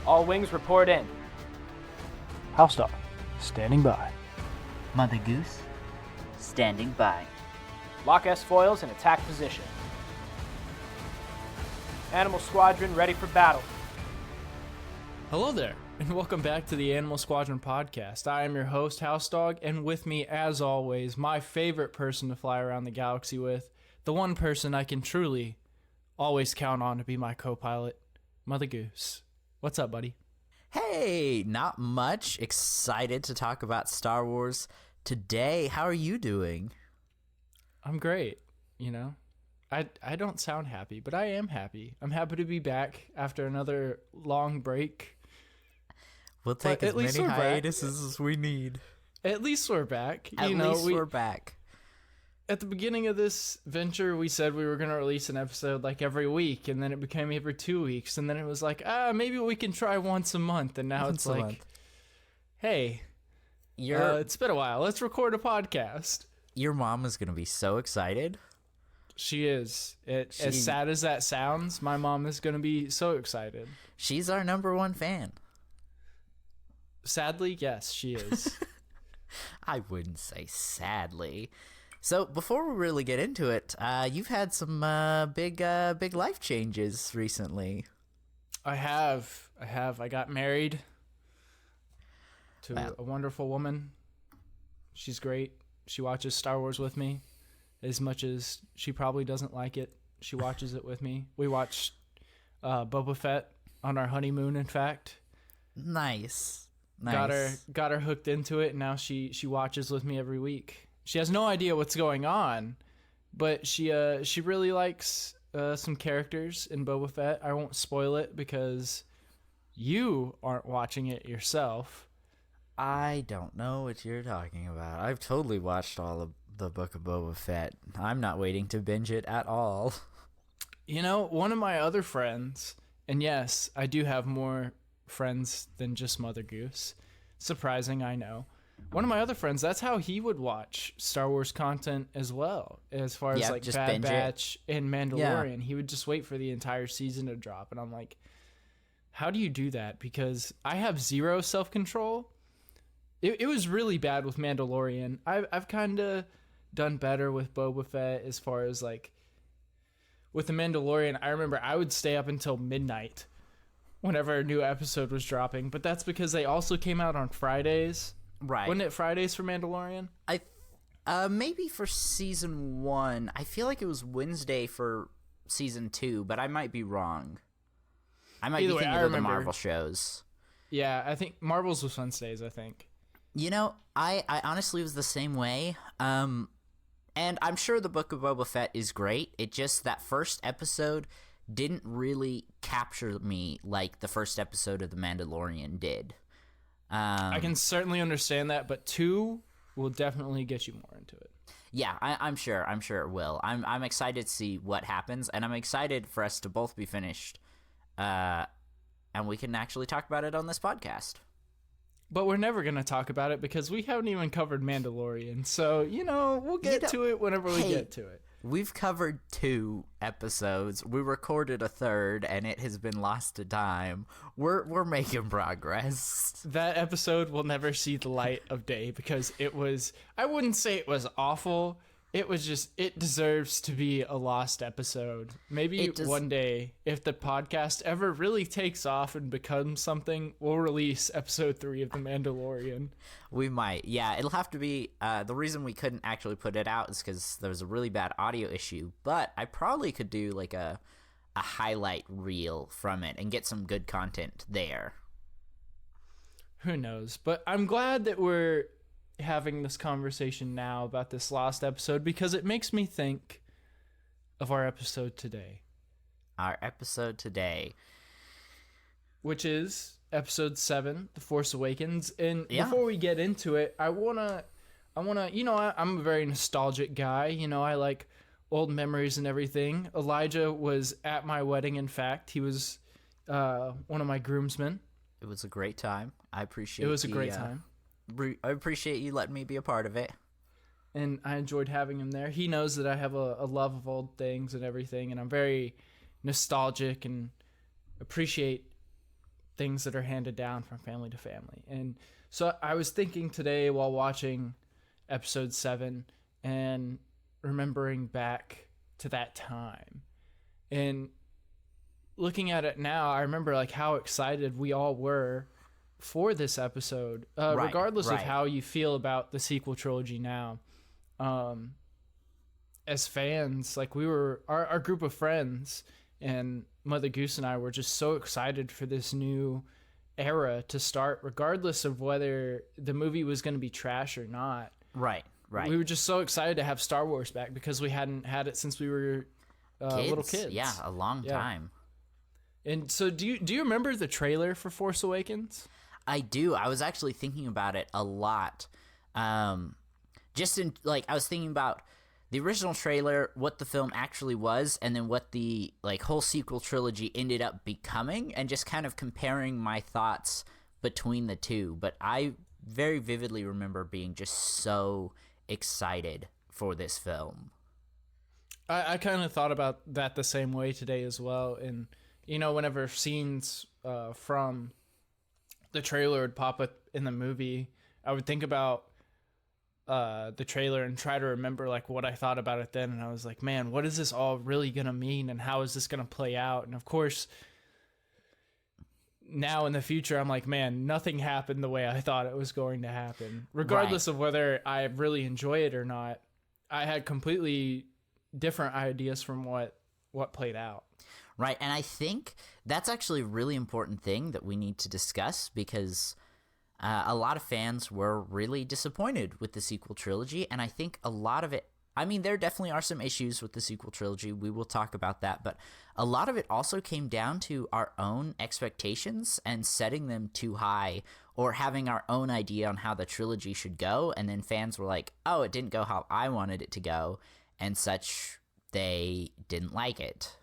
All wings report in. HouseDog, standing by. Mother Goose, standing by. Lock S-foils in attack position. Animal Squadron ready for battle. Hello there, and welcome back to the Animal Squadron podcast. I am your host, HouseDog, and with me, as always, my favorite person to fly around the galaxy with, the one person I can truly always count on to be my co-pilot, Mother Goose. What's up, buddy? Hey, not much. Excited to talk about Star Wars today. How are you doing? I'm great, you know. I don't sound happy, but I am happy. I'm happy to be back after another long break. We'll take But as many hiatuses as we need. At least we're back. At least we're back. At the beginning of this venture, we said we were going to release an episode like every week, and then it became every 2 weeks, and then it was like, maybe we can try once a month, and now it's like, hey, it's been a while. Let's record a podcast. Your mom is going to be so excited. She is. As sad as that sounds, my mom is going to be so excited. She's our number one fan. Sadly, yes, she is. I wouldn't say sadly. So before we really get into it, you've had some big life changes recently. I have. I got married to a wonderful woman. She's great. She watches Star Wars with me. As much as she probably doesn't like it, she watches it with me. We watched Boba Fett on our honeymoon, in fact. Nice. Got her hooked into it, and now she watches with me every week. She has no idea what's going on, but she really likes some characters in Boba Fett. I won't spoil it because you aren't watching it yourself. I don't know what you're talking about. I've totally watched all of the Book of Boba Fett. I'm not waiting to binge it at all. You know, one of my other friends, and yes, I do have more friends than just Mother Goose. Surprising, I know. One of my other friends, that's how he would watch Star Wars content as well, as far as like Bad Batch and Mandalorian. Yeah. He would just wait for the entire season to drop, and I'm like, how do you do that? Because I have zero self-control. It was really bad with Mandalorian. I've kind of done better with Boba Fett as far as like with the Mandalorian. I remember I would stay up until midnight whenever a new episode was dropping, but that's because they also came out on Fridays. Right. Wasn't it Fridays for Mandalorian? Maybe for season 1. I feel like it was Wednesday for season 2, but I might be wrong. I might be thinking of the Marvel shows. Yeah, I think Marvel's was Wednesdays, I think. You know, I honestly was the same way. And I'm sure the Book of Boba Fett is great. It just, that first episode didn't really capture me like the first episode of The Mandalorian did. I can certainly understand that, but 2 will definitely get you more into it. Yeah, I'm sure it will. I'm excited to see what happens, and I'm excited for us to both be finished, and we can actually talk about it on this podcast. But we're never going to talk about it because we haven't even covered Mandalorian. So, we'll get to it whenever we get to it. We've covered 2 episodes. We recorded a 3rd, and it has been lost to time. We're making progress. That episode will never see the light of day because it was, I wouldn't say it was awful. It was just, it deserves to be a lost episode. Maybe one day, if the podcast ever really takes off and becomes something, we'll release episode 3 of The Mandalorian. We might. Yeah, it'll have to be, the reason we couldn't actually put it out is because there was a really bad audio issue, but I probably could do like a highlight reel from it and get some good content there. Who knows? But I'm glad that we're having this conversation now about this last episode because it makes me think of our episode today. Our episode today, which is episode 7, The Force Awakens. And before we get into it, I wanna, I'm a very nostalgic guy. I like old memories and everything. Elijah was at my wedding. In fact, he was one of my groomsmen. It was a great time. I appreciate it. Was a great time. I appreciate you letting me be a part of it. And I enjoyed having him there. He knows that I have a love of old things and everything, and I'm very nostalgic and appreciate things that are handed down from family to family. And so I was thinking today while watching episode 7 and remembering back to that time. And looking at it now, I remember like how excited we all were for this episode, regardless of how you feel about the sequel trilogy now. As fans, like we were, our group of friends and Mother Goose and I were just so excited for this new era to start, regardless of whether the movie was going to be trash or not. Right. We were just so excited to have Star Wars back because we hadn't had it since we were little kids. Yeah, a long time. And so do you remember the trailer for Force Awakens? I do. I was actually thinking about it a lot. I was thinking about the original trailer, what the film actually was, and then what the like whole sequel trilogy ended up becoming, and just kind of comparing my thoughts between the two. But I very vividly remember being just so excited for this film. I kind of thought about that the same way today as well. And, you know, whenever scenes from the trailer would pop up in the movie, I would think about the trailer and try to remember like what I thought about it then. And I was like, man, what is this all really going to mean? And how is this going to play out? And of course, now in the future, I'm like, man, nothing happened the way I thought it was going to happen. Regardless of whether I really enjoy it or not, I had completely different ideas from what played out. Right, and I think that's actually a really important thing that we need to discuss, because a lot of fans were really disappointed with the sequel trilogy, and I think a lot of it, I mean, there definitely are some issues with the sequel trilogy. We will talk about that, but a lot of it also came down to our own expectations and setting them too high, or having our own idea on how the trilogy should go, and then fans were like, oh, it didn't go how I wanted it to go, and such, they didn't like it.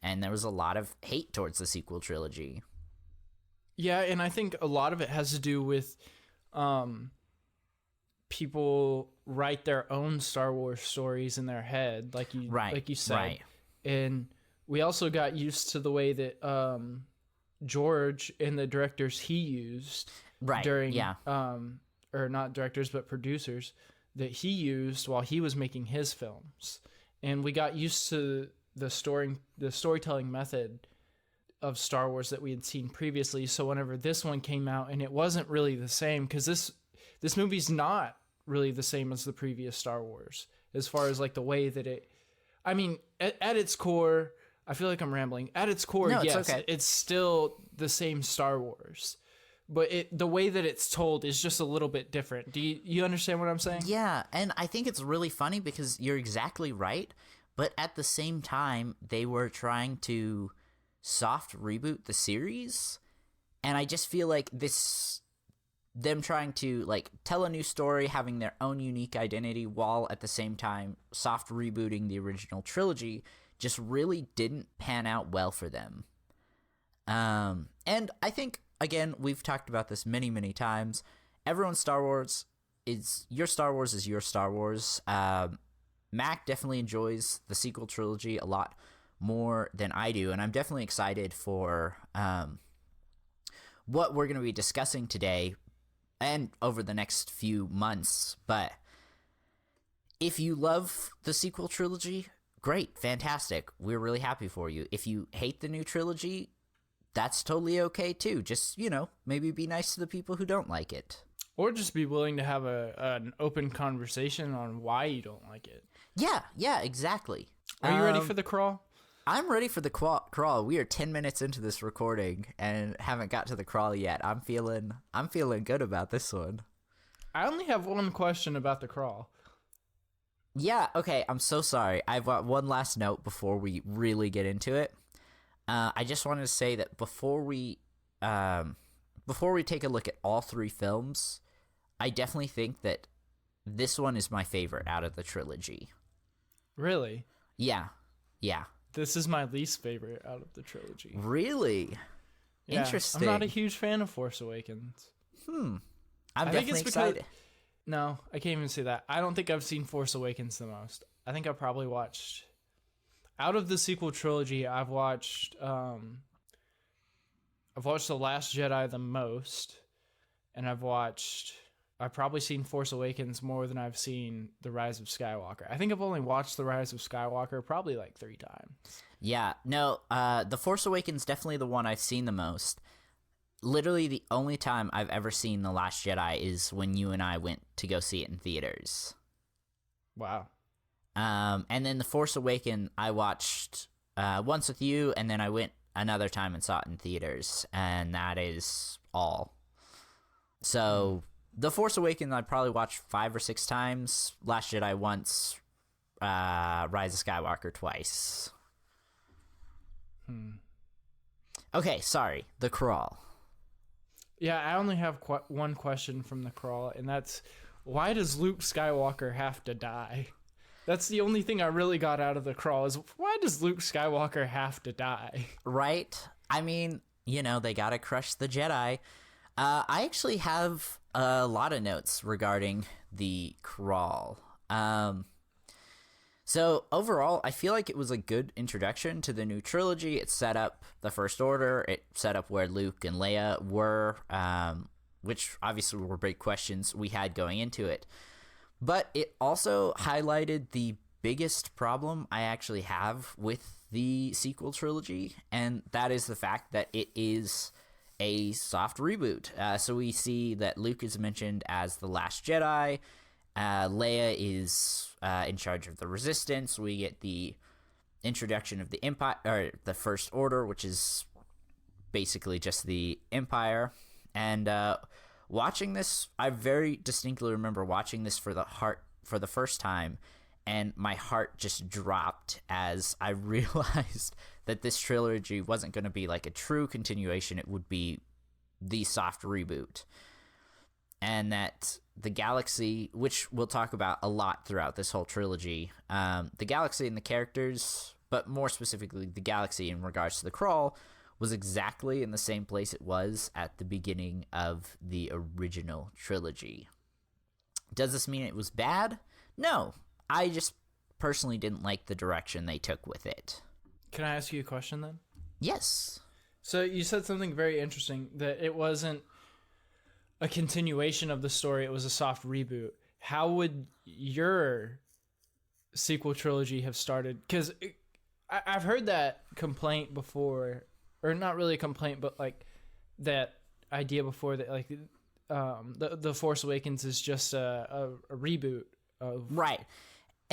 And there was a lot of hate towards the sequel trilogy. Yeah, and I think a lot of it has to do with people write their own Star Wars stories in their head, like you said. Right. And we also got used to the way that George and the directors he used during, or not directors, but producers that he used while he was making his films. And we got used to the storytelling method of Star Wars that we had seen previously. So whenever this one came out, and it wasn't really the same, because this movie's not really the same as the previous Star Wars, as far as like the way that it, I mean, at its core, I feel like I'm rambling. At its core, no, yes, okay. It's still the same Star Wars, but the way that it's told is just a little bit different. Do you understand what I'm saying? Yeah, and I think it's really funny because you're exactly right. But at the same time, they were trying to soft reboot the series. And I just feel like them trying to like tell a new story, having their own unique identity, while at the same time soft rebooting the original trilogy, just really didn't pan out well for them. And I think, again, we've talked about this many, many times. Everyone's Star Wars is your Star Wars. Mac definitely enjoys the sequel trilogy a lot more than I do, and I'm definitely excited for what we're going to be discussing today and over the next few months. But if you love the sequel trilogy, great, fantastic. We're really happy for you. If you hate the new trilogy, that's totally okay too. Just, maybe be nice to the people who don't like it. Or just be willing to have an open conversation on why you don't like it. Yeah, exactly. Are you ready for the crawl? I'm ready for the crawl. We are 10 minutes into this recording and haven't got to the crawl yet. I'm feeling good about this one. I only have one question about the crawl. Yeah, okay, I'm so sorry. I've got one last note before we really get into it. I just wanted to say that before we take a look at all three films, I definitely think that this one is my favorite out of the trilogy. Really? Yeah. This is my least favorite out of the trilogy. Really? Yeah, Interesting. I'm not a huge fan of Force Awakens. I'm definitely excited. No, I can't even say that. I don't think I've seen Force Awakens the most. I think I probably watched... Out of the sequel trilogy, I've watched I've watched The Last Jedi the most, and I've probably seen Force Awakens more than I've seen The Rise of Skywalker. I think I've only watched The Rise of Skywalker probably like 3 times. Yeah, no, The Force Awakens definitely the one I've seen the most. Literally the only time I've ever seen The Last Jedi is when you and I went to go see it in theaters. Wow. And then The Force Awakens I watched once with you, and then I went another time and saw it in theaters, and that is all. So, The Force Awakens I probably watched 5 or 6 times, Last Jedi once, Rise of Skywalker twice. Okay, sorry, The Crawl. Yeah, I only have one question from The Crawl, and that's, why does Luke Skywalker have to die? That's the only thing I really got out of The Crawl, is why does Luke Skywalker have to die? Right? I mean, they gotta crush the Jedi. I actually have a lot of notes regarding The Crawl. So overall, I feel like it was a good introduction to the new trilogy. It set up the First Order. It set up where Luke and Leia were, which obviously were big questions we had going into it. But it also highlighted the biggest problem I actually have with the sequel trilogy, and that is the fact that it is a soft reboot. So we see that Luke is mentioned as the Last Jedi. Leia is in charge of the Resistance. We get the introduction of the Empire, or the First Order, which is basically just the Empire. And watching this, I very distinctly remember watching this for the first time, and my heart just dropped as I realized that this trilogy wasn't going to be like a true continuation. It would be the soft reboot. And that the galaxy, which we'll talk about a lot throughout this whole trilogy, the galaxy and the characters, but more specifically the galaxy in regards to The Crawl, was exactly in the same place it was at the beginning of the original trilogy. Does this mean it was bad? No. I just personally didn't like the direction they took with it. Can I ask you a question then? Yes. So you said something very interesting, that it wasn't a continuation of the story, it was a soft reboot. How would your sequel trilogy have started? Because I've heard that complaint before, or not really a complaint, but like that idea before, that like the Force Awakens is just a reboot of right.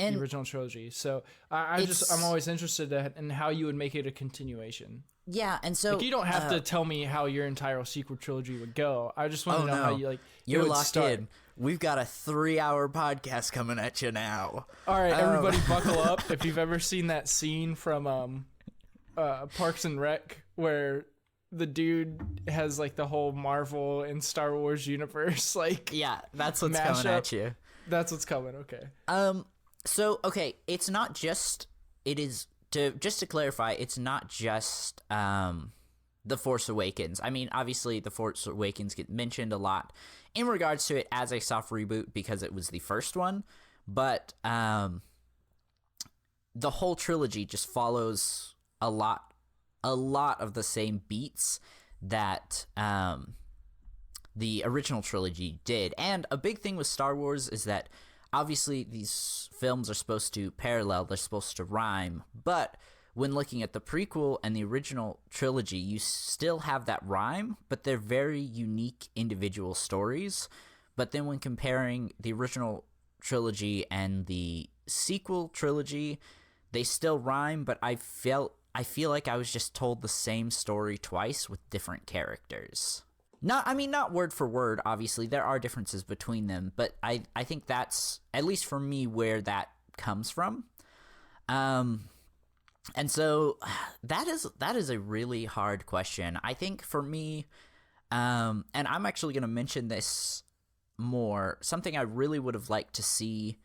And the original trilogy. So I'm always interested in how you would make it a continuation. Yeah, and so like, you don't have to tell me how your entire sequel trilogy would go. I just want to know how you You're it would locked start. in. We've got a 3-hour podcast coming at you now. All right, everybody, buckle up. If you've ever seen that scene from Parks and Rec where the dude has like the whole Marvel and Star Wars universe, like yeah, that's what's mashup. coming at you. That's what's coming. Okay. So okay, it's not just. It is. Just to clarify, it's not just The Force Awakens. I mean, obviously, The Force Awakens get mentioned a lot in regards to it as a soft reboot because it was the first one, but the whole trilogy just follows a lot of the same beats that the original trilogy did. And a big thing with Star Wars is that obviously these films are supposed to parallel, they're supposed to rhyme, but when looking at the prequel and the original trilogy, you still have that rhyme, but they're very unique individual stories. But then when comparing the original trilogy and the sequel trilogy, they still rhyme, but I feel like I was just told the same story twice with different characters. Not word for word, obviously. There are differences between them, but I think that's, at least for me, where that comes from. And so that is a really hard question. I think for me, and I'm actually going to mention this more, something I really would have liked to see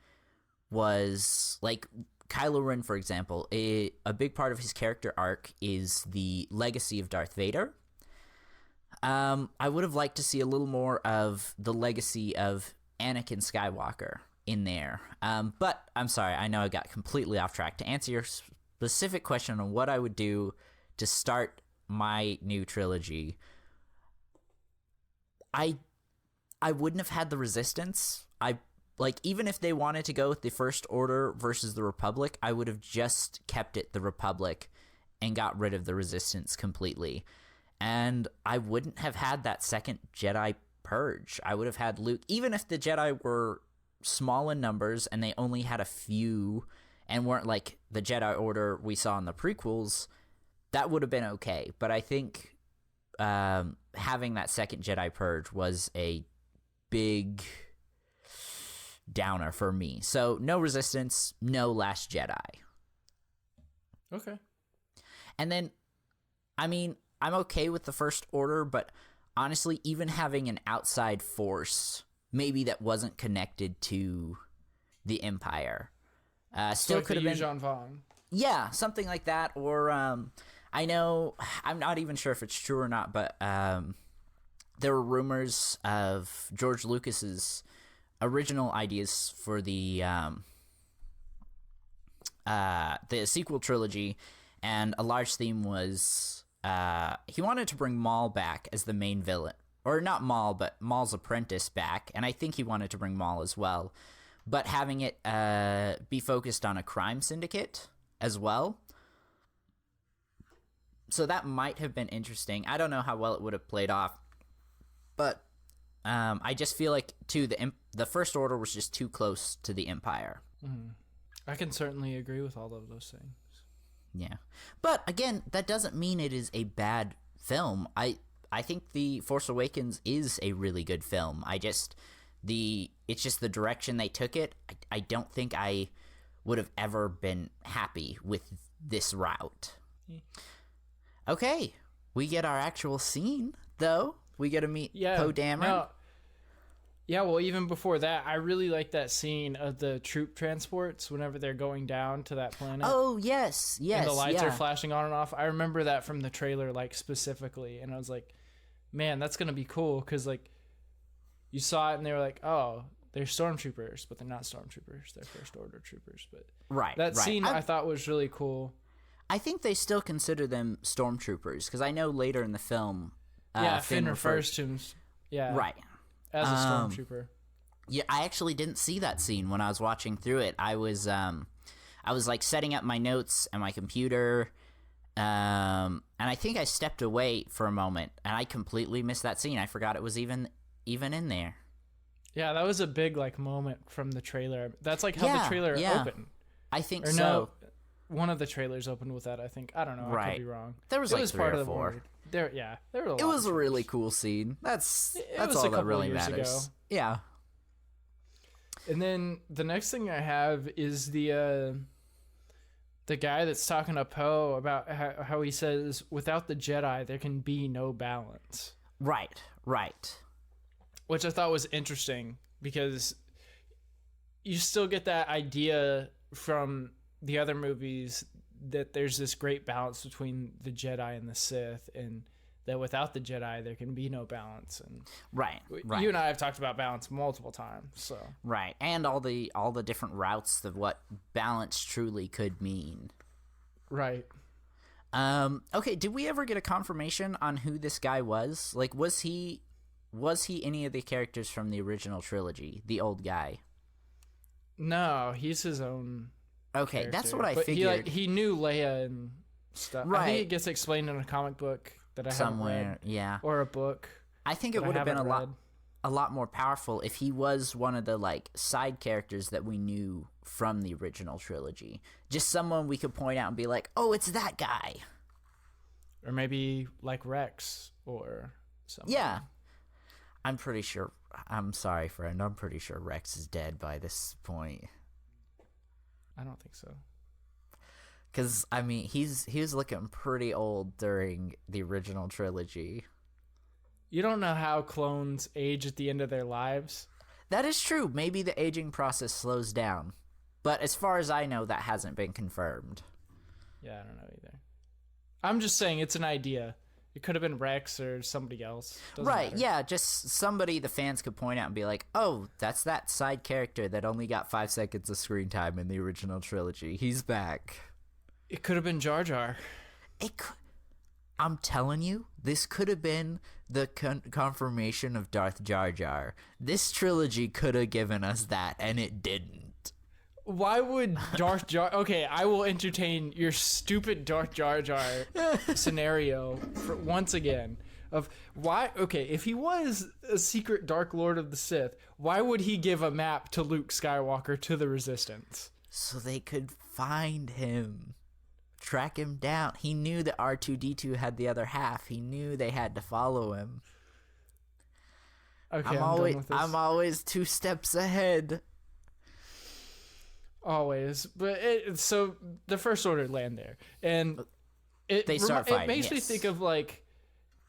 was, like, Kylo Ren, for example. A big part of his character arc is the legacy of Darth Vader. I would have liked to see a little more of the legacy of Anakin Skywalker in there. But I'm sorry, I know I got completely off track. To answer your specific question on what I would do to start my new trilogy, I wouldn't have had the Resistance. Even if they wanted to go with the First Order versus the Republic, I would have just kept it the Republic and got rid of the Resistance completely. And I wouldn't have had that second Jedi purge. I would have had Luke, even if the Jedi were small in numbers and they only had a few and weren't like the Jedi Order we saw in the prequels, that would have been okay. But I think having that second Jedi purge was a big downer for me. So no Resistance, no Last Jedi. Okay. And then, I mean, I'm okay with the First Order, but honestly, even having an outside force, maybe that wasn't connected to the Empire, still like could have been Yuuzhan Vong. Yeah, something like that. Or I know, I'm not even sure if it's true or not, but there were rumors of George Lucas's original ideas for the sequel trilogy, and a large theme was he wanted to bring Maul back as the main villain. Or not Maul, but Maul's apprentice back, and I think he wanted to bring Maul as well. But having it be focused on a crime syndicate as well. So that might have been interesting. I don't know how well it would have played off. But I just feel like, too, the First Order was just too close to the Empire. Mm-hmm. I can certainly agree with all of those things. Yeah. But, again, that doesn't mean it is a bad film. I think The Force Awakens is a really good film. It's just the direction they took it. I don't think I would have ever been happy with this route. Okay, we get our actual scene, though. We get to meet Poe Dameron. No, yeah, well, even before that, I really like that scene of the troop transports whenever they're going down to that planet. Oh, yes. And the lights are flashing on and off. I remember that from the trailer, like, specifically. And I was like, man, that's going to be cool. Because, like, you saw it and they were like, oh, they're stormtroopers. But they're not stormtroopers. They're First Order troopers. But that scene I thought was really cool. I think they still consider them stormtroopers. Because I know later in the film... Finn refers to him. Yeah. Right. As a stormtrooper. Yeah, I actually didn't see that scene when I was watching through it. I was like setting up my notes and my computer, and I think I stepped away for a moment, and I completely missed that scene. I forgot it was even in there. Yeah, that was a big like moment from the trailer. That's like how the trailer opened. I think or so. No, one of the trailers opened with that. I think. I don't know. I could be wrong. There was like 3 part or of the 4. word. There were a lot. It was a really cool scene. That's all that really matters. Ago. Yeah. And then the next thing I have is the guy that's talking to Poe about how he says, without the Jedi, there can be no balance. Right. Which I thought was interesting because you still get that idea from the other movies that there's this great balance between the Jedi and the Sith, and that without the Jedi there can be no balance. And right. You and I have talked about balance multiple times. So right, and all the different routes of what balance truly could mean. Right. Okay. Did we ever get a confirmation on who this guy was? Like, was he any of the characters from the original trilogy? The old guy. No, he's his own. Okay, character. That's what I but figured. He knew Leia and stuff. Right. I think it gets explained in a comic book that I somewhere, haven't read. yeah, or a book. I think it would have been a lot more powerful if he was one of the like side characters that we knew from the original trilogy. Just someone we could point out and be like, "Oh, it's that guy." Or maybe like Rex or something. Yeah. I'm pretty sure. I'm sorry, friend. I'm pretty sure Rex is dead by this point. I don't think so. Because, I mean, he was looking pretty old during the original trilogy. You don't know how clones age at the end of their lives. That is true. Maybe the aging process slows down. But as far as I know, that hasn't been confirmed. Yeah, I don't know either. I'm just saying it's an idea. It could have been Rex or somebody else. Doesn't matter. Yeah, just somebody the fans could point out and be like, oh, that's that side character that only got 5 seconds of screen time in the original trilogy. He's back. It could have been Jar Jar. I'm telling you, this could have been the confirmation of Darth Jar Jar. This trilogy could have given us that, and it didn't. Why would Darth Jar... Okay, I will entertain your stupid Darth Jar Jar scenario for once again. Of why... Okay, if he was a secret Dark Lord of the Sith, why would he give a map to Luke Skywalker to the Resistance? So they could find him. Track him down. He knew that R2-D2 had the other half. He knew they had to follow him. Okay, I'm always 2 steps ahead. Always. But so the First Order land there. And They start fighting, it makes me yes. think of a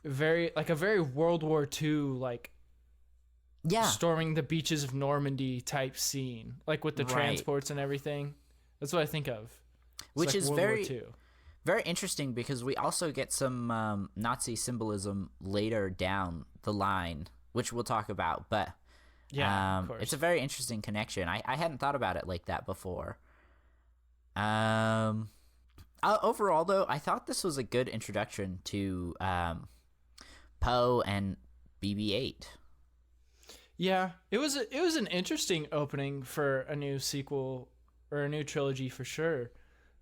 very World War II Yeah. storming the beaches of Normandy type scene, like with the Right. transports and everything. That's what I think of. It's Which like is World War very, II. very interesting because we also get some Nazi symbolism later down the line, which we'll talk about. But Yeah, of course. it's a very interesting connection. I hadn't thought about it like that before. Overall, though, I thought this was a good introduction to Poe and BB-8. Yeah, it was an interesting opening for a new sequel or a new trilogy for sure.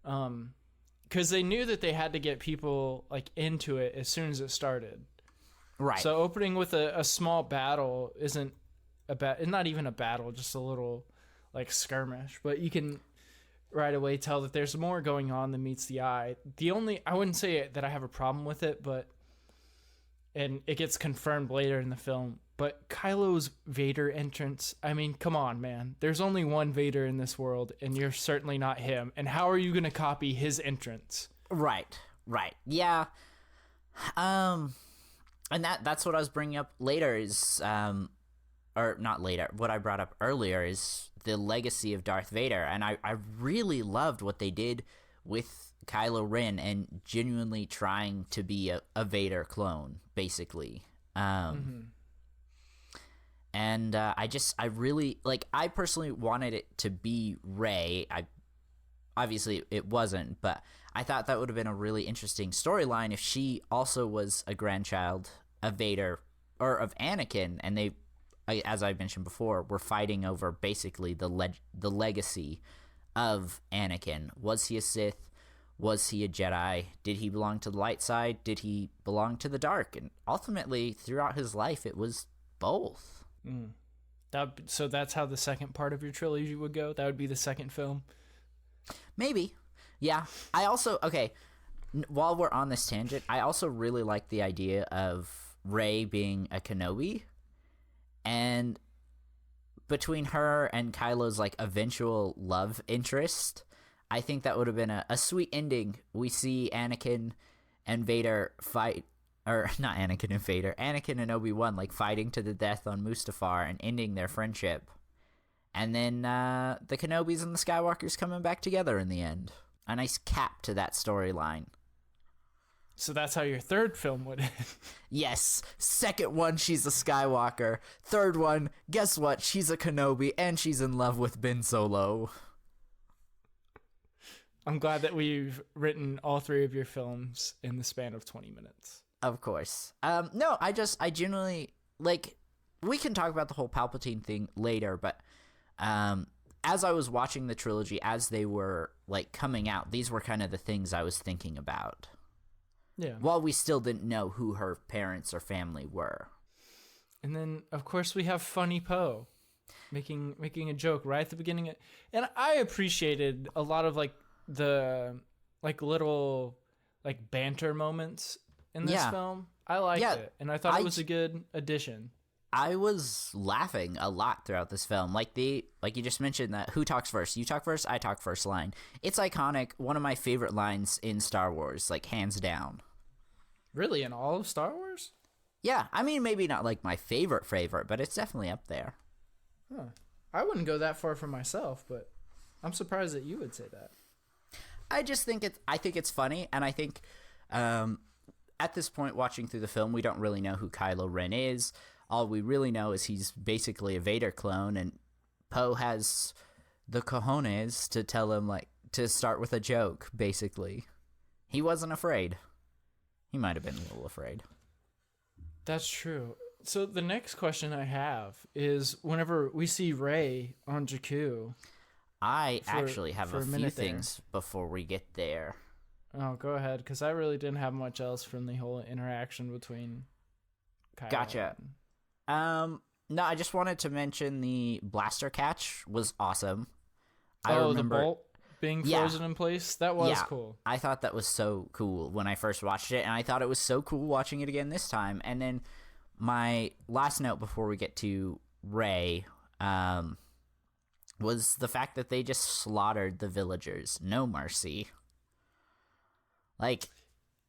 Because they knew that they had to get people into it as soon as it started. Right. So opening with a small battle isn't not even a battle, just a little skirmish. But you can right away tell that there's more going on than meets the eye. I wouldn't say that I have a problem with it, and it gets confirmed later in the film. But Kylo's Vader entrance, I mean, come on, man. There's only one Vader in this world, and you're certainly not him. And how are you going to copy his entrance? Right. Yeah. And that's what I was bringing up later is, or not later, what I brought up earlier is the legacy of Darth Vader. And I really loved what they did with Kylo Ren and genuinely trying to be a Vader clone, basically. And I really, I personally wanted it to be Rey. Obviously it wasn't, but I thought that would have been a really interesting storyline if she also was a grandchild of Vader or of Anakin, and they, as I mentioned before, were fighting over basically the legacy of Anakin. Was he a Sith? Was he a Jedi? Did he belong to the light side? Did he belong to the dark? And ultimately, throughout his life, it was both. So that's how the second part of your trilogy would go? That would be the second film? Maybe. Yeah. I also, while we're on this tangent, I also really like the idea of Rey being a Kenobi. And between her and Kylo's eventual love interest, I think that would have been a sweet ending. We see Anakin and Vader fight, or not Anakin and Vader, Anakin and Obi-Wan fighting to the death on Mustafar and ending their friendship. And then the Kenobis and the Skywalkers coming back together in the end. A nice cap to that storyline. So that's how your third film would end. Yes. Second one, she's a Skywalker. Third one, guess what? She's a Kenobi and she's in love with Ben Solo. I'm glad that we've written all 3 of your films in the span of 20 minutes. Of course. No, I genuinely, we can talk about the whole Palpatine thing later, but as I was watching the trilogy, as they were, coming out, these were kind of the things I was thinking about. Yeah. While we still didn't know who her parents or family were. And then, of course, we have Funny Poe making a joke right at the beginning. And I appreciated a lot of, the, little, banter moments in this film. I liked it, and I thought it was a good addition. I was laughing a lot throughout this film. Like you just mentioned that who talks first? You talk first, I talk first line. It's iconic. One of my favorite lines in Star Wars, hands down. Really? In all of Star Wars? Yeah, I mean, maybe not my favorite, but it's definitely up there. Huh. I wouldn't go that far for myself, but I'm surprised that you would say that. I think it's funny, and I think at this point, watching through the film, we don't really know who Kylo Ren is. All we really know is he's basically a Vader clone, and Poe has the cojones to tell him, to start with a joke, basically. He wasn't afraid. He might have been a little afraid. That's true. So the next question I have is, whenever we see Rey on Jakku. I actually have a few minute things before we get there. Oh, go ahead, because I really didn't have much else from the whole interaction between Kylo Gotcha. No, I just wanted to mention the blaster catch was awesome. I remember the bolt being frozen in place? That was cool. I thought that was so cool when I first watched it, and I thought it was so cool watching it again this time. And then my last note before we get to Rey was the fact that they just slaughtered the villagers. No mercy. Like...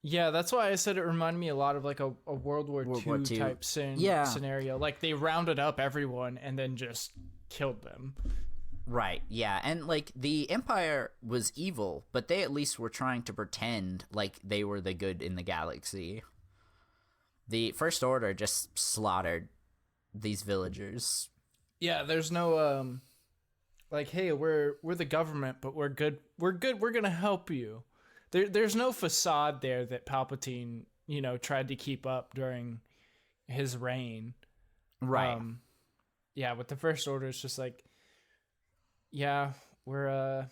Yeah, that's why I said it reminded me a lot of like a World War II type scenario. Like they rounded up everyone and then just killed them. Right, yeah. And like the Empire was evil, but they at least were trying to pretend like they were the good in the galaxy. The First Order just slaughtered these villagers. Yeah, there's no like, hey, we're the government, but we're good. We're going to help you. There's no facade there that Palpatine, tried to keep up during his reign. Right. Yeah, with the First Order, it's just like, yeah, we're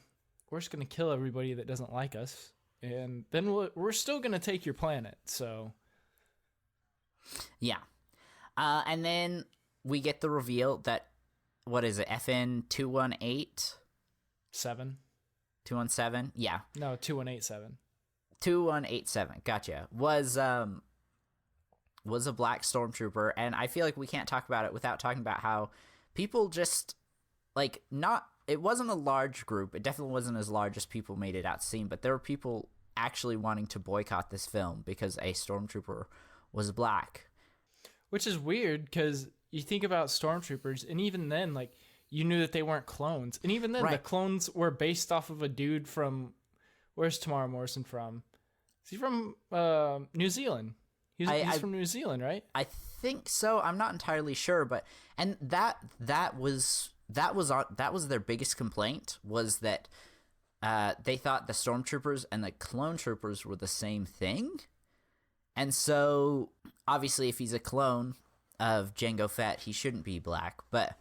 just gonna kill everybody that doesn't like us, and then we're still gonna take your planet. So. Yeah. And then we get the reveal that, what is it, FN 218? 7. 217? Yeah. No, 2187. 2187. Gotcha. Was a black stormtrooper, and I feel like we can't talk about it without talking about how people just it wasn't a large group. It definitely wasn't as large as people made it out to seem, but there were people actually wanting to boycott this film because a stormtrooper was black. Which is weird because you think about stormtroopers, and even then, like, you knew that they weren't clones. And even then, the clones were based off of a dude from... Where's Tamara Morrison from? Is he from New Zealand? He's from New Zealand, right? I think so. I'm not entirely sure, but... And that was their biggest complaint, was that they thought the stormtroopers and the clone troopers were the same thing. And so, obviously, if he's a clone of Jango Fett, he shouldn't be black, but...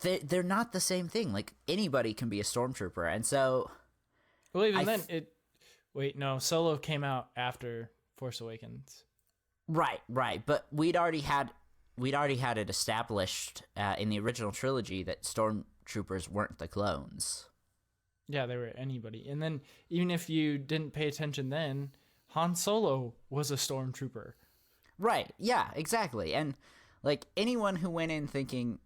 They're not the same thing. Like, anybody can be a stormtrooper, and so... Well, even then, Wait, no, Solo came out after Force Awakens. Right, but we'd already had it established in the original trilogy that stormtroopers weren't the clones. Yeah, they were anybody. And then, even if you didn't pay attention then, Han Solo was a stormtrooper. Right, yeah, exactly. And, like, anyone who went in thinking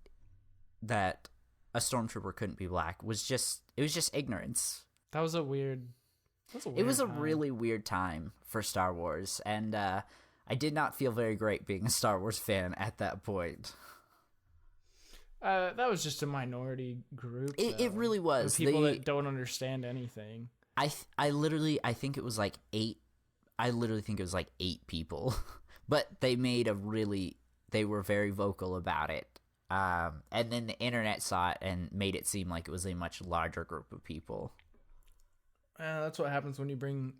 that a stormtrooper couldn't be black was just ignorance. It was a really weird time for Star Wars, and I did not feel very great being a Star Wars fan at that point. That was just a minority group. It really was. People that don't understand anything. I think it was like 8. I literally think it was like 8 people, but they were very vocal about it. And then the internet saw it and made it seem like it was a much larger group of people. That's what happens when you bring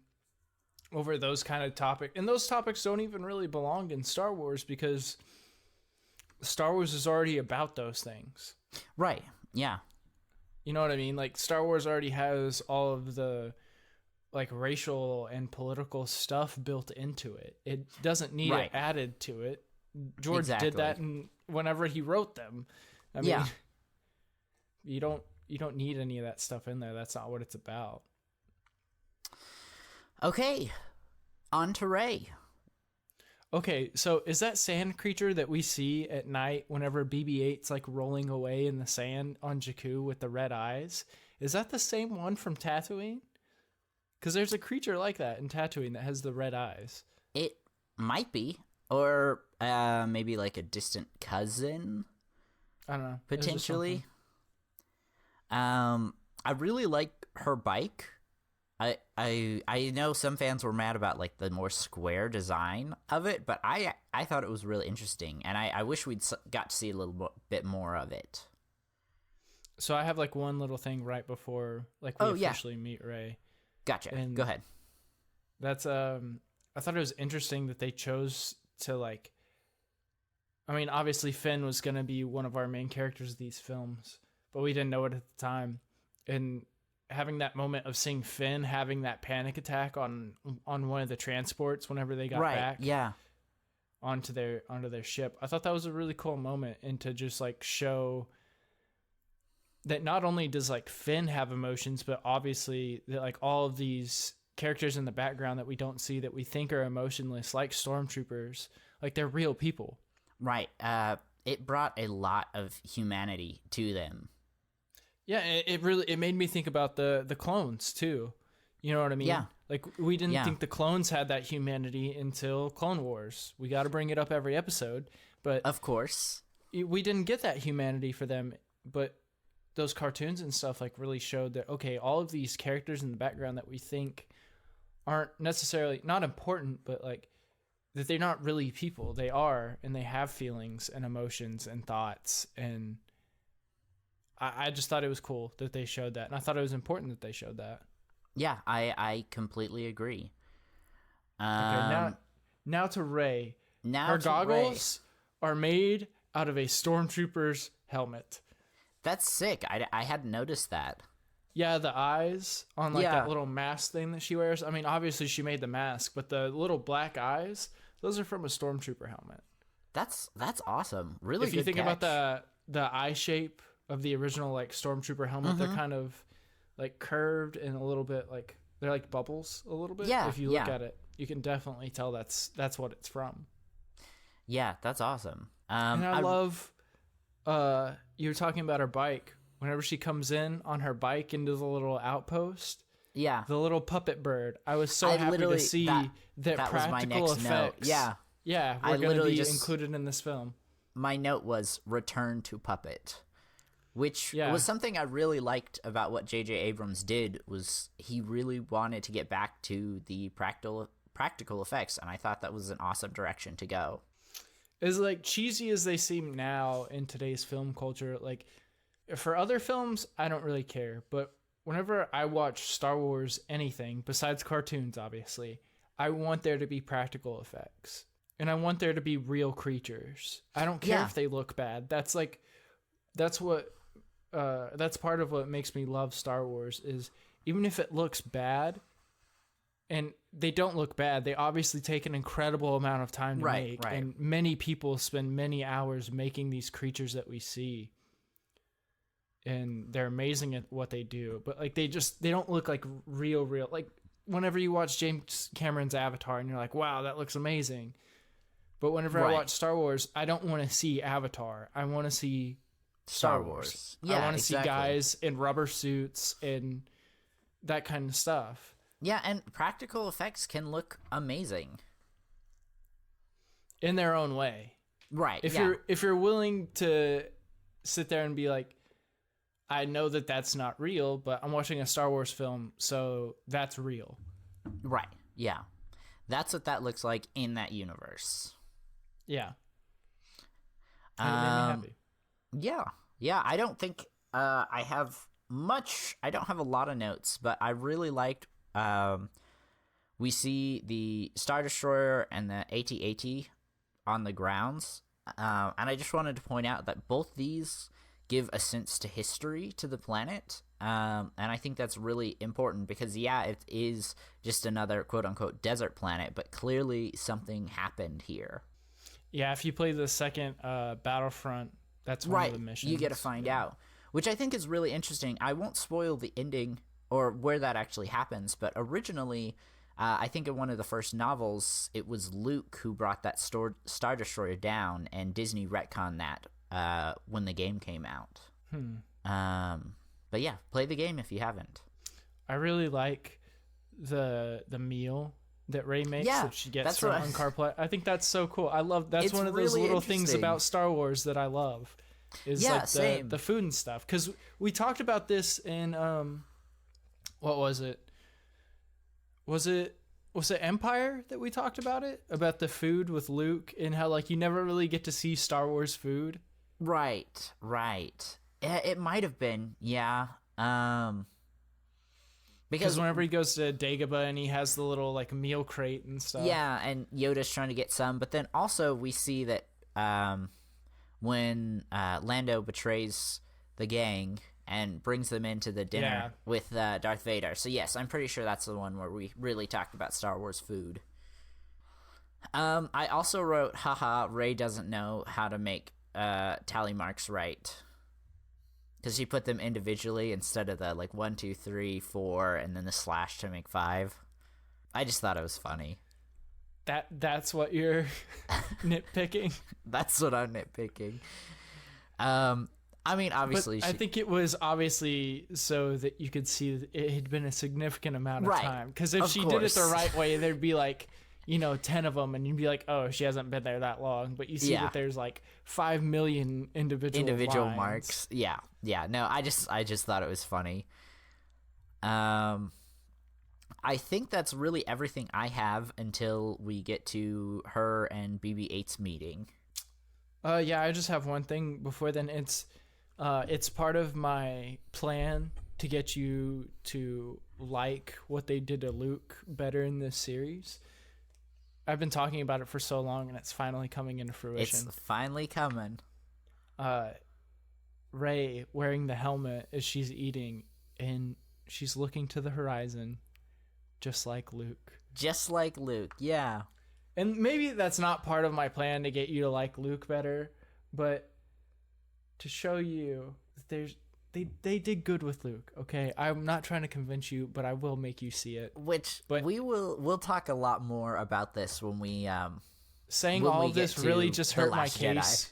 over those kind of topics. And those topics don't even really belong in Star Wars, because Star Wars is already about those things. Right, yeah. You know what I mean? Like, Star Wars already has all of the, like, racial and political stuff built into it. It doesn't need it added to it. George did that whenever he wrote them. I mean, you don't need any of that stuff in there. That's not what it's about. Okay, on to Rey. Okay, so is that sand creature that we see at night whenever BB-8's like rolling away in the sand on Jakku with the red eyes? Is that the same one from Tatooine? Because there's a creature like that in Tatooine that has the red eyes. It might be. Or maybe like a distant cousin. I don't know. Potentially. I really like her bike. I know some fans were mad about like the more square design of it, but I thought it was really interesting, and I wish we'd got to see a little bit more of it. So I have like one little thing right before like we officially meet Rey. Gotcha. And go ahead. That's I thought it was interesting that they chose to like. I mean, obviously Finn was gonna be one of our main characters of these films, but we didn't know it at the time. And having that moment of seeing Finn having that panic attack on one of the transports whenever they got back, onto their ship, I thought that was a really cool moment, and to just like show that not only does like Finn have emotions, but obviously that like all of these characters in the background that we don't see that we think are emotionless, like stormtroopers, like they're real people. Right. It brought a lot of humanity to them. Yeah, it made me think about the clones too. You know what I mean? Yeah. Like we didn't think the clones had that humanity until Clone Wars. We got to bring it up every episode, but of course we didn't get that humanity for them. But those cartoons and stuff like really showed that, okay, all of these characters in the background that we think aren't necessarily not important, but like that they're not really people. They are, and they have feelings and emotions and thoughts. And I just thought it was cool that they showed that. And I thought it was important that they showed that. Yeah, I completely agree. Okay, now to Rey. Her goggles are made out of a stormtrooper's helmet. That's sick. I hadn't noticed that. Yeah, the eyes on like that little mask thing that she wears. I mean, obviously she made the mask, but the little black eyes, those are from a stormtrooper helmet. That's awesome. Really, if you think about the eye shape of the original like stormtrooper helmet, they're kind of like curved and a little bit like they're like bubbles a little bit. Yeah. If you look at it, you can definitely tell that's what it's from. Yeah, that's awesome. And I love. You were talking about her bike. Whenever she comes in on her bike into the little outpost, the little puppet bird. I was so happy to see that practical was my next effects. Note. Yeah, we're going to be included in this film. My note was return to puppet, which was something I really liked about what J.J. Abrams did. Was he really wanted to get back to the practical effects, and I thought that was an awesome direction to go. As like cheesy as they seem now in today's film culture, like for other films, I don't really care. But whenever I watch Star Wars anything besides cartoons, obviously, I want there to be practical effects. And I want there to be real creatures. I don't care if they look bad. That's part of what makes me love Star Wars is even if it looks bad, and they don't look bad, they obviously take an incredible amount of time to make. Right. And many people spend many hours making these creatures that we see. And they're amazing at what they do. But like they don't look like real. Like whenever you watch James Cameron's Avatar and you're like, wow, that looks amazing. But whenever I watch Star Wars, I don't want to see Avatar. I want to see Star Wars. Yeah, I want to see guys in rubber suits and that kind of stuff. Yeah, and practical effects can look amazing in their own way. Right. If you're willing to sit there and be like, I know that that's not real, but I'm watching a Star Wars film, so that's real. Right. Yeah. That's what that looks like in that universe. Yeah. It made me happy. Yeah. Yeah, I don't think I have much. I don't have a lot of notes, but I really liked we see the Star Destroyer and the AT-AT on the grounds. And I just wanted to point out that both these give a sense to history to the planet. And I think that's really important because, it is just another quote-unquote desert planet, but clearly something happened here. Yeah, if you play the second Battlefront, that's one of the missions. You get to find out, which I think is really interesting. I won't spoil the ending or where that actually happens, but originally, I think in one of the first novels, it was Luke who brought that Star Destroyer down, and Disney retconned that when the game came out. But yeah, play the game if you haven't. I really like the meal that Rey makes that she gets from Unkar Play. I think that's so cool. I love that's one of those really little things about Star Wars that I love. Is like the food and stuff. Because we talked about this in what was it? Was it Empire that we talked about it? About the food with Luke and how like you never really get to see Star Wars food. Right. It might have been, yeah. But Because whenever he goes to Dagobah and he has the little like meal crate and stuff. Yeah, and Yoda's trying to get some, but then also we see that when Lando betrays the gang and brings them into the dinner with Darth Vader. So yes, I'm pretty sure that's the one where we really talked about Star Wars food. I also wrote, haha, Rey doesn't know how to make tally marks right. Because she put them individually instead of the, 1, 2, 3, 4, and then the slash to make 5. I just thought it was funny. That's what you're nitpicking? That's what I'm nitpicking. I mean, obviously... But I think it was obviously so that you could see that it had been a significant amount of time. Because if she did it the right way, there'd be 10 of them, and you'd be like, oh, she hasn't been there that long. But you see that there's 5 million individual lines. Marks. Yeah. No, I just thought it was funny. I think that's really everything I have until we get to her and BB-8's meeting. Yeah, I just have one thing before then. It's part of my plan to get you to like what they did to Luke better in this series. I've been talking about it for so long, and it's finally coming into fruition. It's finally coming. Rey wearing the helmet as she's eating, and she's looking to the horizon, just like Luke. Just like Luke, yeah. And maybe that's not part of my plan to get you to like Luke better, but to show you that they did good with Luke, okay? I'm not trying to convince you, but I will make you see it. But we'll talk a lot more about this when we saying all this really just hurt my case.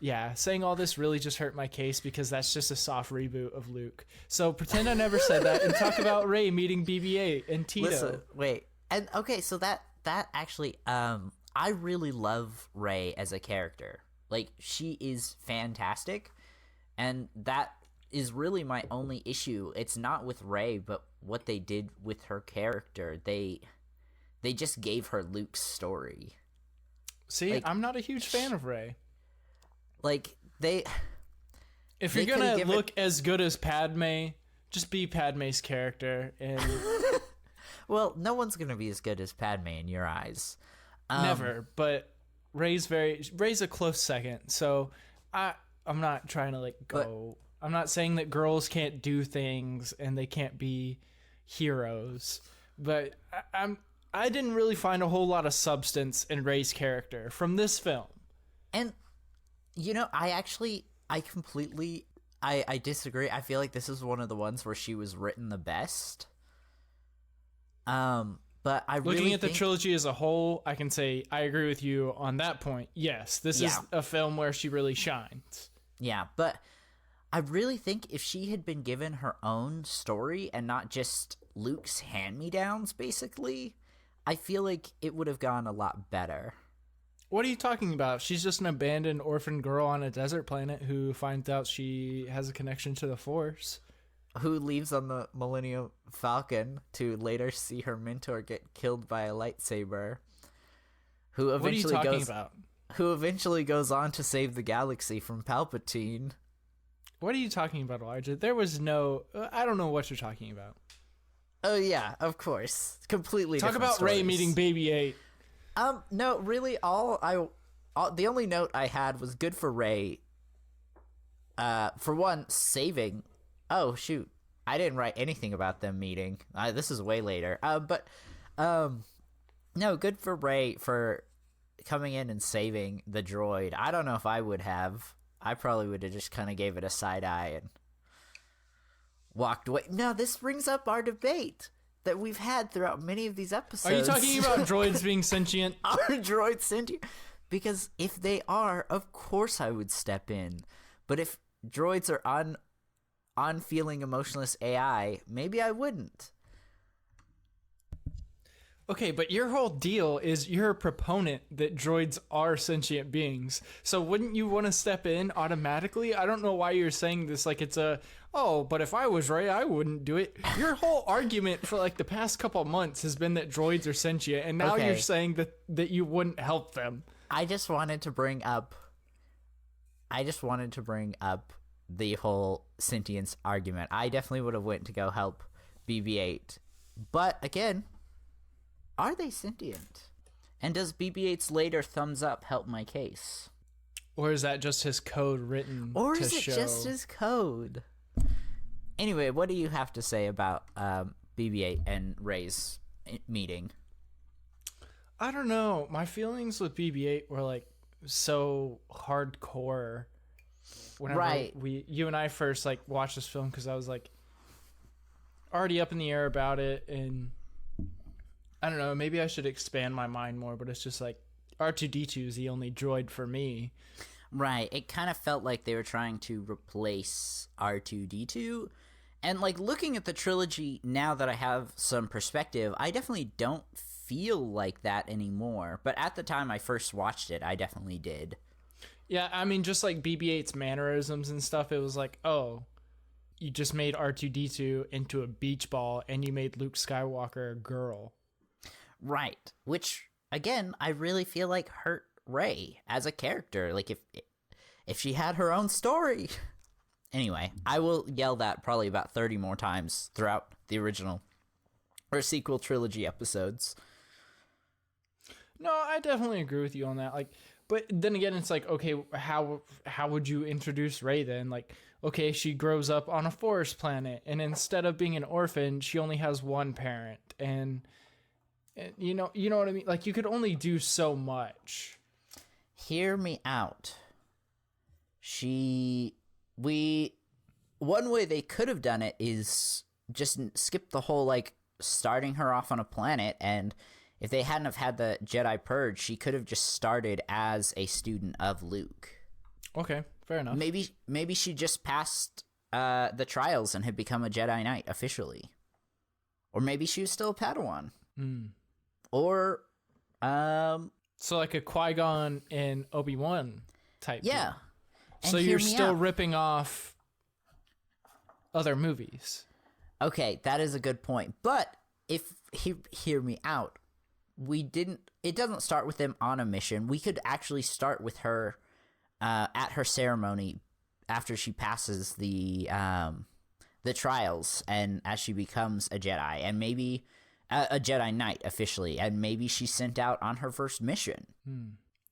Yeah, saying all this really just hurt my case because that's just a soft reboot of Luke. So pretend I never said that and talk about Rey meeting BB-8 and Tito. Listen, wait. And okay, so that actually I really love Rey as a character. She is fantastic, and that is really my only issue. It's not with Rey, but what they did with her character. They just gave her Luke's story. See, I'm not a huge fan of Rey. If you're gonna look as good as Padme, just be Padme's character. And well, no one's gonna be as good as Padme in your eyes. Never, but Rey's a close second. So I'm not trying to go. I'm not saying that girls can't do things and they can't be heroes, but I didn't really find a whole lot of substance in Rey's character from this film. And I completely disagree. I feel like this is one of the ones where she was written the best. But I really looking at the trilogy as a whole, I can say I agree with you on that point. Yes, this is a film where she really shines. Yeah, but I really think if she had been given her own story and not just Luke's hand-me-downs, basically, I feel like it would have gone a lot better. What are you talking about? She's just an abandoned orphan girl on a desert planet who finds out she has a connection to the Force. Who leaves on the Millennium Falcon to later see her mentor get killed by a lightsaber. Who eventually goes on to save the galaxy from Palpatine. What are you talking about, Elijah? There was no... I don't know what you're talking about. Oh, yeah, of course. Completely Talk different about stories. Rey meeting BB-8. No, really, the only note I had was good for Rey. For one, saving... Oh, shoot. I didn't write anything about them meeting. This is way later. No, good for Rey for coming in and saving the droid. I don't know if I would have. I probably would have just kind of gave it a side eye and walked away. Now, this brings up our debate that we've had throughout many of these episodes. Are you talking about droids being sentient? Are droids sentient? Because if they are, of course I would step in. But if droids are on-feeling emotionless AI, maybe I wouldn't. Okay, but your whole deal is you're a proponent that droids are sentient beings. So wouldn't you want to step in automatically? I don't know why you're saying this like it's but if I was Rey, I wouldn't do it. Your whole argument for the past couple of months has been that droids are sentient, and now you're saying that you wouldn't help them. I just wanted to bring up the whole sentience argument. I definitely would have went to go help BB-8. But again, are they sentient? And does BB-8's later thumbs up help my case? Or is that just his code written Or to is it show... just his code? Anyway, what do you have to say about BB-8 and Rey's meeting? I don't know. My feelings with BB-8 were like so hardcore. Whenever you and I first like watched this film, because I was like already up in the air about it, and I don't know. Maybe I should expand my mind more, but it's just like R2-D2 is the only droid for me. Right. It kind of felt like they were trying to replace R2-D2. And like looking at the trilogy now that I have some perspective, I definitely don't feel like that anymore. But at the time I first watched it, I definitely did. Yeah, I mean, just like BB-8's mannerisms and stuff, it was like, oh, you just made R2-D2 into a beach ball and you made Luke Skywalker a girl. Right. Which, again, I really feel like hurt Rey as a character. Like, if she had her own story. Anyway, I will yell that probably about 30 more times throughout the original or sequel trilogy episodes. No, I definitely agree with you on that. Like, but then again, it's like, okay, how would you introduce Rey then? Like, okay, she grows up on a forest planet, and instead of being an orphan, she only has one parent, and you know what I mean? Like, you could only do so much. Hear me out. One way they could have done it is just skip the whole, like, starting her off on a planet, and if they hadn't have had the Jedi Purge, she could have just started as a student of Luke. Okay, fair enough. Maybe she just passed the trials and had become a Jedi Knight officially. Or maybe she was still a Padawan. Or, so like a Qui-Gon and Obi-Wan type. Yeah. So you're still ripping off other movies. Okay, that is a good point. But hear me out. It doesn't start with them on a mission. We could actually start with her at her ceremony after she passes the trials, and as she becomes a Jedi, and maybe a Jedi Knight officially, and maybe she's sent out on her first mission.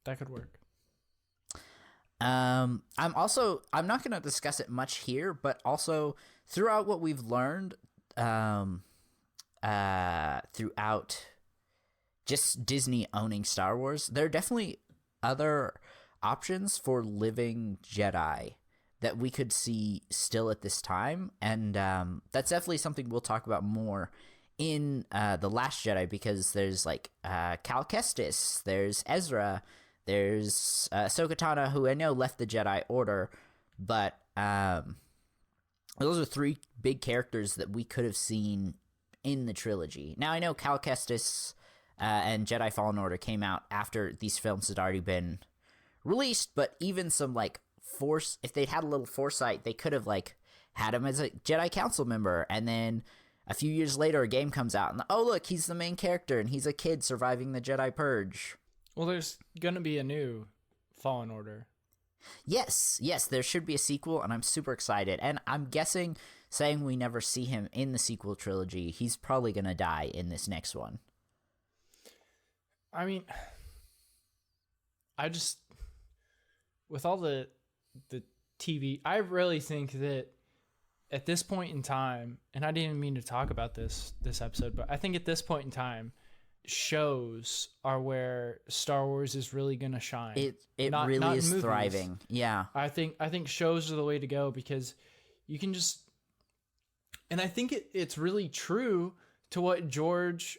That could work. I'm not going to discuss it much here, but also throughout what we've learned throughout just Disney owning Star Wars, there are definitely other options for living Jedi that we could see still at this time, and that's definitely something we'll talk about more in The Last Jedi, because there's like Cal Kestis, there's Ezra, there's Ahsoka Tano, who I know left the Jedi Order, but those are three big characters that we could have seen in the trilogy. Now, I know Cal Kestis and Jedi Fallen Order came out after these films had already been released, but even some, like, Force, if they'd had a little foresight, they could have, like, had him as a Jedi Council member, and then a few years later a game comes out, and oh, look, he's the main character, and he's a kid surviving the Jedi Purge. Well, there's going to be a new Fallen Order. Yes, there should be a sequel, and I'm super excited. And I'm guessing, saying we never see him in the sequel trilogy, he's probably going to die in this next one. I mean, with all the TV, I really think that at this point in time, and I didn't mean to talk about this episode, but I think at this point in time, shows are where Star Wars is really going to shine. It really is thriving. Yeah. I think shows are the way to go, because you can just, and I think it's really true to what George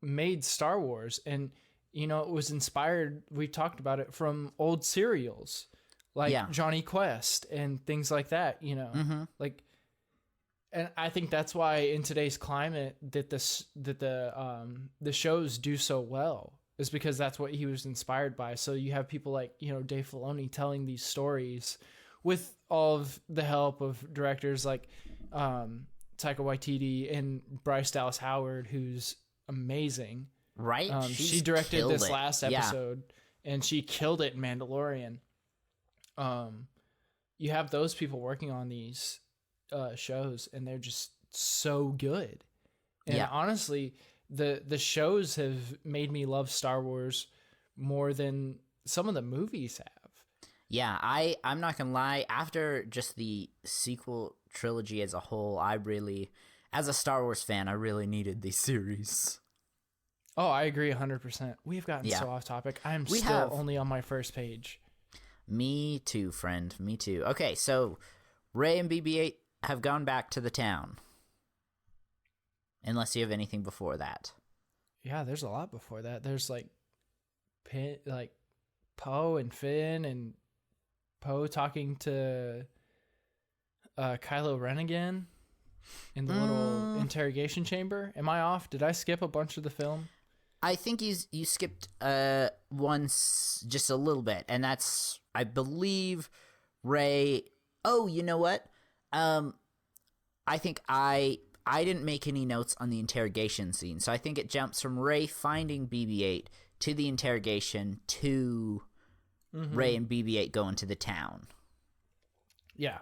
made Star Wars. And, you know, it was inspired, we talked about it, from old serials like Johnny Quest and things like that, you know, like, and I think that's why in today's climate that the shows do so well, is because that's what he was inspired by. So you have people like, you know, Dave Filoni telling these stories with all of the help of directors like Taika Waititi and Bryce Dallas Howard, who's amazing. Right? She directed this last episode, and she killed it in Mandalorian. You have those people working on these shows, and they're just so good. And Yeah. honestly, the shows have made me love Star Wars more than some of the movies have. Yeah, I'm not gonna lie, after just the sequel trilogy as a whole, I really, as a Star Wars fan, I really needed these series. Oh, I agree 100%. We've gotten Yeah. so off topic. I'm We still have. only on my first page. Me too, friend. Me too. Okay, so Rey and BB-8 have gone back to the town. Unless you have anything before that. Yeah, there's a lot before that. There's like Poe and Finn and Poe talking to Kylo Ren again in the little interrogation chamber. Am I off? Did I skip a bunch of the film? I think you skipped once just a little bit, and that's, I believe, Rey. Oh, you know what? I think I didn't make any notes on the interrogation scene, so I think it jumps from Rey finding BB-8 to the interrogation to Rey and BB-8 going to the town. Yeah.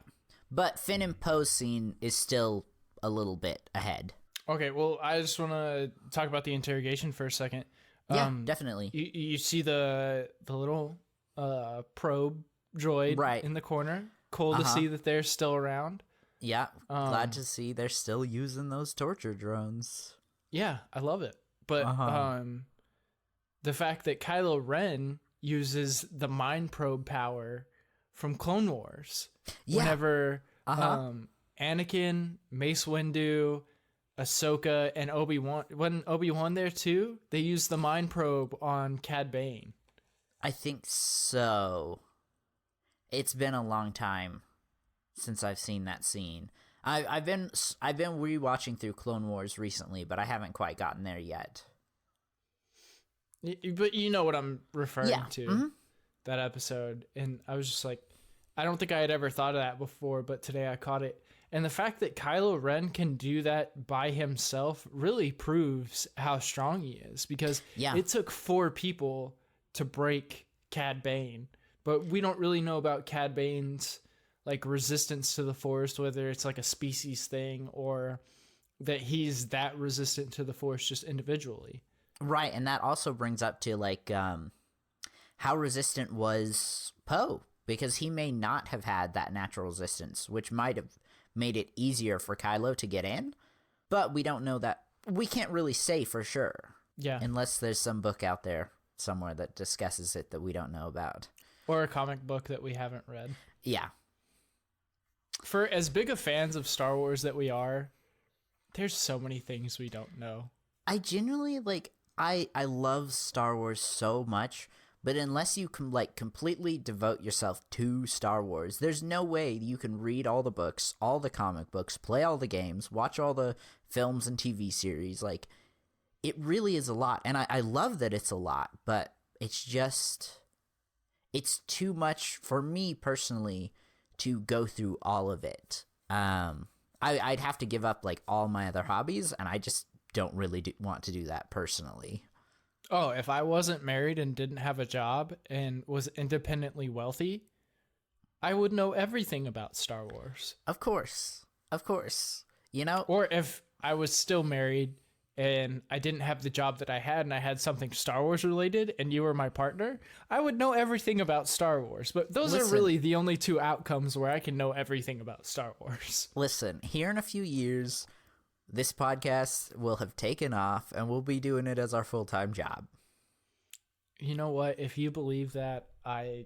But Finn and Poe's scene is still a little bit ahead. Okay, well, I just want to talk about the interrogation for a second. Yeah, definitely. You see the little probe droid Right. in the corner. Cool to see that they're still around. Yeah, glad to see they're still using those torture drones. Yeah, I love it. But the fact that Kylo Ren uses the mind probe power from Clone Wars. Yeah. Whenever Anakin, Mace Windu, Ahsoka, and Obi-Wan, wasn't Obi-Wan there too? They used the mind probe on Cad Bane. I think so. It's been a long time since I've seen that scene. I've been rewatching through Clone Wars recently, but I haven't quite gotten there yet. But you know what I'm referring to. Mm-hmm. That episode. And I was just like, I don't think I had ever thought of that before, but today I caught it. And the fact that Kylo Ren can do that by himself really proves how strong he is, because it took 4 people to break Cad Bane. But we don't really know about Cad Bane's like resistance to the Force, whether it's like a species thing or that he's that resistant to the Force just individually. Right, and that also brings up to like how resistant was Poe, because he may not have had that natural resistance, which might have made it easier for Kylo to get in, but we don't know that. We can't really say for sure. Yeah. Unless there's some book out there somewhere that discusses it that we don't know about. Or a comic book that we haven't read. Yeah. For as big of fans of Star Wars that we are, there's so many things we don't know. I genuinely, like, I love Star Wars so much, but unless you can, like, completely devote yourself to Star Wars, there's no way you can read all the books, all the comic books, play all the games, watch all the films and TV series. Like, it really is a lot. And I love that it's a lot, but it's just, it's too much for me personally to go through all of it. I'd have to give up, like, all my other hobbies, and I just don't really want to do that personally. Oh, if I wasn't married and didn't have a job and was independently wealthy, I would know everything about Star Wars. Of course. Of course. You know? Or if I was still married and I didn't have the job that I had and I had something Star Wars related and you were my partner, I would know everything about Star Wars. But those are really the only 2 outcomes where I can know everything about Star Wars. Listen, here in a few years, this podcast will have taken off and we'll be doing it as our full-time job. You know what? If you believe that, I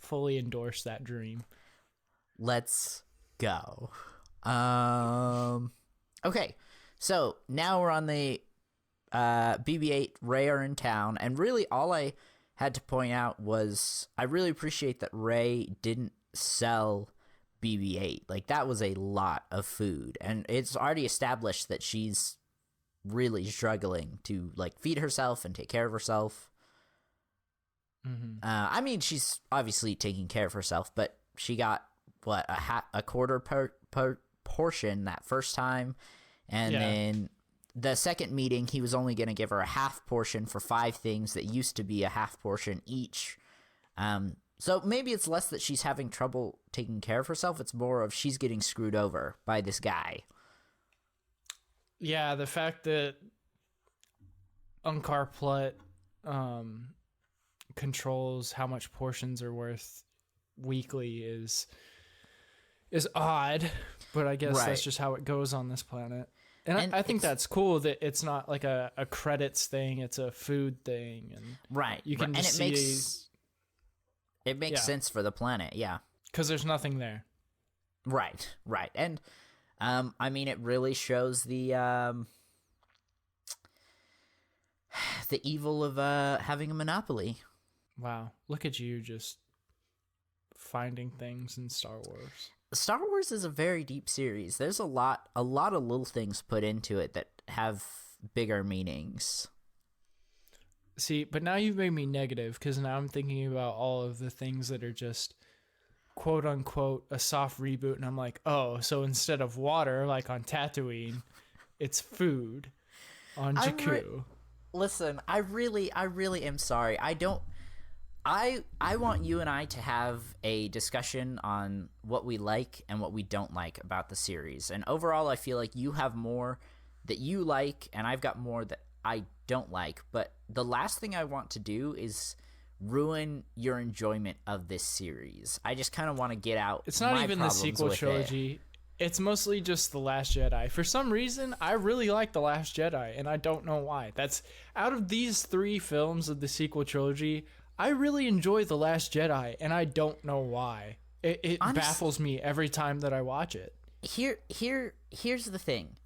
fully endorse that dream. Let's go. Okay, so now we're on the BB-8. Rey are in town, and really all I had to point out was I really appreciate that Rey didn't sell BB-8. Like, that was a lot of food, and it's already established that she's really struggling to, like, feed herself and take care of herself. I mean, she's obviously taking care of herself, but she got what, a quarter per portion that first time, and then the second meeting he was only going to give her a half portion for 5 things that used to be a half portion each. So maybe it's less that she's having trouble taking care of herself, it's more of she's getting screwed over by this guy. Yeah, the fact that Unkar Plutt controls how much portions are worth weekly is odd, but I guess that's just how it goes on this planet. And I think that's cool that it's not like a credits thing; it's a food thing, and you can just see it makes sense for the planet, because there's nothing there. Right, and I mean, it really shows the evil of having a monopoly. Wow, look at you just finding things in Star Wars. Star Wars is a very deep series. There's a lot of little things put into it that have bigger meanings. See, but now you've made me negative because now I'm thinking about all of the things that are just quote unquote a soft reboot, and I'm like, oh, so instead of water like on Tatooine, it's food on Jakku. Listen, I really am sorry. I want you and I to have a discussion on what we like and what we don't like about the series. And overall, I feel like you have more that you like, and I've got more that I don't like. But the last thing I want to do is ruin your enjoyment of this series. I just kind of want to get out. It's not even the sequel trilogy. It's mostly just The Last Jedi. For some reason, I really like The Last Jedi, and I don't know why. That's out of these 3 films of the sequel trilogy, I really enjoy The Last Jedi, and I don't know why. It baffles me every time that I watch it. Here's the thing.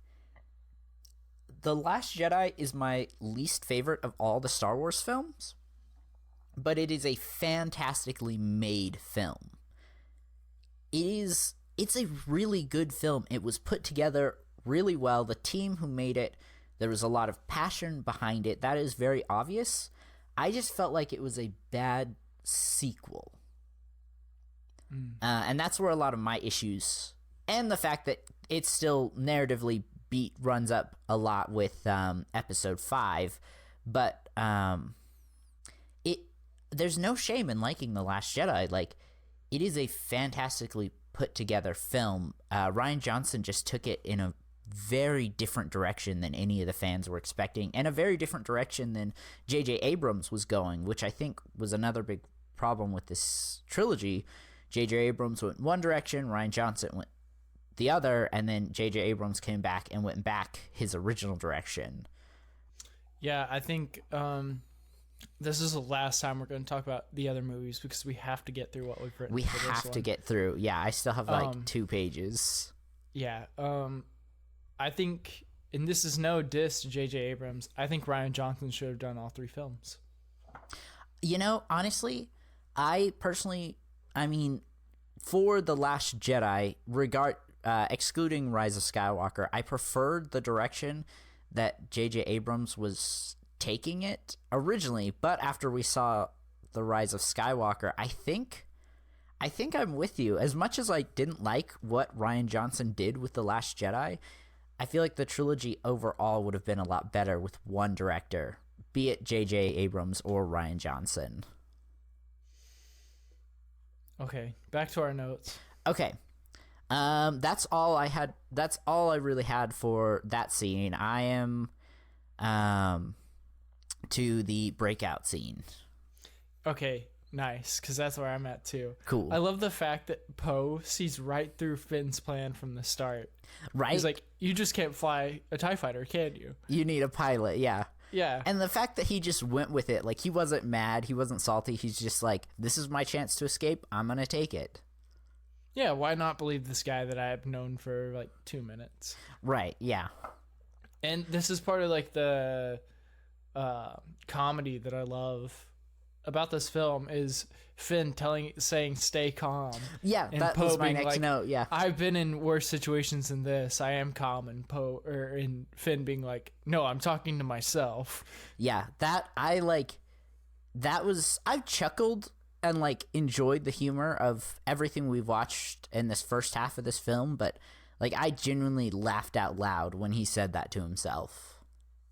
The Last Jedi is my least favorite of all the Star Wars films, but it is a fantastically made film. It's a really good film. It was put together really well. The team who made it, there was a lot of passion behind it. That is very obvious. I just felt like it was a bad sequel. And that's where a lot of my issues, and the fact that it's still narratively runs up a lot with episode 5, but there's no shame in liking The Last Jedi. Like, it is a fantastically put together film. Rian Johnson just took it in a very different direction than any of the fans were expecting, and a very different direction than J.J. Abrams was going, which I think was another big problem with this trilogy. J.J. Abrams went one direction, Rian Johnson went the other, and then J.J. Abrams came back and went back his original direction. Yeah, I think this is the last time we're going to talk about the other movies because we have to get through what we've written. We have to get through. Yeah, I still have like 2 pages. Yeah, I think, and this is no diss to J.J. Abrams, I think Rian Johnson should have done all 3 films. You know, honestly, I mean, for The Last Jedi, excluding Rise of Skywalker, I preferred the direction that J.J. Abrams was taking it originally, but after we saw The Rise of Skywalker, I think I'm with you. As much as I didn't like what Rian Johnson did with The Last Jedi, I feel like the trilogy overall would have been a lot better with one director, be it J.J. Abrams or Rian Johnson. Okay, back to our notes. Okay. That's all I had. That's all I really had for that scene. I am to the breakout scene. Okay, nice, because that's where I'm at too. Cool. I love the fact that Poe sees right through Finn's plan from the start. Right? He's like, you just can't fly a TIE fighter, can you? You need a pilot, yeah. Yeah. And the fact that he just went with it, like, he wasn't mad, he wasn't salty, he's just like, this is my chance to escape, I'm gonna take it. Yeah, why not believe this guy that I've known for like 2 minutes? Right, yeah. And this is part of like the comedy that I love about this film is Finn saying stay calm. Yeah, and that Poe was my being next like, note, yeah. I've been in worse situations than this. I am calm. And Finn being like, no, I'm talking to myself. Yeah, I chuckled and like enjoyed the humor of everything we've watched in this first half of this film, but like I genuinely laughed out loud when he said that to himself.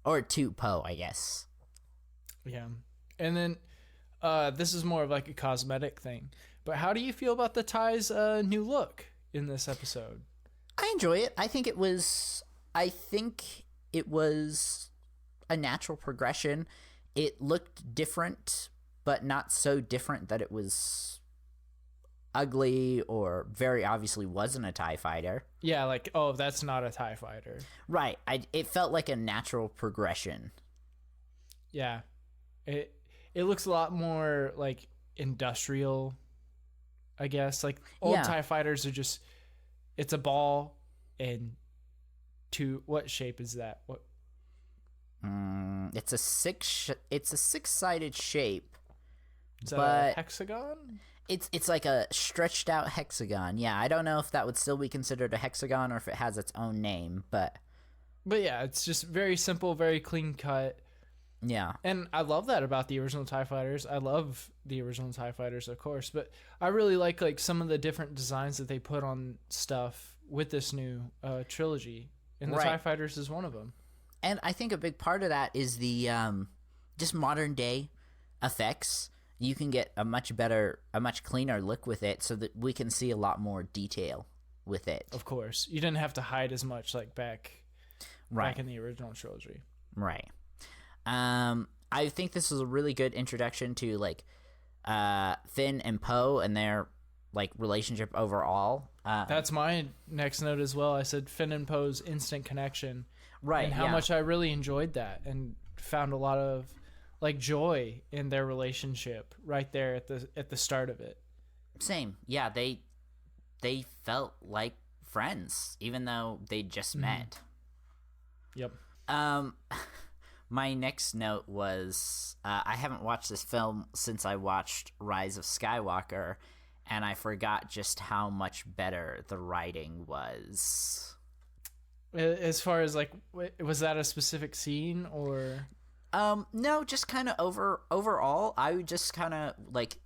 Or to Poe, I guess. Yeah. And then this is more of like a cosmetic thing. But how do you feel about the Ty's new look in this episode? I enjoy it. I think it was a natural progression. It looked different, but not so different that it was ugly or very obviously wasn't a TIE fighter. Yeah, like, oh, that's not a TIE fighter. Right. It felt like a natural progression. Yeah. It looks a lot more like industrial, I guess. Like old TIE fighters are just, it's a ball and what shape is that? What? It's a six-sided shape. Is that but a hexagon? It's like a stretched out hexagon. Yeah, I don't know if that would still be considered a hexagon or if it has its own name, but yeah, it's just very simple, very clean cut. Yeah. And I love that about the original TIE fighters. I love the original TIE fighters, of course, but I really like some of the different designs that they put on stuff with this new trilogy. And the TIE fighters is one of them. And I think a big part of that is the just modern day effects. You can get a much cleaner look with it so that we can see a lot more detail with it. Of course. You didn't have to hide as much like back in the original trilogy. Right. I think this is a really good introduction to like Finn and Poe and their like relationship overall. That's my next note as well. I said Finn and Poe's instant connection. Right. And how much I really enjoyed that and found a lot of like joy in their relationship right there at the start of it. Same. Yeah, they felt like friends even though they just met. Yep. My next note was I haven't watched this film since I watched Rise of Skywalker, and I forgot just how much better the writing was. As far as like, was that a specific scene or? No, just kind of overall. I would just kind of like,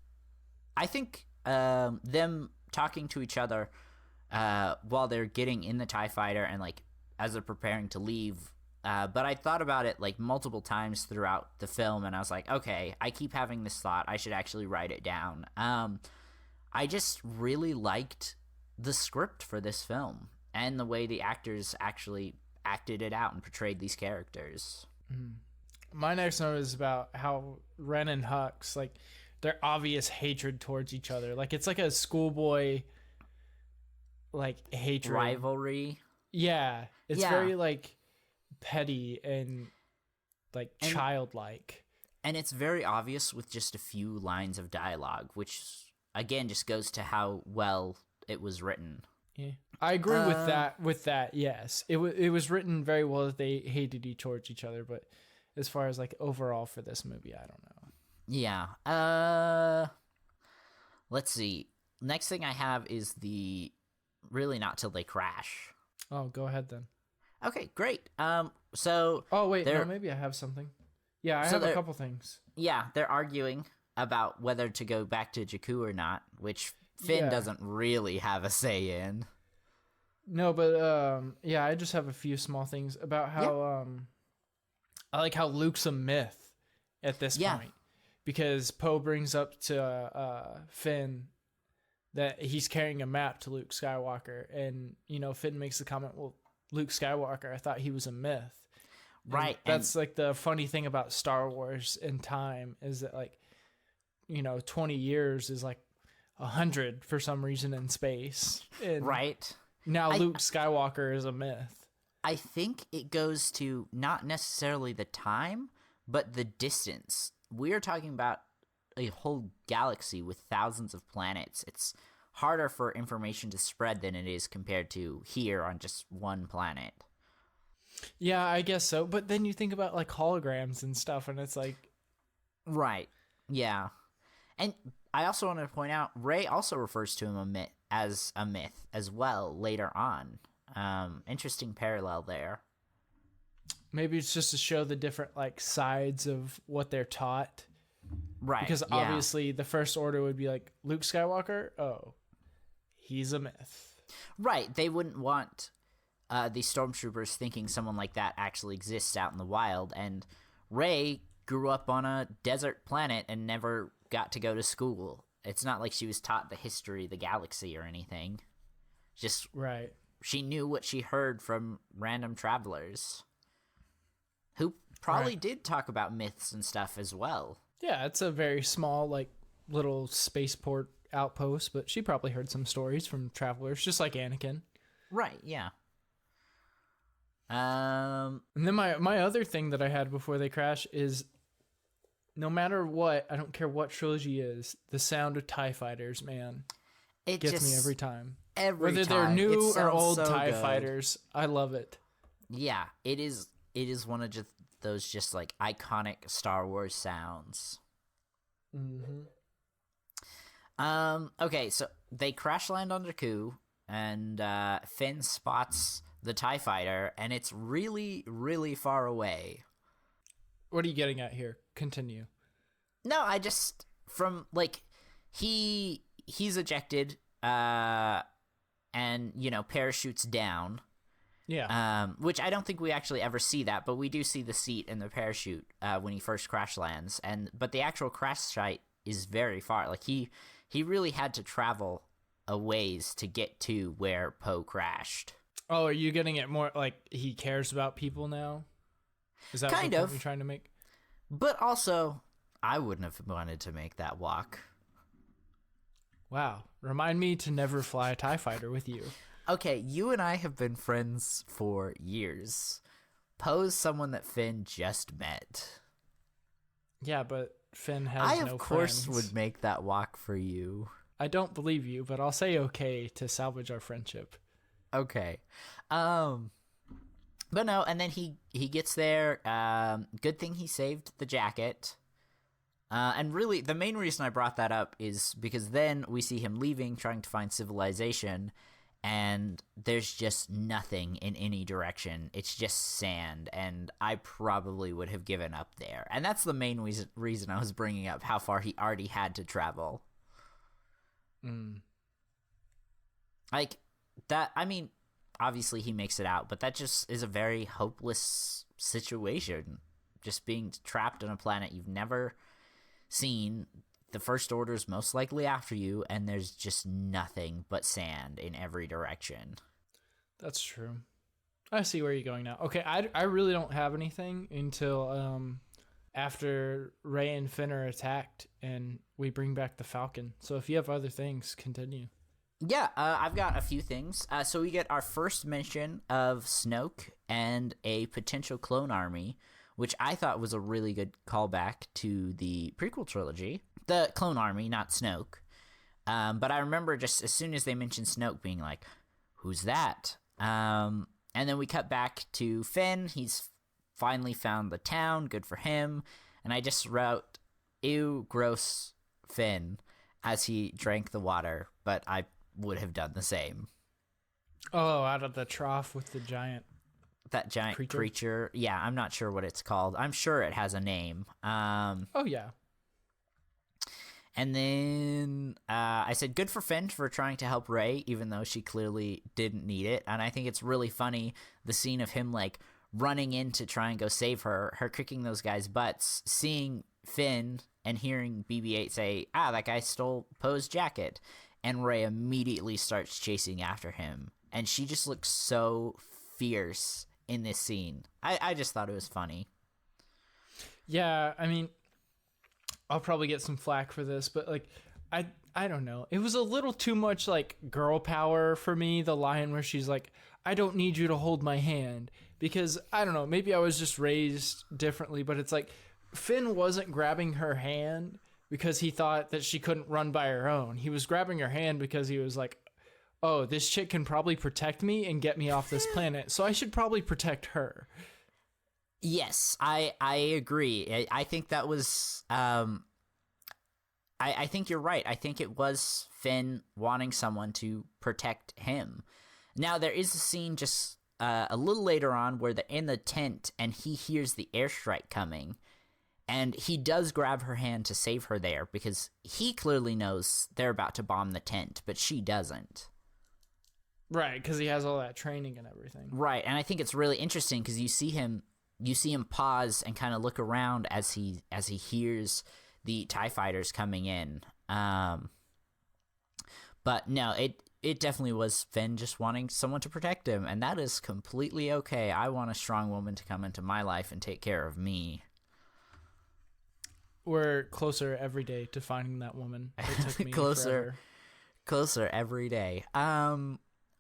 I think them talking to each other while they're getting in the TIE fighter and like as they're preparing to leave. But I thought about it like multiple times throughout the film, and I was like, okay, I keep having this thought. I should actually write it down. I just really liked the script for this film and the way the actors actually acted it out and portrayed these characters. My next note is about how Ren and Hux, like, their obvious hatred towards each other. Like, it's like a schoolboy, like, hatred. Rivalry. Yeah. It's very, like, petty and, like, childlike. And it's very obvious with just a few lines of dialogue, which, again, just goes to how well it was written. Yeah. I agree with that, yes. It was written very well that they hated towards each other, but as far as, like, overall for this movie, I don't know. Yeah. Let's see. Next thing I have is the really not till they crash. Oh, go ahead then. Okay, great. So. Oh wait, no, maybe I have something. Yeah, I have a couple things. Yeah, they're arguing about whether to go back to Jakku or not, which Finn doesn't really have a say in. No, but yeah, I just have a few small things about how I like how Luke's a myth at this point. Because Poe brings up to Finn that he's carrying a map to Luke Skywalker. And, you know, Finn makes the comment, well, Luke Skywalker, I thought he was a myth. Right. And that's like the funny thing about Star Wars and time is that, like, you know, 20 years is like 100 for some reason in space. And right. Now Luke Skywalker is a myth. I think it goes to not necessarily the time, but the distance. We're talking about a whole galaxy with thousands of planets. It's harder for information to spread than it is compared to here on just one planet. Yeah, I guess so. But then you think about like holograms and stuff, and it's like... Right. Yeah. And I also want to point out, Rey also refers to him as a myth as well later on. Interesting parallel there. Maybe it's just to show the different like sides of what they're taught. Right. Because obviously the First Order would be like, Luke Skywalker? Oh, he's a myth. Right. They wouldn't want the stormtroopers thinking someone like that actually exists out in the wild. And Rey grew up on a desert planet and never got to go to school. It's not like she was taught the history of the galaxy or anything. Just right. She knew what she heard from random travelers. who probably did talk about myths and stuff as well. Yeah, it's a very small, like, little spaceport outpost, but she probably heard some stories from travelers, just like Anakin. Right, yeah. And then my other thing that I had before they crash is, no matter what, I don't care what trilogy is, the sound of TIE fighters, man, It gets just, me every time. Every Whether time. they're new It or sounds old so TIE good. fighters, I love it. Yeah, it is one of just those just like iconic Star Wars sounds. Mm-hmm. Okay, so they crash land on Jakku, and Finn spots the TIE fighter, and it's really, really far away. What are you getting at here? Continue. No, I just from like he's ejected, and parachutes down. Yeah. Which I don't think we actually ever see that, but we do see the seat and the parachute when he first crash lands, but the actual crash site is very far. Like he really had to travel a ways to get to where Poe crashed. Oh, are you getting it more like he cares about people now? Is that Kind the point of. you're trying to make? But also, I wouldn't have wanted to make that walk. Wow. Remind me to never fly a TIE fighter with you. Okay, you and I have been friends for years. Poe's someone that Finn just met. Yeah, but Finn has I, no of course, friends. would make that walk for you. I don't believe you, but I'll say okay to salvage our friendship. Okay. But no, and then he gets there. Good thing he saved the jacket. And really, the main reason I brought that up is because then we see him leaving, trying to find civilization, and there's just nothing in any direction. It's just sand, and I probably would have given up there. And that's the main reason I was bringing up how far he already had to travel. Like, that, I mean, obviously he makes it out, but that just is a very hopeless situation. Just being trapped on a planet you've never seen. The First Order's most likely after you, and there's just nothing but sand in every direction. That's true. I see where you're going now. Okay, I really don't have anything until after Rey and Finn are attacked and we bring back the Falcon. So if you have other things, continue. Yeah, I've got a few things. So we get our first mention of Snoke and a potential clone army, which I thought was a really good callback to the prequel trilogy. The clone army, not Snoke. But I remember just as soon as they mentioned Snoke being like, who's that? And then we cut back to Finn. He's finally found the town. Good for him. And I just wrote, ew, gross Finn, as he drank the water. But I would have done the same. Oh, out of the trough with the giant. That giant creature. Yeah, I'm not sure what it's called. I'm sure it has a name. Oh, yeah. And then I said, good for Finn for trying to help Rey, even though she clearly didn't need it. And I think it's really funny, the scene of him, like, running in to try and go save her kicking those guys' butts, seeing Finn and hearing BB-8 say, that guy stole Poe's jacket. And Rey immediately starts chasing after him. And she just looks so fierce in this scene. I just thought it was funny. Yeah, I mean, I'll probably get some flack for this, but like, I don't know. It was a little too much like girl power for me, the line where she's like, I don't need you to hold my hand. Because, I don't know, maybe I was just raised differently, but it's like, Finn wasn't grabbing her hand because he thought that she couldn't run by her own. He was grabbing her hand because he was like, oh, this chick can probably protect me and get me off this planet, so I should probably protect her. Yes, I agree. I think that was... I think you're right. I think it was Finn wanting someone to protect him. Now, there is a scene just a little later on where they're in the tent and he hears the airstrike coming. And he does grab her hand to save her there because he clearly knows they're about to bomb the tent, but she doesn't. Right, because he has all that training and everything. Right, and I think it's really interesting because you see him pause and kind of look around as he hears the TIE fighters coming in. But no, it it definitely was Finn just wanting someone to protect him, and that is completely okay. I want a strong woman to come into my life and take care of me. We're closer every day to finding that woman. It took me forever. Closer every day.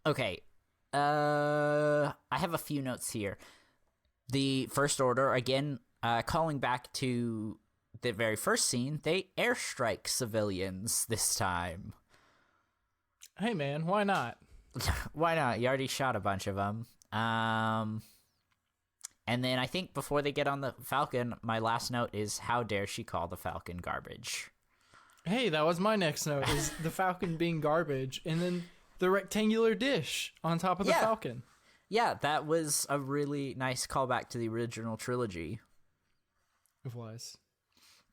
Okay. I have a few notes here. The First Order, again, calling back to the very first scene, they airstrike civilians this time. Hey, man, why not? Why not? You already shot a bunch of them. And then I think before they get on the Falcon, my last note is, how dare she call the Falcon garbage? Hey, that was my next note, is the Falcon being garbage, and then the rectangular dish on top of the Falcon. Yeah, that was a really nice callback to the original trilogy. It was.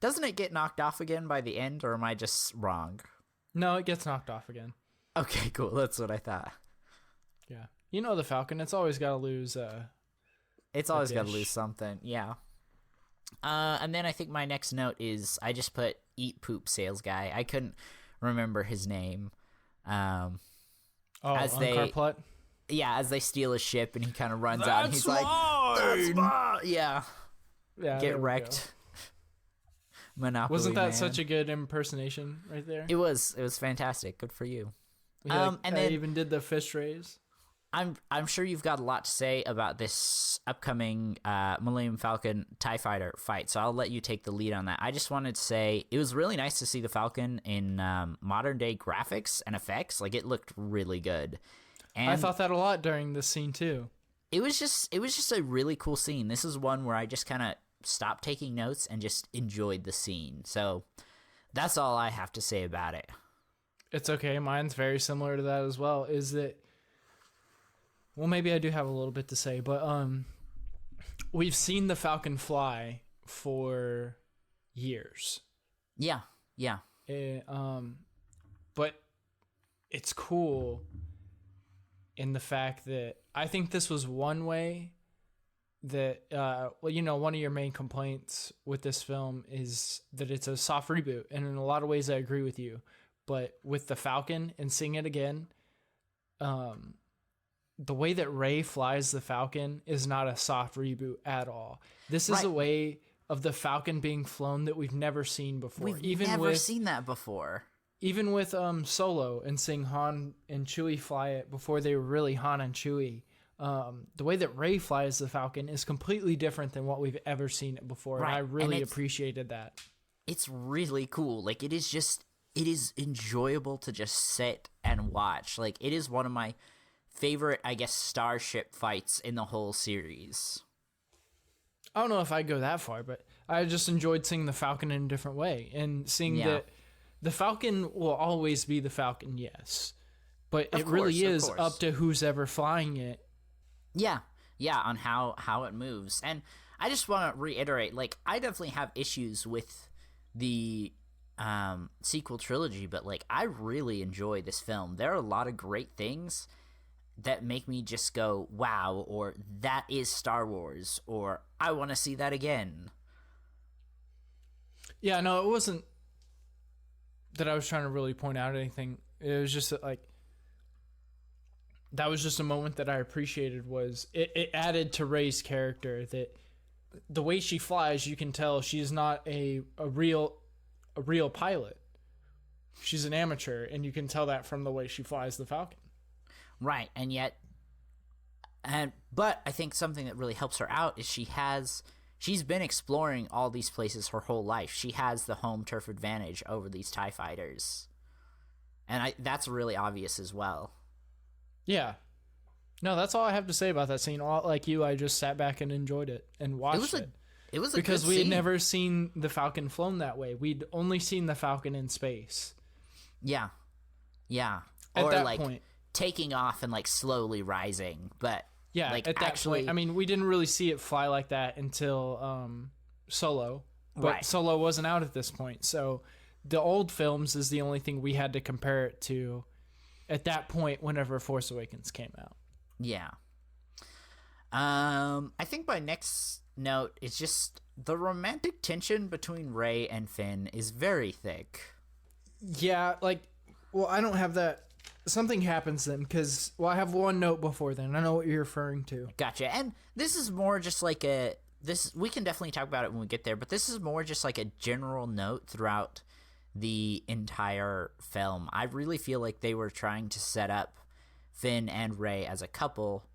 Doesn't it get knocked off again by the end, or am I just wrong? No, it gets knocked off again. Okay, cool. That's what I thought. Yeah. You know the Falcon, it's always got to lose... It's always got to lose something, yeah. And then I think my next note is I just put eat poop sales guy. I couldn't remember his name. Uncarplut? Yeah, as they steal his ship and he kind of runs out and he's like, "That's mine!" Yeah. Get wrecked. Monopoly Wasn't that man. such a good impersonation right there? It was fantastic. Good for you. And then I even did the fist raise. I'm sure you've got a lot to say about this upcoming Millennium Falcon TIE Fighter fight, so I'll let you take the lead on that. I just wanted to say it was really nice to see the Falcon in modern day graphics and effects. Like, it looked really good. And I thought that a lot during this scene too. It was just a really cool scene. This is one where I just kind of stopped taking notes and just enjoyed the scene. So that's all I have to say about it. It's okay. Mine's very similar to that as well. Is that, well, maybe I do have a little bit to say, but we've seen the Falcon fly for years. Yeah. But it's cool in the fact that I think this was one way that, one of your main complaints with this film is that it's a soft reboot. And in a lot of ways, I agree with you. But with the Falcon and seeing it again, the way that Rey flies the Falcon is not a soft reboot at all. This is a way of the Falcon being flown that we've never seen before. We've never seen that before. Even with Solo and seeing Han and Chewie fly it before they were really Han and Chewie, the way that Rey flies the Falcon is completely different than what we've ever seen it before. Right. And I really appreciated that. It's really cool. Like, it is enjoyable to just sit and watch. Like, it is one of my favorite, I guess, starship fights in the whole series. I don't know if I'd go that far, but I just enjoyed seeing the Falcon in a different way and seeing that the Falcon will always be the Falcon, yes. But it really is up to who's ever flying it. Yeah, on how it moves. And I just want to reiterate, like, I definitely have issues with the sequel trilogy, but, like, I really enjoy this film. There are a lot of great things that make me just go, wow, or that is Star Wars, or I want to see that again. Yeah, no, it wasn't that I was trying to really point out anything. It was just that, like, that was just a moment that I appreciated. Was it added to Rey's character that the way she flies, you can tell she's not a real pilot. She's an amateur, and you can tell that from the way she flies the Falcon. Right, but I think something that really helps her out is she's been exploring all these places her whole life. She has the home turf advantage over these TIE fighters, and that's really obvious as well. Yeah. No, that's all I have to say about that scene. Like you, I just sat back and enjoyed it and watched it. It was because we had never seen the Falcon flown that way. We'd only seen the Falcon in space. Yeah. At that point, taking off and, like, slowly rising, but like, at that point, I mean, we didn't really see it fly like that until Solo, but Solo wasn't out at this point, so the old films is the only thing we had to compare it to at that point whenever Force Awakens came out. Yeah. I think my next note is just the romantic tension between Rey and Finn is very thick. Yeah, like, well, I don't have that something happens then, because, well, I have one note before then. I know what you're referring to. Gotcha. And this is more just like we can definitely talk about it when we get there, but this is more just like a general note throughout the entire film. I really feel like they were trying to set up Finn and Rey as a couple,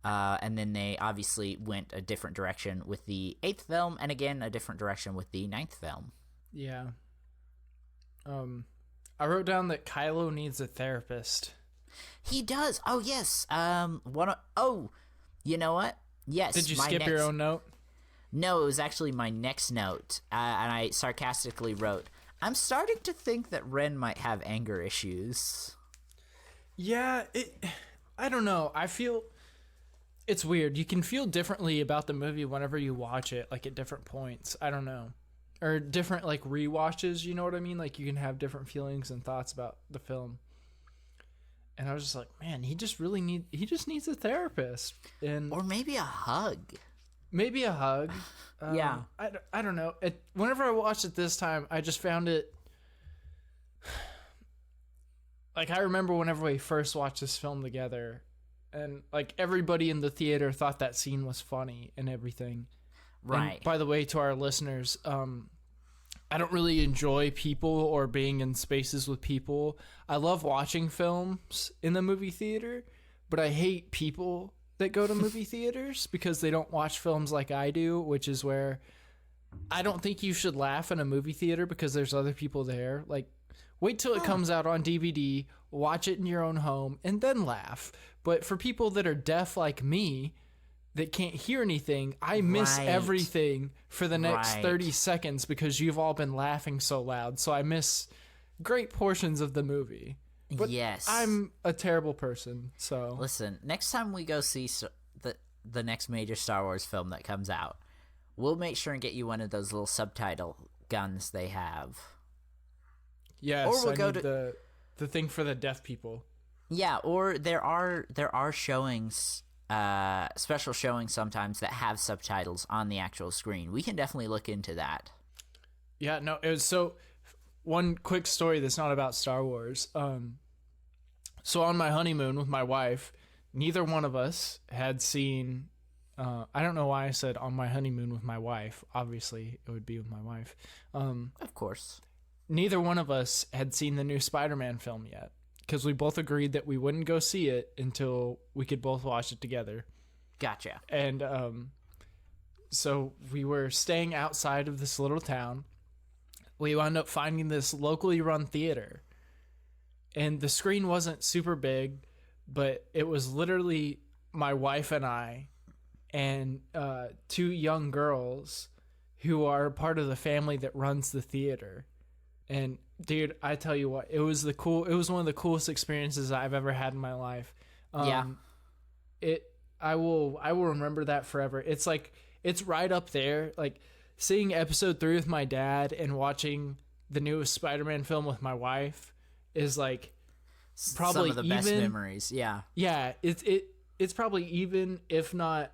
and then they obviously went a different direction with the 8th film, and again, a different direction with the 9th film. Yeah. I wrote down that Kylo needs a therapist. He does. Oh, yes. You know what? Yes. Did you skip your own note? No, it was actually my next note, and I sarcastically wrote, I'm starting to think that Ren might have anger issues. Yeah, I don't know. I feel it's weird. You can feel differently about the movie whenever you watch it, like at different points. I don't know. Or different, like, rewatches, you know what I mean? Like, you can have different feelings and thoughts about the film. And I was just like, man, he just needs a therapist. Or maybe a hug. Maybe a hug. Yeah. I don't know. Whenever I watched it this time, I just found it... Like, I remember whenever we first watched this film together, and, like, everybody in the theater thought that scene was funny and everything. Right. And by the way, to our listeners, I don't really enjoy people or being in spaces with people. I love watching films in the movie theater, but I hate people that go to movie theaters because they don't watch films like I do, which is where I don't think you should laugh in a movie theater because there's other people there. Like, wait till it comes out on DVD, watch it in your own home, and then laugh. But for people that are deaf like me, that can't hear anything, I miss everything for the next 30 seconds because you've all been laughing so loud. So I miss great portions of the movie. But yes. I'm a terrible person, so... Listen, next time we go see the next major Star Wars film that comes out, we'll make sure and get you one of those little subtitle guns they have. Yes, or we'll I go need to the thing for the deaf people. Yeah, or there are showings... special showings sometimes that have subtitles on the actual screen. We can definitely look into that. Yeah, no, it was so... One quick story that's not about Star Wars. So on my honeymoon with my wife, neither one of us had seen... I don't know why I said on my honeymoon with my wife. Obviously, it would be with my wife. Of course. Neither one of us had seen the new Spider-Man film yet, because we both agreed that we wouldn't go see it until we could both watch it together. Gotcha. And so we were staying outside of this little town. We wound up finding this locally run theater. And the screen wasn't super big, but it was literally my wife and I and 2 young girls who are part of the family that runs the theater. And dude, I tell you what, it was one of the coolest experiences I've ever had in my life. Yeah. I will remember that forever. It's like, it's right up there. Like, seeing episode 3 with my dad and watching the newest Spider-Man film with my wife is like probably some of the best memories. Yeah. Yeah. It's probably even, if not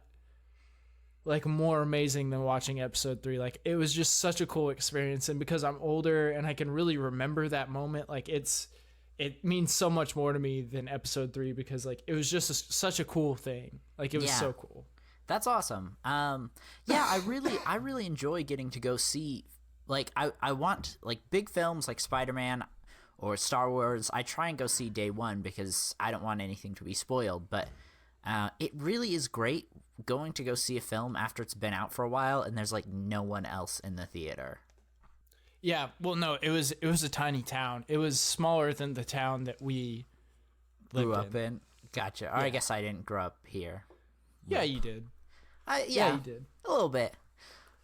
like more amazing than watching episode 3. Like, it was just such a cool experience. And because I'm older and I can really remember that moment, like it means so much more to me than episode 3 because like it was just such a cool thing. Like, it was so cool. That's awesome. Yeah, I really enjoy getting to go see, like, I want, like, big films like Spider-Man or Star Wars. I try and go see day one because I don't want anything to be spoiled, but it really is great going to go see a film after it's been out for a while and there's, like, no one else in the theater. Yeah, well, no, it was a tiny town. It was smaller than the town that we grew up in. Gotcha. Or I guess I didn't grow up here. Yeah, you did. Yeah, you did. A little bit.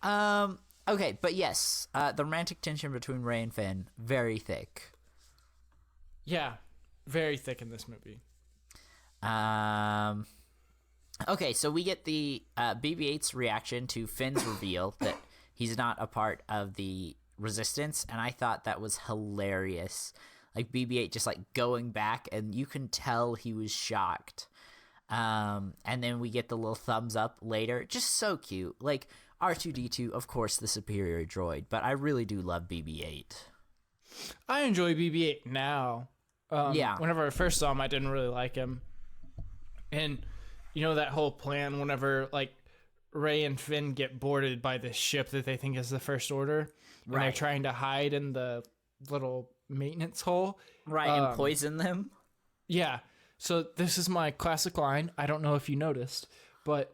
Okay, but yes, the romantic tension between Rey and Finn, very thick. Yeah, very thick in this movie. Okay, so we get the BB-8's reaction to Finn's reveal that he's not a part of the Resistance, and I thought that was hilarious. Like, BB-8 just, like, going back, and you can tell he was shocked. And then we get the little thumbs up later. Just so cute. Like, R2-D2, of course, the superior droid, but I really do love BB-8. I enjoy BB-8 now. Yeah. Whenever I first saw him, I didn't really like him. And, that whole plan whenever, like, Rey and Finn get boarded by this ship that they think is the First Order. And they're trying to hide in the little maintenance hole. Right, and poison them. Yeah. So this is my classic line. I don't know if you noticed, but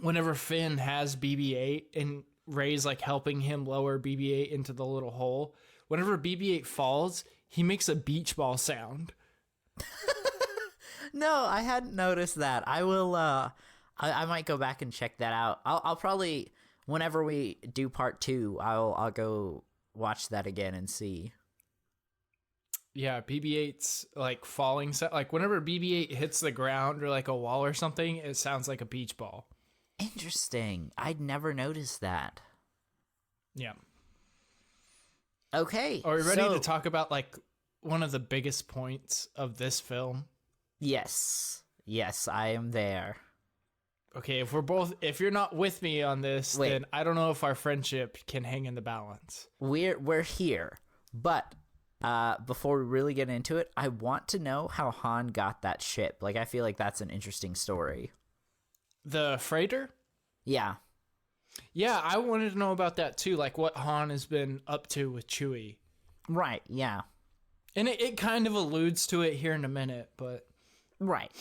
whenever Finn has BB-8 and Rey's like helping him lower BB-8 into the little hole, whenever BB-8 falls, he makes a beach ball sound. No, I hadn't noticed that. I will. I might go back and check that out. I'll probably, whenever we do part 2, I'll go watch that again and see. Yeah, BB-8's like falling. Like whenever BB-8 hits the ground or like a wall or something, it sounds like a beach ball. Interesting. I'd never noticed that. Yeah. Okay. Are we ready to talk about like one of the biggest points of this film? Yes. Yes, I am there. Okay, if you're not with me on this, then I don't know if our friendship can hang in the balance. We're here. But before we really get into it, I want to know how Han got that ship. Like, I feel like that's an interesting story. The freighter? Yeah. Yeah, I wanted to know about that too, like what Han has been up to with Chewie. Right, yeah. And it kind of alludes to it here in a minute, but... Right.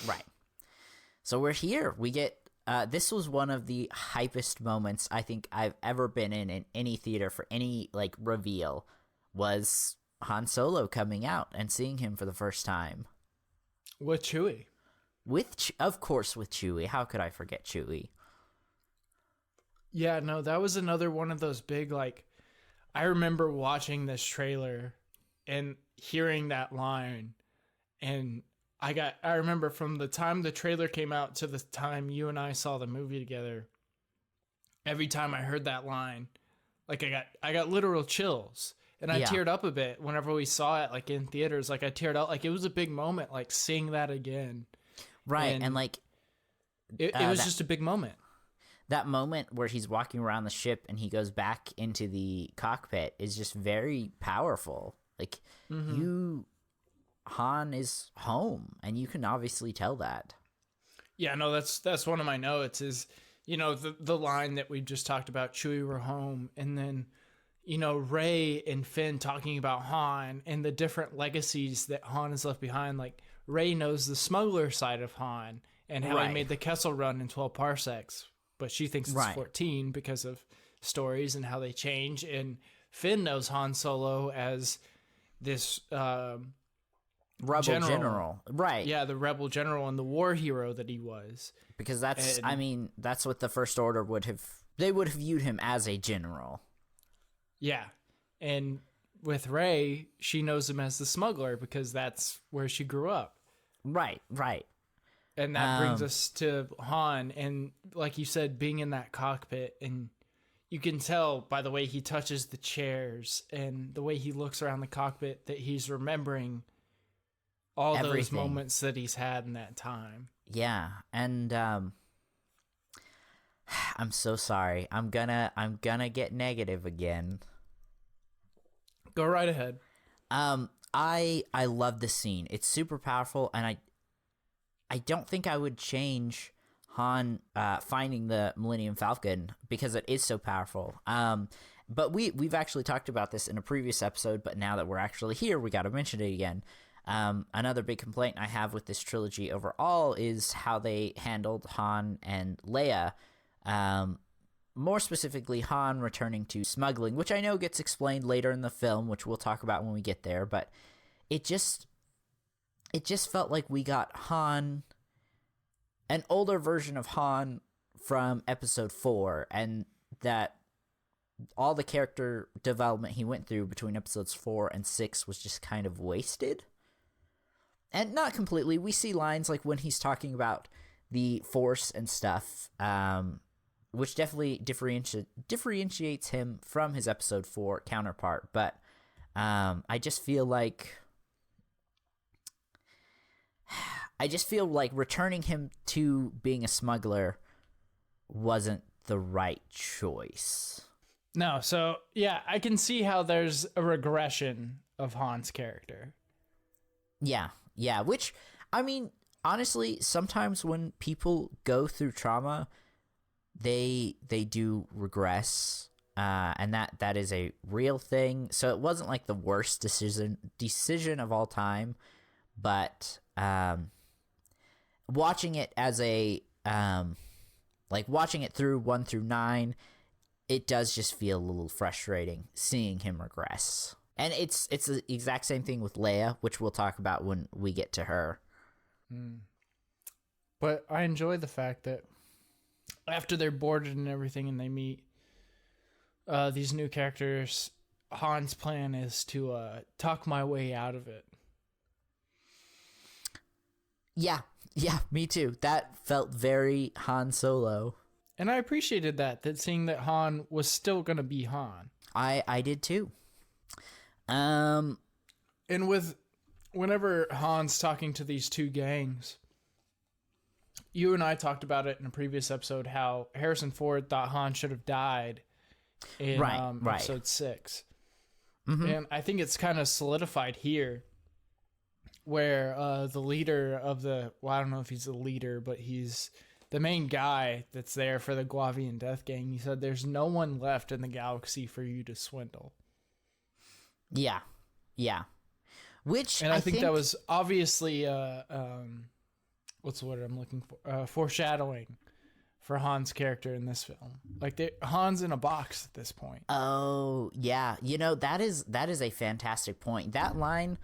So we're here. We get... this was one of the hypest moments I think I've ever been in any theater for any, like, reveal, was Han Solo coming out and seeing him for the first time. With Chewie. Of course with Chewie. How could I forget Chewie? Yeah, no, that was another one of those big, like, I remember watching this trailer and hearing that line, and I remember from the time the trailer came out to the time you and I saw the movie together, every time I heard that line, like I got literal chills, and I teared up a bit whenever we saw it, like in theaters. Like I teared up, like it was a big moment, like seeing that again. Right, and like it was just a big moment. That moment where he's walking around the ship and he goes back into the cockpit is just very powerful. Like Han is home, and you can obviously tell that. Yeah, no, that's one of my notes is, the line that we just talked about, Chewie, we're home, and then, Rey and Finn talking about Han and the different legacies that Han has left behind. Like, Rey knows the smuggler side of Han and how he made the Kessel Run in 12 parsecs, but she thinks it's 14 because of stories and how they change. And Finn knows Han Solo as this... Rebel general. Right. Yeah, the rebel general and the war hero that he was. Because that's what the First Order would have viewed him as, a general. Yeah. And with Rey, she knows him as the smuggler because that's where she grew up. Right. And that brings us to Han, and like you said, being in that cockpit, and you can tell by the way he touches the chairs and the way he looks around the cockpit that he's remembering all those moments that he's had in that time. Yeah, and I'm so sorry. I'm gonna get negative again. Go right ahead. I love this scene. It's super powerful, and I don't think I would change Han finding the Millennium Falcon because it is so powerful. But we've actually talked about this in a previous episode, but now that we're actually here, we got to mention it again. Another big complaint I have with this trilogy overall is how they handled Han and Leia. More specifically, Han returning to smuggling, which I know gets explained later in the film, which we'll talk about when we get there. But it just felt like we got Han, an older version of Han from Episode 4, and that all the character development he went through between Episodes 4 and 6 was just kind of wasted. And not completely. We see lines like when he's talking about the Force and stuff, which definitely differentiates him from his Episode 4 counterpart. But I just feel like returning him to being a smuggler wasn't the right choice. No, so yeah, I can see how there's a regression of Han's character. Yeah. Which, I mean, honestly, sometimes when people go through trauma, they do regress, and that is a real thing. So it wasn't like the worst decision of all time, but watching it as a watching it through 1 through 9, it does just feel a little frustrating seeing him regress. And it's the exact same thing with Leia, which we'll talk about when we get to her. But I enjoy the fact that after they're boarded and everything and they meet these new characters, Han's plan is to talk my way out of it. Yeah, me too. That felt very Han Solo. And I appreciated that seeing that Han was still going to be Han. I did too. And whenever Han's talking to these two gangs, you and I talked about it in a previous episode, how Harrison Ford thought Han should have died in episode 6. Mm-hmm. And I think it's kind of solidified here, where the leader of I don't know if he's the leader, but he's the main guy that's there for the Guavian Death Gang. He said, there's no one left in the galaxy for you to swindle. Yeah. Which, and I think that was obviously what's the word I'm looking for? Foreshadowing for Han's character in this film. Like, Han's in a box at this point. Oh, yeah. That is a fantastic point. That line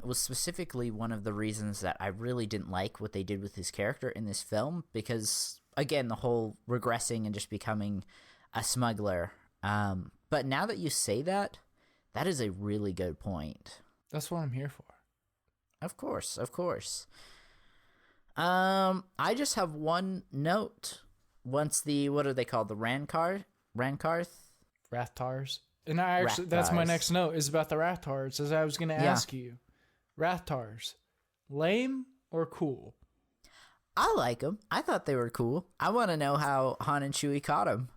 was specifically one of the reasons that I really didn't like what they did with his character in this film, because, again, the whole regressing and just becoming a smuggler. But now that you say that is a really good point. That's what I'm here for. Of course. I just have one note. Once what are they called? The Rankarth? Rathtars. And that's my next note, is about the Rathtars, as I was going to ask you. Rathtars, lame or cool? I like them. I thought they were cool. I want to know how Han and Chewie caught them.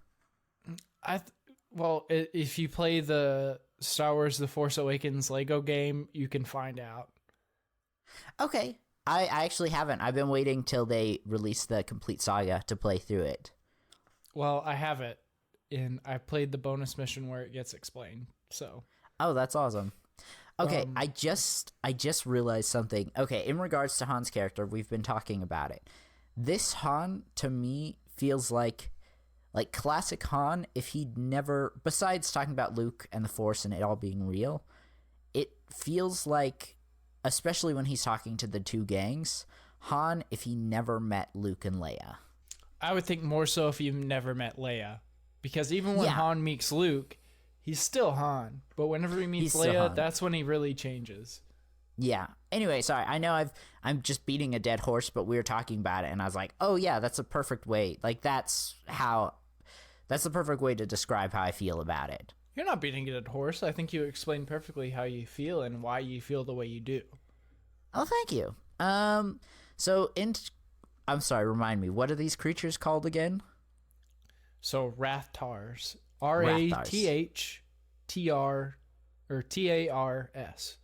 If you play the Star Wars The Force Awakens Lego game, you can find out. Okay. I actually haven't. I've been waiting till they release the complete saga to play through it. Well, I have it, and I played the bonus mission where it gets explained. So. Oh, that's awesome. Okay, I just realized something. Okay, in regards to Han's character, we've been talking about it. This Han, to me, feels like classic Han, if he'd never, besides talking about Luke and the Force and it all being real, it feels like, especially when he's talking to the two gangs, Han, if he never met Luke and Leia. I would think more so if you've never met Leia. Because even when Han meets Luke, he's still Han. But whenever he meets Leia, that's when he really changes. Yeah. Anyway, sorry. I know I'm just beating a dead horse, but we were talking about it, and I was like, oh yeah, that's a perfect way. Like, that's the perfect way to describe how I feel about it. You're not beating a dead horse. I think you explained perfectly how you feel and why you feel the way you do. Oh, thank you. I'm sorry, remind me, what are these creatures called again? So, Rathtars. R-A-T-H-T-R or T-A-R-S.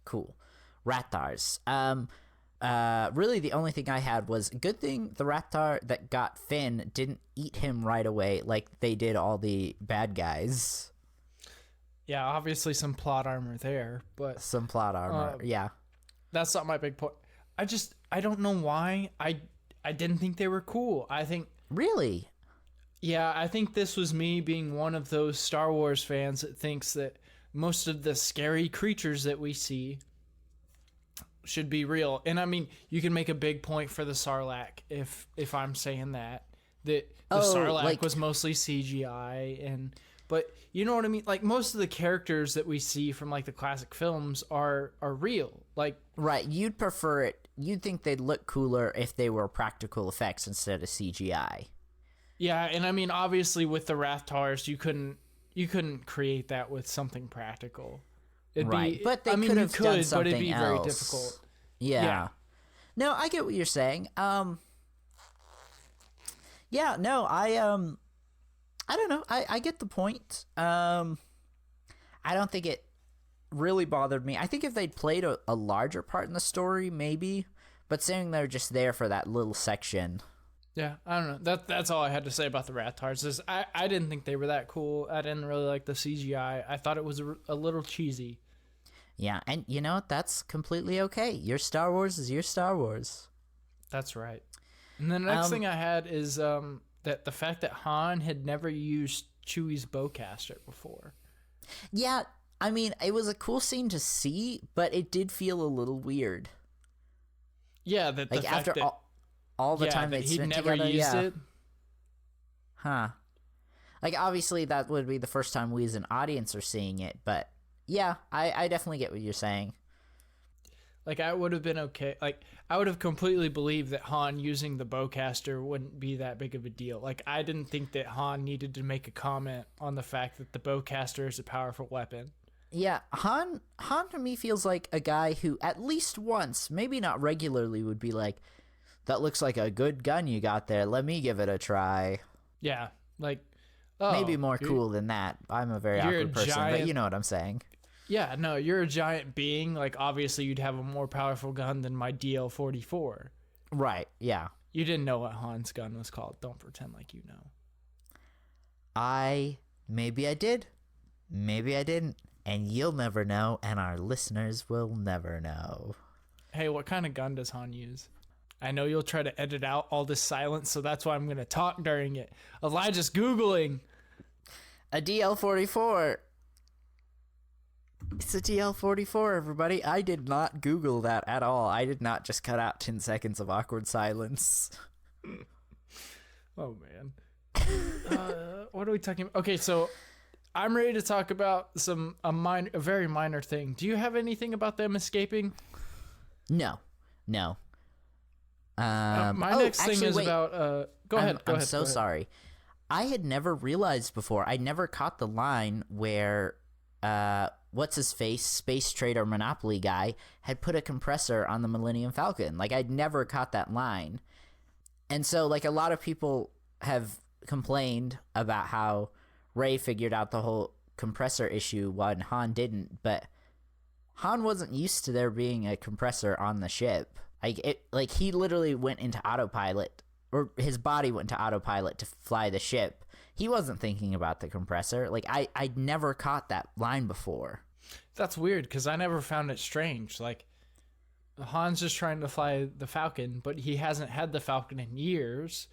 Cool. Rathtars. Really the only thing I had was, good thing the Rathtar that got Finn didn't eat him right away like they did all the bad guys. Yeah, obviously some plot armor there, but... Some plot armor, yeah. That's not my big point. I don't know why. I didn't think they were cool. I think... Really? Yeah, I think this was me being one of those Star Wars fans that thinks that most of the scary creatures that we see should be real. And I mean, you can make a big point for the Sarlacc if I'm saying that the Sarlacc was mostly CGI, but you know what I mean? Like, most of the characters that we see from like the classic films are real. Like, right, you'd prefer it. You'd think they'd look cooler if they were practical effects instead of CGI. Yeah, and I mean, obviously with the Rathtars, you couldn't create that with something practical. But they could have done something but it'd be else. very difficult. Yeah. No, I get what you're saying. Yeah, no, I don't know. I get the point. I don't think it really bothered me. I think if they'd played a larger part in the story, maybe, but saying they're just there for that little section. Yeah, I don't know. That's all I had to say about the Rathards. Is I didn't think they were that cool. I didn't really like the CGI. I thought it was a little cheesy. Yeah, and you know, that's completely okay. Your Star Wars is your Star Wars. That's right. And the next thing I had is that the fact that Han had never used Chewie's bowcaster before. Yeah, I mean, it was a cool scene to see, but it did feel a little weird. Yeah, that the like fact after that, all the time they he spent never together, used yeah. it. Huh. Like, obviously, that would be the first time we as an audience are seeing it, but yeah, I definitely get what you're saying. Like, I would have been okay. Like, I would have completely believed that Han using the bowcaster wouldn't be that big of a deal. Like, I didn't think that Han needed to make a comment on the fact that the bowcaster is a powerful weapon. Yeah, Han to me feels like a guy who at least once, maybe not regularly, would be like, that looks like a good gun you got there. Let me give it a try. Yeah, like, Maybe more cool than that. I'm a very awkward person, but you know what I'm saying. Yeah, no, you're a giant being. Like, obviously, you'd have a more powerful gun than my DL-44. Right, yeah. You didn't know what Han's gun was called. Don't pretend like you know. Maybe I did. Maybe I didn't. And you'll never know, and our listeners will never know. Hey, what kind of gun does Han use? I know you'll try to edit out all this silence, so that's why I'm going to talk during it. Elijah's Googling. A DL-44. It's a DL-44, everybody. I did not Google that at all. I did not just cut out 10 seconds of awkward silence. Oh, man. What are we talking about? Okay, so I'm ready to talk about a very minor thing. Do you have anything about them escaping? No. My next thing is about... Go ahead. I'm so sorry. I had never realized before. I never caught the line where... what's-his-face, space trader Monopoly guy, had put a compressor on the Millennium Falcon. Like, I'd never caught that line. And so, like, a lot of people have complained about how Rey figured out the whole compressor issue while Han didn't, but Han wasn't used to there being a compressor on the ship. Like, he literally went into autopilot, or his body went into autopilot to fly the ship. He wasn't thinking about the compressor. Like, I'd never caught that line before. That's weird, because I never found it strange. Like, Han's just trying to fly the Falcon, but he hasn't had the Falcon in years.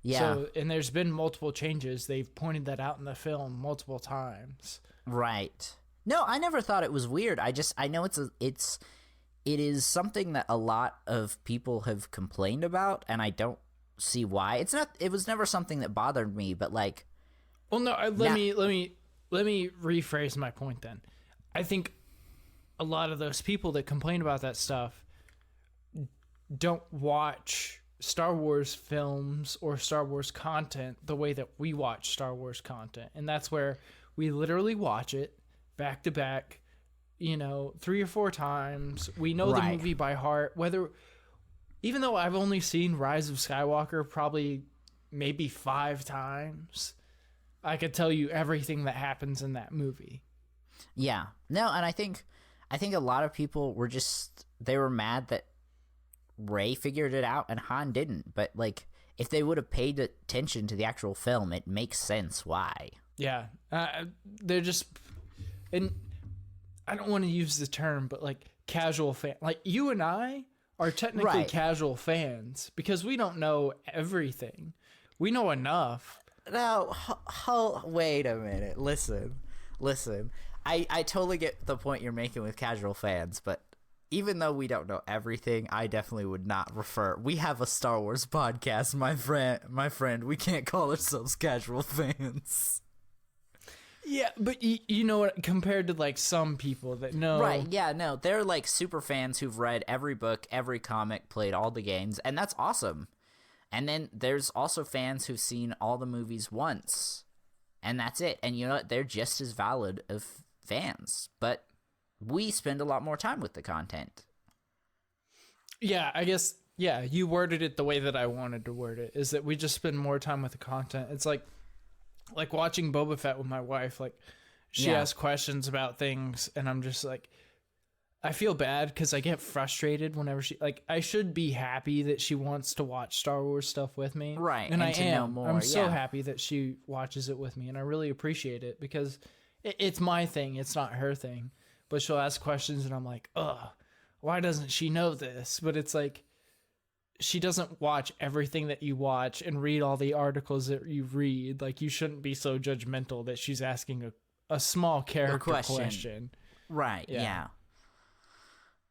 Yeah. So, and there's been multiple changes. They've pointed that out in the film multiple times. Right. No, I never thought it was weird. I know it is something that a lot of people have complained about, and I don't see why. It was never something that bothered me, but like... Well, no, let me rephrase my point then. I think a lot of those people that complain about that stuff don't watch Star Wars films or Star Wars content the way that we watch Star Wars content. And that's where we literally watch it back to back, 3 or 4 times. We know the movie by heart, even though I've only seen Rise of Skywalker probably maybe 5 times, I could tell you everything that happens in that movie. Yeah. No, and I think a lot of people they were mad that Rey figured it out and Han didn't. But like, if they would have paid attention to the actual film, it makes sense why. Yeah. They're just, and I don't want to use the term, but like casual fan, like you and I are technically casual fans because we don't know everything. We know enough. No, wait a minute. Listen. I totally get the point you're making with casual fans, but even though we don't know everything, I definitely would not refer. We have a Star Wars podcast, my friend. We can't call ourselves casual fans. Yeah, but you know what? Compared to like some people that know, right? Yeah, no, they're like super fans who've read every book, every comic, played all the games, and that's awesome. And then there's also fans who've seen all the movies once, and that's it. And you know what? They're just as valid of fans, but we spend a lot more time with the content. Yeah, I guess. Yeah, you worded it the way that I wanted to word it. Is that we just spend more time with the content. It's like watching Boba Fett with my wife. Like, She asks questions about things, and I'm just like, I feel bad because I get frustrated whenever she, like, I should be happy that she wants to watch Star Wars stuff with me. Right, And I to am. know more, I'm so happy that she watches it with me, and I really appreciate it because it's my thing. It's not her thing. But she'll ask questions, and I'm like, ugh, why doesn't she know this? But it's like, she doesn't watch everything that you watch and read all the articles that you read. Like, you shouldn't be so judgmental that she's asking a small character question. Right, yeah.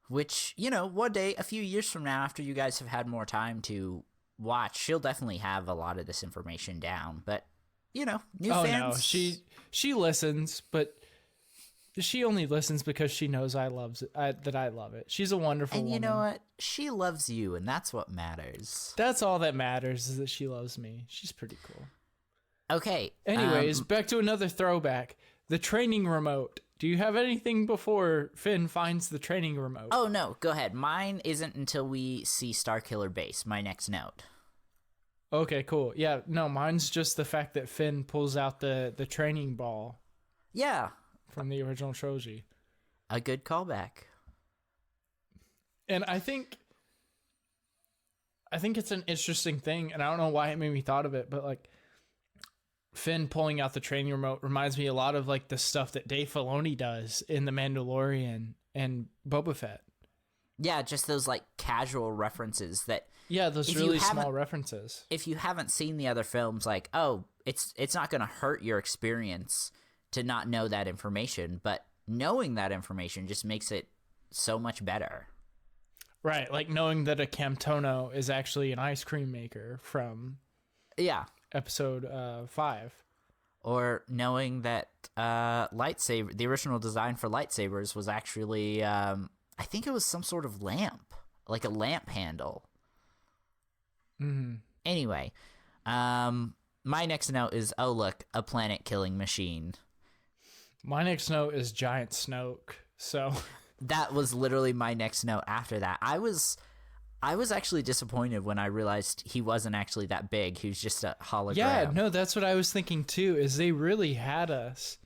Which, you know, one day, a few years from now, after you guys have had more time to watch, she'll definitely have a lot of this information down. But, you know, new fans... No, she listens, but she only listens because she knows that I love it. She's a wonderful woman. And you know what? She loves you, and that's what matters. That's all that matters, is that she loves me. She's pretty cool. Okay. Anyways, back to another throwback. The training remote. Do you have anything before Finn finds the training remote? Oh, no. Go ahead. Mine isn't until we see Starkiller Base, my next note. Okay, cool. Yeah, no, mine's just the fact that Finn pulls out the training ball. Yeah. From the original trilogy. A good callback. And I think it's an interesting thing, and I don't know why it made me thought of it, but like Finn pulling out the training remote reminds me a lot of like the stuff that Dave Filoni does in The Mandalorian and Boba Fett. Yeah, just those like casual references that... Yeah, those really small references. If you haven't seen the other films, like, oh, it's not going to hurt your experience to not know that information, but knowing that information just makes it so much better. Right, like knowing that a Camtono is actually an ice cream maker from episode 5. Or knowing that the original design for lightsabers was actually, I think it was some sort of lamp, like a lamp handle. Mm-hmm. Anyway, my next note is, oh, look, a planet-killing machine. My next note is Giant Snoke, so... That was literally my next note after that. I was actually disappointed when I realized he wasn't actually that big. He was just a hologram. Yeah, no, that's what I was thinking too, is they really had us.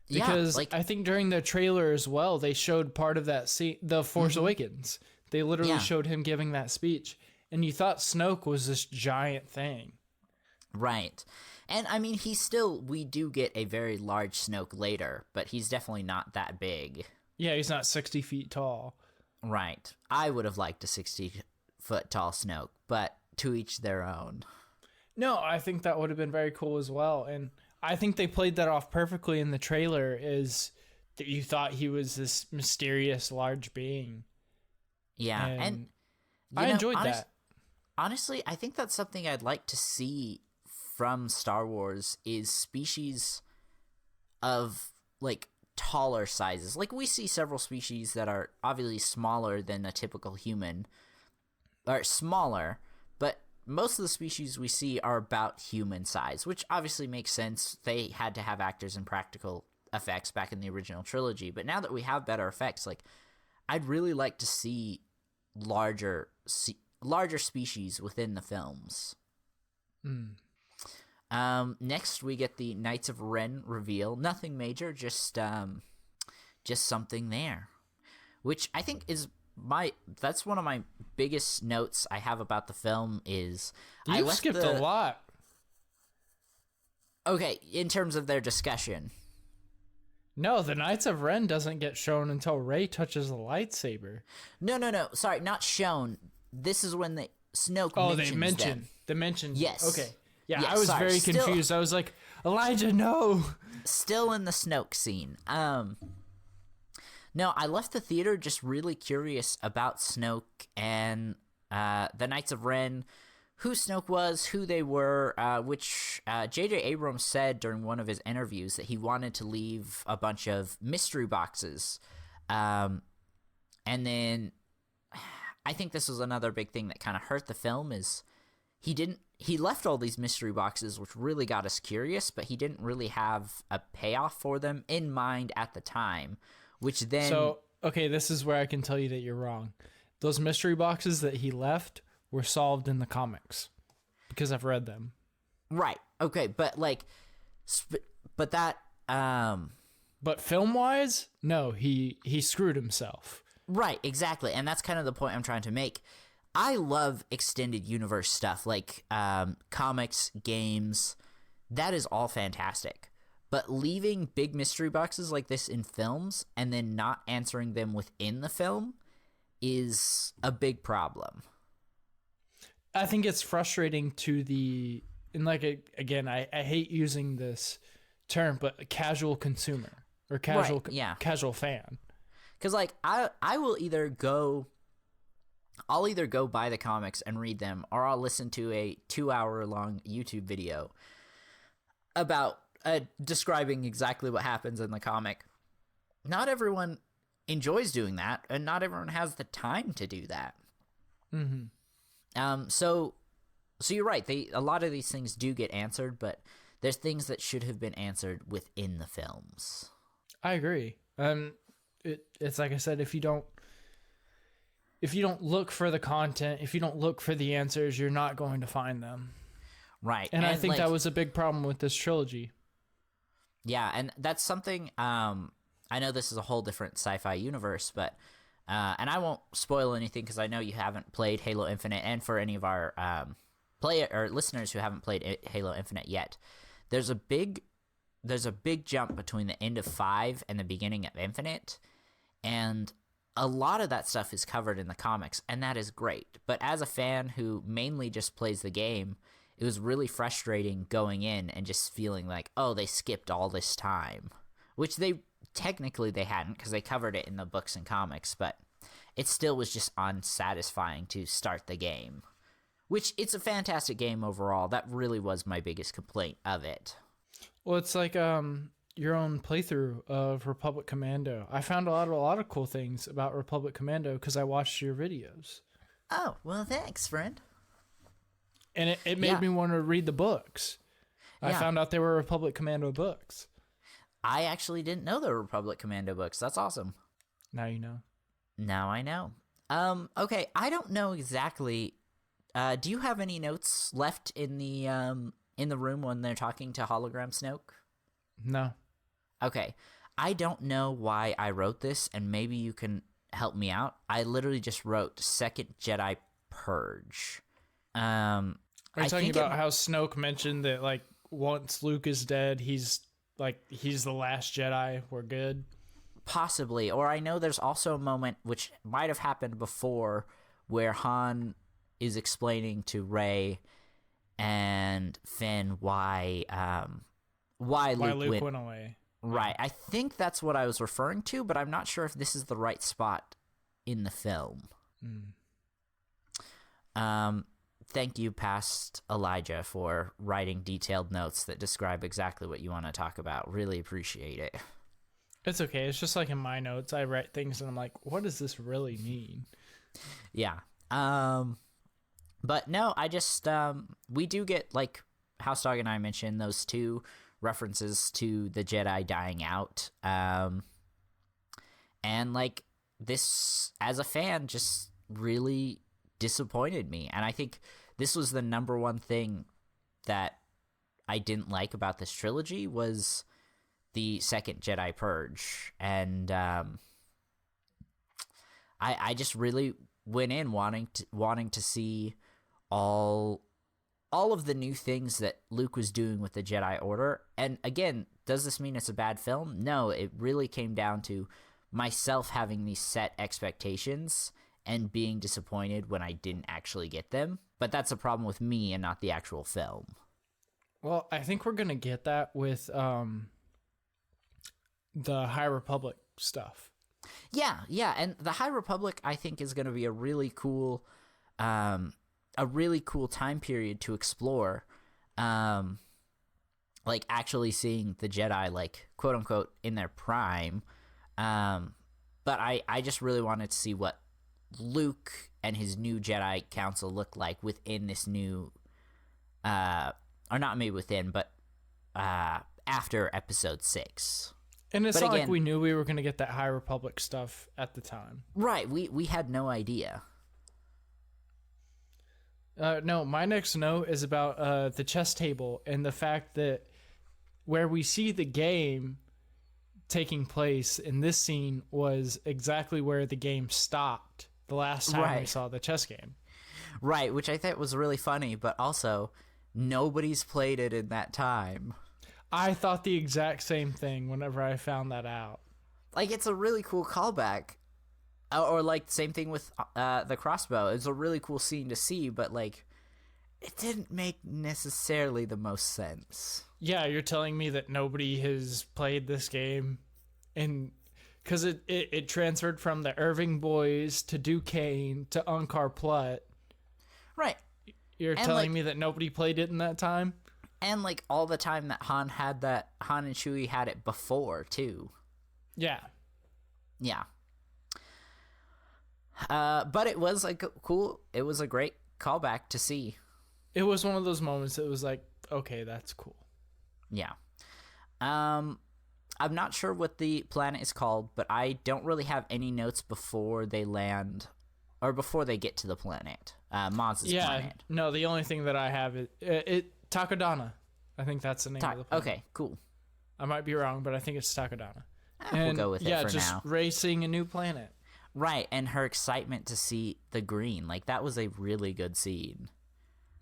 Because I think during the trailer as well, they showed part of that scene, the Force Awakens. They literally showed him giving that speech. And you thought Snoke was this giant thing. Right. And I mean, we do get a very large Snoke later, but he's definitely not that big. Yeah, he's not 60 feet tall. Right. I would have liked a 60-foot tall Snoke, but to each their own. No, I think that would have been very cool as well. And I think they played that off perfectly in the trailer, is that you thought he was this mysterious large being. Yeah, and I enjoyed that. Honestly, I think that's something I'd like to see from Star Wars, is species of, like, taller sizes. Like, we see several species that are obviously smaller than a typical human, or smaller, but most of the species we see are about human size, which obviously makes sense. They had to have actors and practical effects back in the original trilogy, but now that we have better effects, like, I'd really like to see larger species within the films. Next, we get the Knights of Ren reveal. Nothing major, just something there, which I think is that's one of my biggest notes I have about the film. Is you skipped a lot. Okay, in terms of their discussion. No, the Knights of Ren doesn't get shown until Rey touches the lightsaber. No. Sorry, not shown. This is when the Snoke mentions them. They mentioned. Yes. Okay. Yeah, yes, I was very confused. I was like, Elijah, no. Still in the Snoke scene. No, I left the theater just really curious about Snoke and the Knights of Ren, who Snoke was, who they were, which J.J. Abrams said during one of his interviews that he wanted to leave a bunch of mystery boxes. And then I think this was another big thing that kind of hurt the film, is he left all these mystery boxes, which really got us curious, but he didn't really have a payoff for them in mind at the time, which then... So, okay, this is where I can tell you that you're wrong. Those mystery boxes that he left were solved in the comics, because I've read them. Right. Okay, but like... But that... But film-wise, no, he screwed himself. Right, exactly. And that's kind of the point I'm trying to make. I love extended universe stuff like comics, games. That is all fantastic. But leaving big mystery boxes like this in films and then not answering them within the film is a big problem. I think it's frustrating to the, and like, again, I hate using this term, but a casual consumer or casual, casual fan. Because like I will I'll either go buy the comics and read them, or I'll listen to a 2-hour-long YouTube video about describing exactly what happens in the comic. Not everyone enjoys doing that, and not everyone has the time to do that. Mm-hmm. So you're right. A lot of these things do get answered, but there's things that should have been answered within the films. I agree. It's like I said, if you don't look for the content, if you don't look for the answers, you're not going to find them. Right. And I think like, that was a big problem with this trilogy. Yeah, and that's something, I know this is a whole different sci-fi universe, but, and I won't spoil anything because I know you haven't played Halo Infinite, and for any of our listeners who haven't played Halo Infinite yet, there's a big jump between the end of 5 and the beginning of Infinite, and a lot of that stuff is covered in the comics, and that is great. But as a fan who mainly just plays the game, it was really frustrating going in and just feeling like, oh, they skipped all this time, which they hadn't because they covered it in the books and comics, but it still was just unsatisfying to start the game, which it's a fantastic game overall. That really was my biggest complaint of it. Well, it's like your own playthrough of Republic Commando. I found a lot of cool things about Republic Commando because I watched your videos. Oh, well, thanks, friend. And it made me want to read the books. I Yeah. found out there were Republic Commando books. I actually didn't know there were Republic Commando books. That's awesome. Now you know. Now I know. Okay, I don't know exactly. Do you have any notes left in the room when they're talking to Hologram Snoke? No. Okay. I don't know why I wrote this, and maybe you can help me out. I literally just wrote Second Jedi Purge. Are you talking about how Snoke mentioned that, like, once Luke is dead, he's the last Jedi, we're good? Possibly. Or I know there's also a moment, which might have happened before, where Han is explaining to Rey and Finn why Luke went away. Right. I think that's what I was referring to, but I'm not sure if this is the right spot in the film. Thank you, past Elijah, for writing detailed notes that describe exactly what you want to talk about. Really appreciate it. It's okay. It's just like in my notes, I write things and I'm like, what does this really mean? Yeah. But no, I just, we do get, like HouseDog and I mentioned, those 2 references to the Jedi dying out. And like this, as a fan, just really disappointed me. And I think this was the number one thing that I didn't like about this trilogy was the Second Jedi Purge. And I just really went in wanting to see all of the new things that Luke was doing with the Jedi Order. And again, does this mean it's a bad film? No, it really came down to myself having these set expectations and being disappointed when I didn't actually get them. But that's a problem with me and not the actual film. Well, I think we're going to get that with the High Republic stuff. Yeah, and the High Republic, I think, is going to be a really cool time period to explore. Like actually seeing the Jedi, like, quote unquote, in their prime. But I just really wanted to see what Luke and his new Jedi Council look like within this new, or not maybe within, but after Episode 6. And it's not like we knew we were going to get that High Republic stuff at the time. Right, we had no idea. No, my next note is about the chess table and the fact that where we see the game, taking place in this scene was exactly where the game stopped the last time we Right. saw the chess game. Right, which I thought was really funny, but also nobody's played it in that time. I thought the exact same thing whenever I found that out. Like, it's a really cool callback. Or like, same thing with the crossbow. It's a really cool scene to see, but, like, it didn't make necessarily the most sense. Yeah, you're telling me that nobody has played this game, and because it transferred from the Irving boys to Duquesne to Unkar Plutt. Right. You're And, telling like- me that nobody played it in that time? And, like, all the time that Han and Chewie had it before, too. Yeah. Yeah. But it was, like, cool. It was a great callback to see. It was one of those moments that was like, okay, that's cool. Yeah. I'm not sure what the planet is called, but I don't really have any notes before they land, or before they get to the planet. Maz's planet. No, the only thing that I have is Takodana. I think that's the name of the planet. Okay, cool. I might be wrong, but I think it's Takodana. We'll go with it for just now. racing a new planet. Right, and her excitement to see the green. Like, that was a really good scene.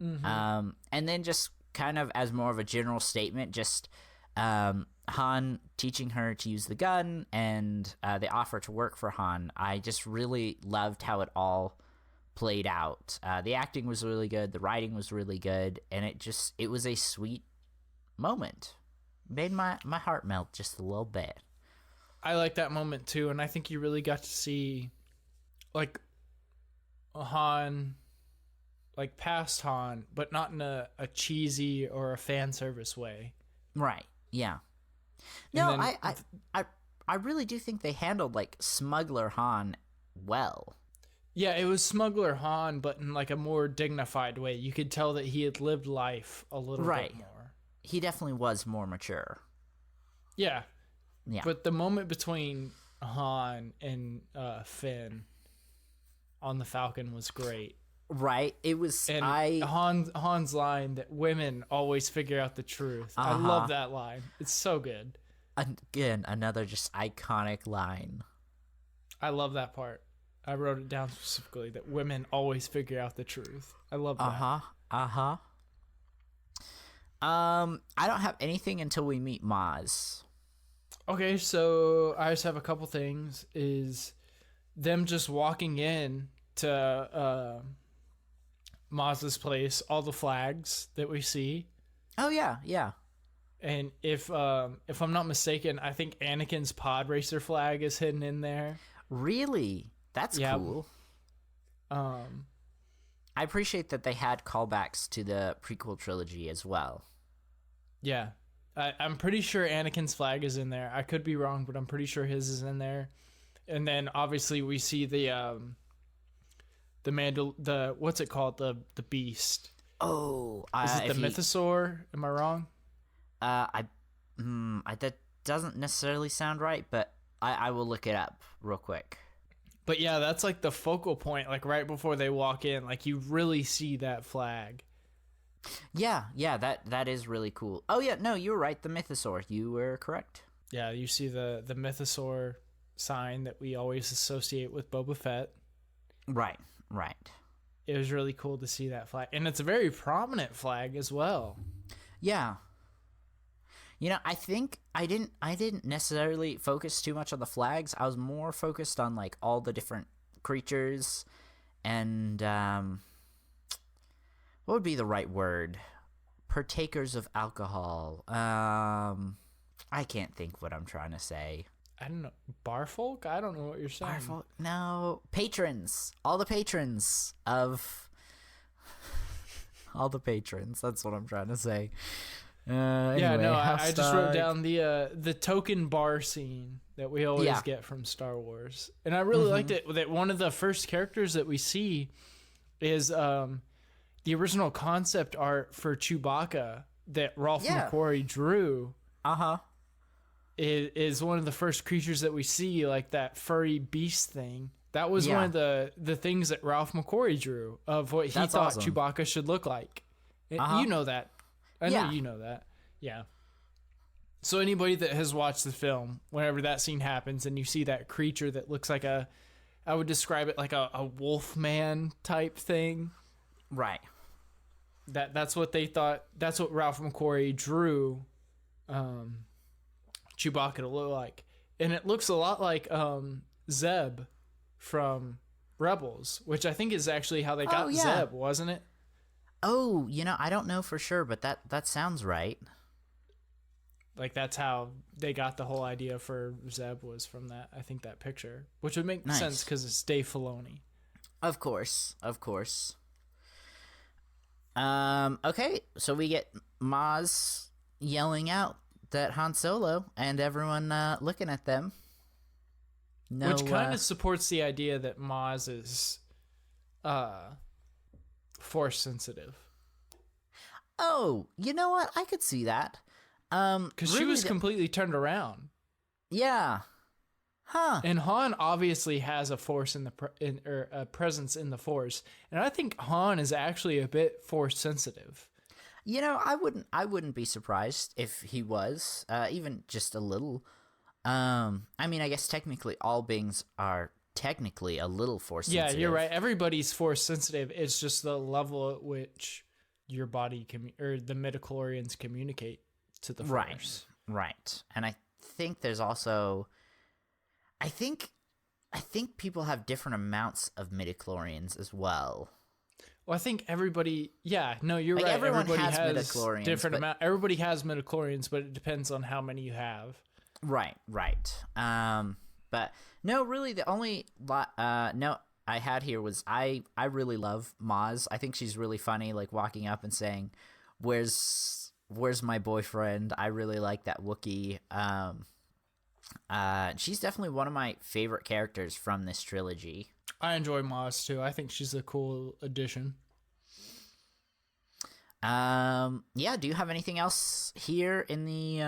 Mm-hmm. And then just kind of as more of a general statement, just Han teaching her to use the gun and the offer to work for Han. I just really loved how it all played out. The acting was really good. The writing was really good. And it was a sweet moment. Made my heart melt just a little bit. I like that moment too, and I think you really got to see, like, Han, like, past Han, but not in a cheesy or a fan service way. Right, yeah. And No, then- I really do think they handled, like, Smuggler Han well. Yeah, it was Smuggler Han, but in, like, a more dignified way. You could tell that he had lived life a little Right. bit more. He definitely was more mature. Yeah. Yeah. But the moment between Han and Finn on the Falcon was great. Right? It was... And Han's line that women always figure out the truth. I Uh-huh. love that line. It's so good. Again, another just iconic line. I love that part. I wrote it down specifically that women always figure out the truth. I love that. Uh-huh. I don't have anything until we meet Maz. Okay, so I just have a couple things. Is them just walking in to Maz's place, all the flags that we see. Oh, yeah. And if I'm not mistaken, I think Anakin's pod racer flag is hidden in there. Really? That's Yep. cool. Um, I appreciate that they had callbacks to the prequel trilogy as well. yeah. I'm pretty sure Anakin's flag is in there. I could be wrong, but I'm pretty sure his is in there. And then obviously we see the what's it called? The beast. Oh, Is it the mythosaur? Am I wrong? That doesn't necessarily sound right, but I will look it up real quick. But yeah, that's like the focal point, like right before they walk in, like you really see that flag. Yeah, that is really cool. Oh yeah, no, you were right. The mythosaur, you were correct. Yeah, you see the mythosaur sign that we always associate with Boba Fett. Right. It was really cool to see that flag, and it's a very prominent flag as well. Yeah. You know, I think I didn't necessarily focus too much on the flags. I was more focused on like all the different creatures and what would be the right word? Partakers of alcohol. I can't think what I'm trying to say. I don't know, barfolk? I don't know what you're saying. No, patrons. All the patrons of all the patrons. That's what I'm trying to say. Anyway, I just wrote HouseDog. down the token bar scene that we always Yeah. get from Star Wars, and I really liked it. That one of the first characters that we see is the original concept art for Chewbacca that Ralph Yeah. McQuarrie drew. Uh-huh. Is one of the first creatures that we see, like that furry beast thing. That was one of the things that Ralph McQuarrie drew of what he That's thought awesome. Chewbacca should look like. And Uh-huh. You know that. I Yeah. know you know that. Yeah. So anybody that has watched the film, whenever that scene happens and you see that creature that looks like I would describe it like a wolf man type thing. Right. That's what they thought. That's what Ralph McQuarrie drew Chewbacca to look like. And it looks a lot like Zeb from Rebels, which I think is actually how they got Zeb, wasn't it? Oh, I don't know for sure, but that sounds right. Like, that's how they got the whole idea for Zeb, was from that, I think, that picture. Which would make sense because it's Dave Filoni. Of course. Okay, so we get Maz yelling out that Han Solo and everyone looking at them. No, which kind of supports the idea that Maz is force sensitive. Oh, you know what? I could see that. Because really she was completely turned around. Yeah. Huh. And Han obviously has a force a presence in the Force, and I think Han is actually a bit force sensitive. I wouldn't be surprised if he was, even just a little. I mean, I guess technically all beings are technically a little force sensitive. Yeah, you're right. Everybody's force sensitive. It's just the level at which your body or the midichlorians communicate to the Force. Right. And I think there's also, I think people have different amounts of midichlorians as well. Well, I think everybody, you're right. Everyone everybody has midichlorians, different amount. Everybody has midichlorians, but it depends on how many you have. Right. But no, really, the only note I had here was I really love Maz. I think she's really funny, like walking up and saying, "Where's my boyfriend?" I really like that Wookiee. She's definitely one of my favorite characters from this trilogy. I enjoy Maz too. I think she's a cool addition. Do you have anything else here in the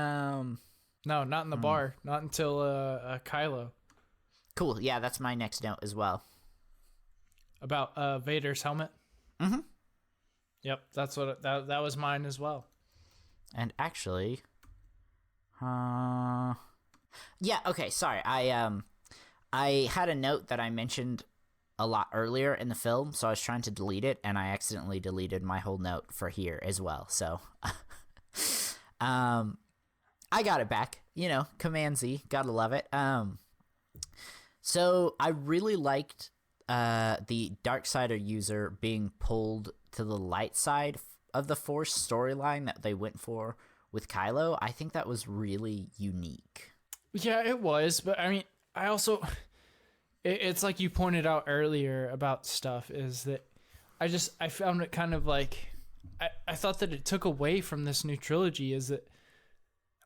No, not in the bar. Not until Kylo. Cool. Yeah, that's my next note as well. About Vader's helmet. Mm-hmm. Yep, that's what that was mine as well. And actually, yeah. Okay, sorry. I had a note that I mentioned a lot earlier in the film, so I was trying to delete it, and I accidentally deleted my whole note for here as well. So, I got it back. Command Z, gotta love it. So I really liked the Darksider user being pulled to the light side of the Force storyline that they went for with Kylo. I think that was really unique. Yeah, it was, but I mean, I also, it's like you pointed out earlier about stuff, is that I found it kind of like, I thought that it took away from this new trilogy, is that,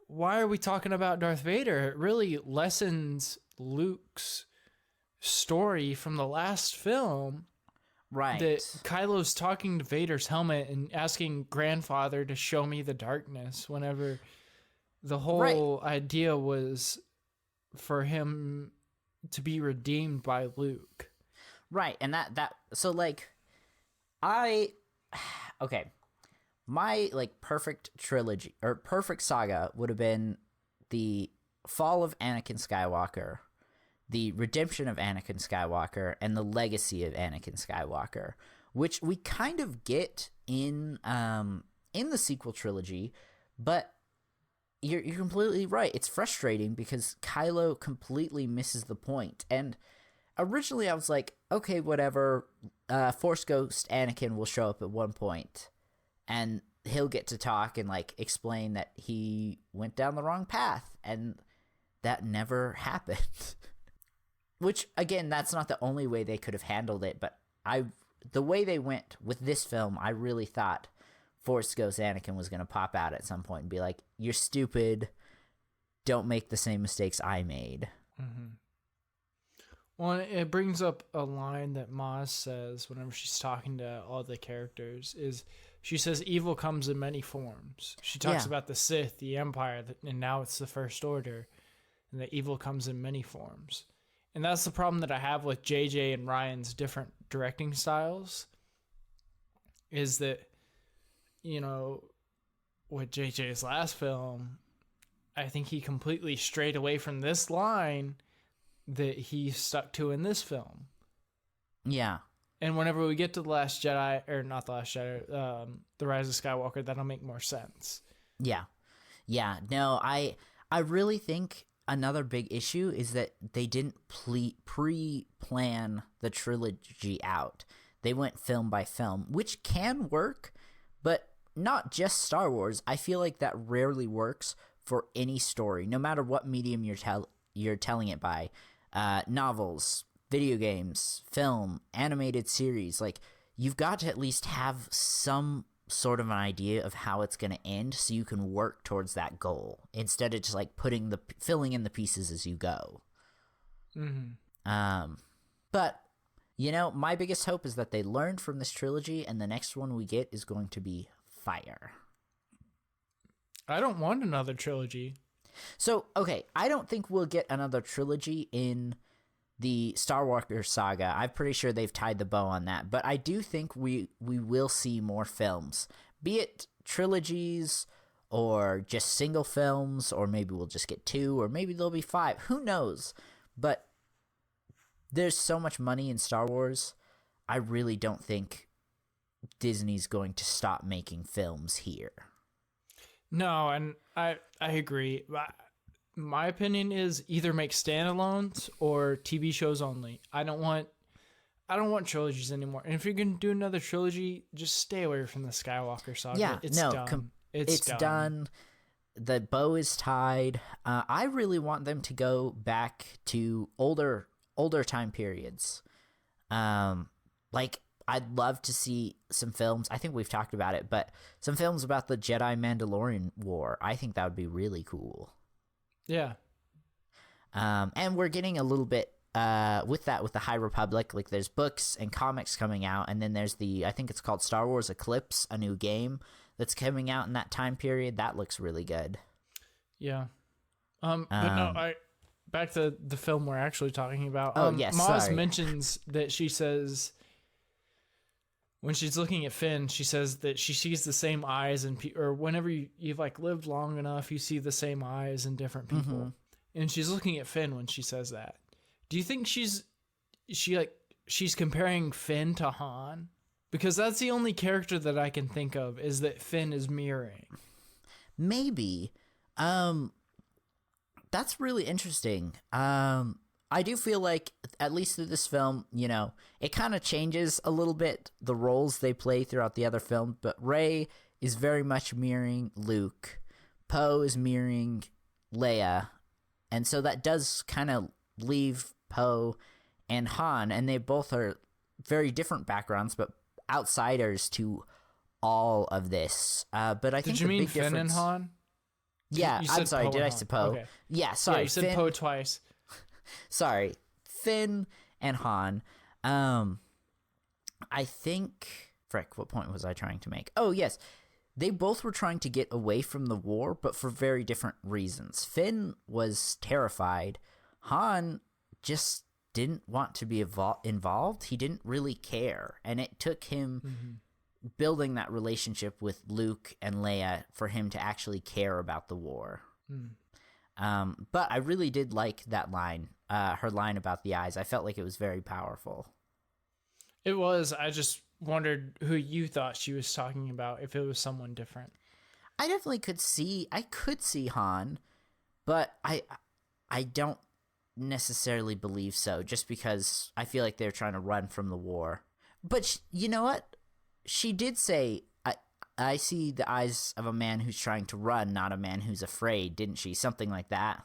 why are we talking about Darth Vader? It really lessens Luke's story from the last film. Right. That Kylo's talking to Vader's helmet and asking grandfather to show me the darkness, whenever the whole idea was for him to be redeemed by Luke. Right. And so like, okay. My like perfect trilogy or perfect saga would have been the fall of Anakin Skywalker, the redemption of Anakin Skywalker, and the legacy of Anakin Skywalker, which we kind of get in the sequel trilogy, but you're completely right. It's frustrating because Kylo completely misses the point. And originally I was like, okay, whatever, Force Ghost Anakin will show up at one point, and he'll get to talk and like explain that he went down the wrong path, and that never happened. Which, again, that's not the only way they could have handled it, but the way they went with this film, I really thought Force Ghost Anakin was going to pop out at some point and be like, "You're stupid. Don't make the same mistakes I made." Mm-hmm. Well, it brings up a line that Maz says whenever she's talking to all the characters, is she says evil comes in many forms. She talks about the Sith, the Empire, and now it's the First Order, and that evil comes in many forms. And that's the problem that I have with JJ and Ryan's different directing styles, is that, with JJ's last film, I think he completely strayed away from this line that he stuck to in this film. Yeah. And whenever we get to The Last Jedi, or not The Last Jedi, The Rise of Skywalker, that'll make more sense. Yeah. Yeah. No, I really think another big issue is that they didn't pre-plan the trilogy out. They went film by film, which can work, but not just Star Wars. I feel like that rarely works for any story, no matter what medium you're telling it by. Novels, video games, film, animated series. Like, you've got to at least have some sort of an idea of how it's going to end so you can work towards that goal instead of just like filling in the pieces as you go. But you know, my biggest hope is that they learned from this trilogy and the next one we get is going to be fire. I don't want another trilogy. So, okay, I don't think we'll get another trilogy in the Star Wars saga. I'm pretty sure they've tied the bow on that, but I do think we will see more films, be it trilogies or just single films, or maybe we'll just get 2, or maybe there'll be 5. Who knows? But there's so much money in Star Wars. I really don't think Disney's going to stop making films here. No, and I agree. My opinion is either make standalones or TV shows only. I don't want trilogies anymore. And if you're going to do another trilogy, just stay away from the Skywalker saga. Yeah, it's no, done. It's done. The bow is tied. I really want them to go back to older time periods. Like, I'd love to see some films. I think we've talked about it, but some films about the Jedi-Mandalorian War. I think that would be really cool. Yeah. And we're getting a little bit with the High Republic. Like, there's books and comics coming out, and then there's I think it's called Star Wars Eclipse, a new game that's coming out in that time period. That looks really good. Yeah. But no, back to the film we're actually talking about. Yes, Maz sorry. mentions that she says, when she's looking at Finn, she says that she sees the same eyes or whenever you've like lived long enough, you see the same eyes in different people. And she's looking at Finn when she says that. Do you think she's comparing Finn to Han? Because that's the only character that I can think of is that Finn is mirroring. Maybe. That's really interesting. I do feel like, at least through this film, you know, it kind of changes a little bit the roles they play throughout the other film, but Rey is very much mirroring Luke. Poe is mirroring Leia. And so that does kind of leave Poe and Han, and they both are very different backgrounds, but outsiders to all of this. But I think Did you the mean big Finn difference... and Han? Yeah, You I'm said sorry, Poe did and I Han. say Poe? Okay. Yeah, sorry. Yeah, you said Finn... Poe twice. Sorry, Finn and Han. I think... Frick, what point was I trying to make? Oh, yes. They both were trying to get away from the war, but for very different reasons. Finn was terrified. Han just didn't want to be involved. He didn't really care. And it took him building that relationship with Luke and Leia for him to actually care about the war. But I really did like that line, her line about the eyes. I felt like it was very powerful. It was. I just wondered who you thought she was talking about, if it was someone different. I definitely could see Han, but I don't necessarily believe so, just because I feel like they're trying to run from the war. But you know what? She did say, I see the eyes of a man who's trying to run, not a man who's afraid, didn't she? Something like that.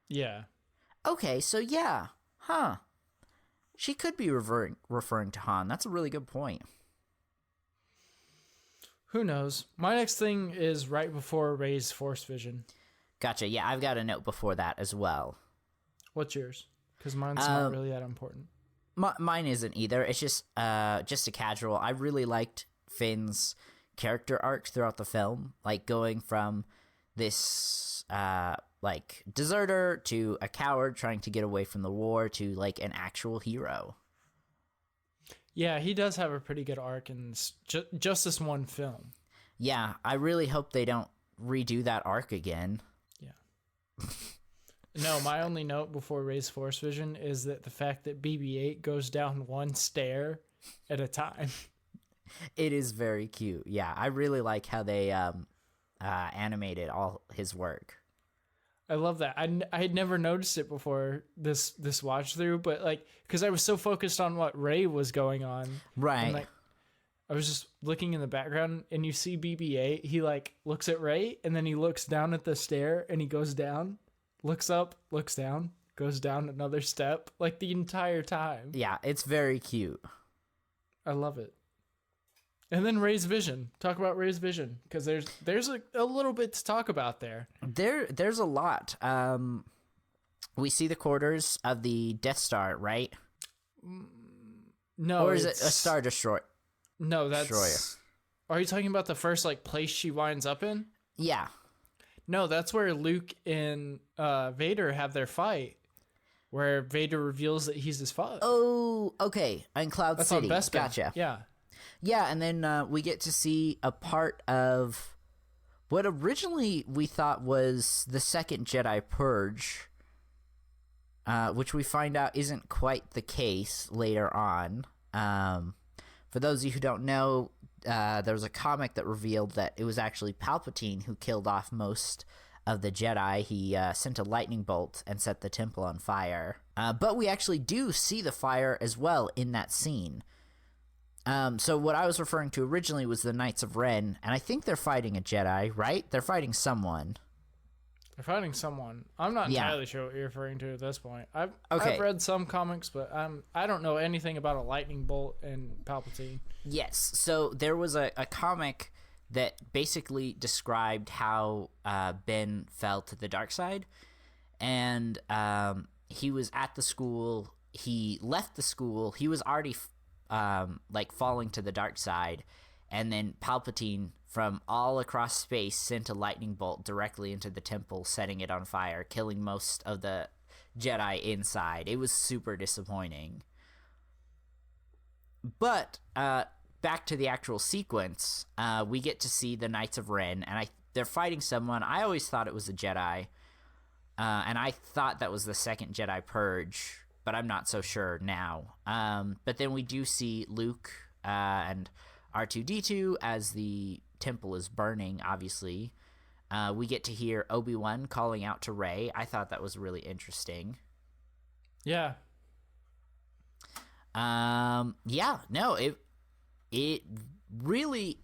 Yeah. Okay, so yeah. Huh. She could be referring to Han. That's a really good point. Who knows? My next thing is right before Rey's Force Vision. Gotcha. Yeah, I've got a note before that as well. What's yours? Because mine's not really that important. Mine isn't either. It's just a casual. I really liked Finn's character arc throughout the film, like going from this like deserter to a coward trying to get away from the war to like an actual hero. Yeah, he does have a pretty good arc in just this one film. Yeah, I really hope they don't redo that arc again. Yeah. No, my only note before Rey's Force Vision is that the fact that BB-8 goes down one stair at a time. It is very cute. Yeah, I really like how they animated all his work. I love that. I had never noticed it before this watch through, but like, because I was so focused on what Rey was going on, Right. and like, I was just looking in the background, and you see BB-8. He like looks at Rey, and then he looks down at the stair, and he goes down, looks up, looks down, goes down another step, like the entire time. Yeah, it's very cute. I love it. And then Rey's vision. Talk about Rey's vision, because there's a little bit to talk about there. There's a lot. We see the quarters of the Death Star, right? No, Or is it a Star Destroyer? No, that's. Destroyer. Are you talking about the first like place she winds up in? Yeah. No, that's where Luke and Vader have their fight, where Vader reveals that he's his father. Oh, okay. In Cloud That's City. on Bespin. Gotcha. Yeah. Yeah, and then we get to see a part of what originally we thought was the second Jedi Purge, which we find out isn't quite the case later on. For those of you who don't know, there was a comic that revealed that it was actually Palpatine who killed off most of the Jedi. He sent a lightning bolt and set the temple on fire. But we actually do see the fire as well in that scene. So what I was referring to originally was the Knights of Ren, and I think they're fighting a Jedi, right? They're fighting someone. They're fighting someone. I'm not entirely sure what you're referring to at this point. I've read some comics, but I don't know anything about a lightning bolt and Palpatine. Yes. So there was a comic that basically described how Ben fell to the dark side, and he was at the school. He left the school. He was already like falling to the dark side, and then Palpatine from all across space sent a lightning bolt directly into the temple, setting it on fire, killing most of the Jedi inside. It was super disappointing. But back to the actual sequence, we get to see the Knights of Ren, and they're fighting someone. I always thought it was a Jedi, and I thought that was the second Jedi Purge, but I'm not so sure now. But then we do see Luke and R2-D2 as the temple is burning, obviously. We get to hear Obi-Wan calling out to Rey. I thought that was really interesting. Yeah. It really,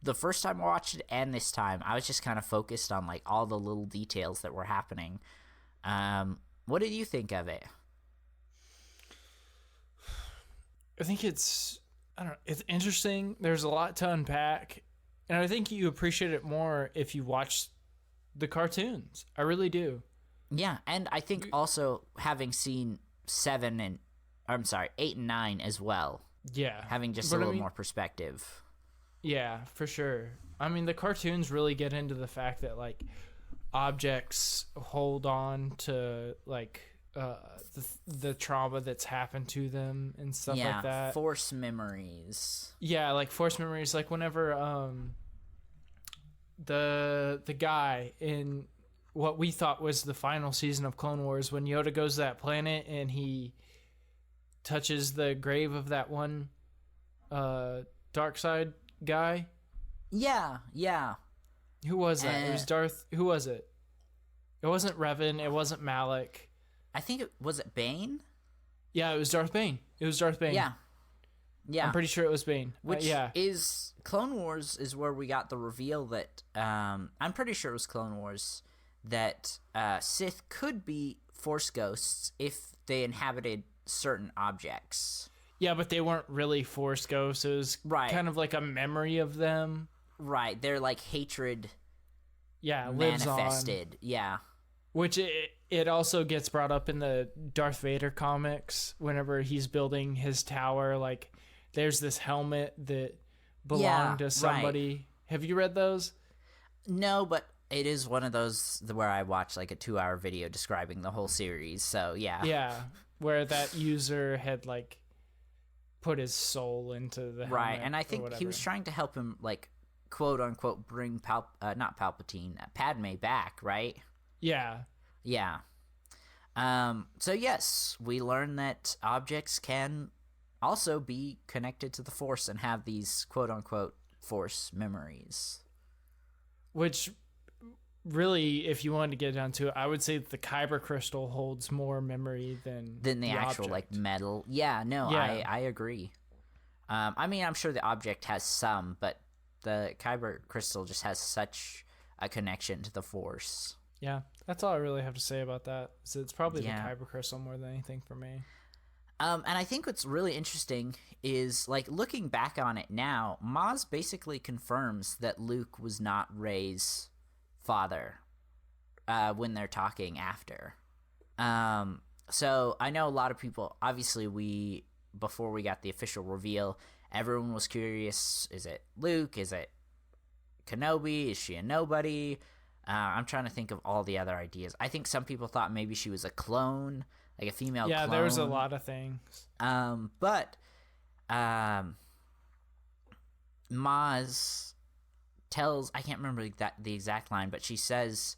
the first time I watched it and this time, I was just kind of focused on like all the little details that were happening. What did you think of it? I think it's interesting. There's a lot to unpack, and I think you appreciate it more if you watch the cartoons. I really do. Yeah, and I think also having seen 8 and 9 as well. Yeah. Having just a little more perspective. Yeah, for sure. I mean, the cartoons really get into the fact that like objects hold on to like the trauma that's happened to them and stuff like that. Force memories. Yeah, like force memories. Like whenever the guy in what we thought was the final season of Clone Wars, when Yoda goes to that planet and he touches the grave of that one dark side guy. Yeah. Who was that? It was Darth. Who was it? It wasn't Revan. It wasn't Malik. I think was it Bane? Yeah, it was Darth Bane. Yeah. I'm pretty sure it was Bane. Which is Clone Wars is where we got the reveal that I'm pretty sure it was Clone Wars that Sith could be Force ghosts if they inhabited certain objects. Yeah, but they weren't really Force ghosts. It was kind of like a memory of them. Right, they're like hatred. Yeah, manifested. Lives on. Yeah. Which it also gets brought up in the Darth Vader comics whenever he's building his tower. Like, there's this helmet that belonged to somebody. Right. Have you read those? No, but it is one of those where I watched like a 2-hour video describing the whole series. So, yeah. Yeah, where that user had like put his soul into the helmet. Right, and I think he was trying to help him, like, quote unquote, bring Padme back, right? Yeah. Yeah. So yes, we learn that objects can also be connected to the Force and have these quote-unquote Force memories. Which, really, if you wanted to get down to it, I would say that the kyber crystal holds more memory than The actual, object. like, metal. Yeah, no, Yeah. I agree. I mean, I'm sure the object has some, but the kyber crystal just has such a connection to the Force. Yeah, that's all I really have to say about that. So it's probably Yeah. the kyber crystal more than anything for me. And I think what's really interesting is, like, looking back on it now, Maz basically confirms that Luke was not Rey's father when they're talking after. So I know a lot of people, obviously before we got the official reveal, everyone was curious, is it Luke? Is it Kenobi? Is she a nobody? I'm trying to think of all the other ideas. I think some people thought maybe she was a clone, like a female clone. Yeah, there was a lot of things. But Maz tells, I can't remember the exact line, but she says,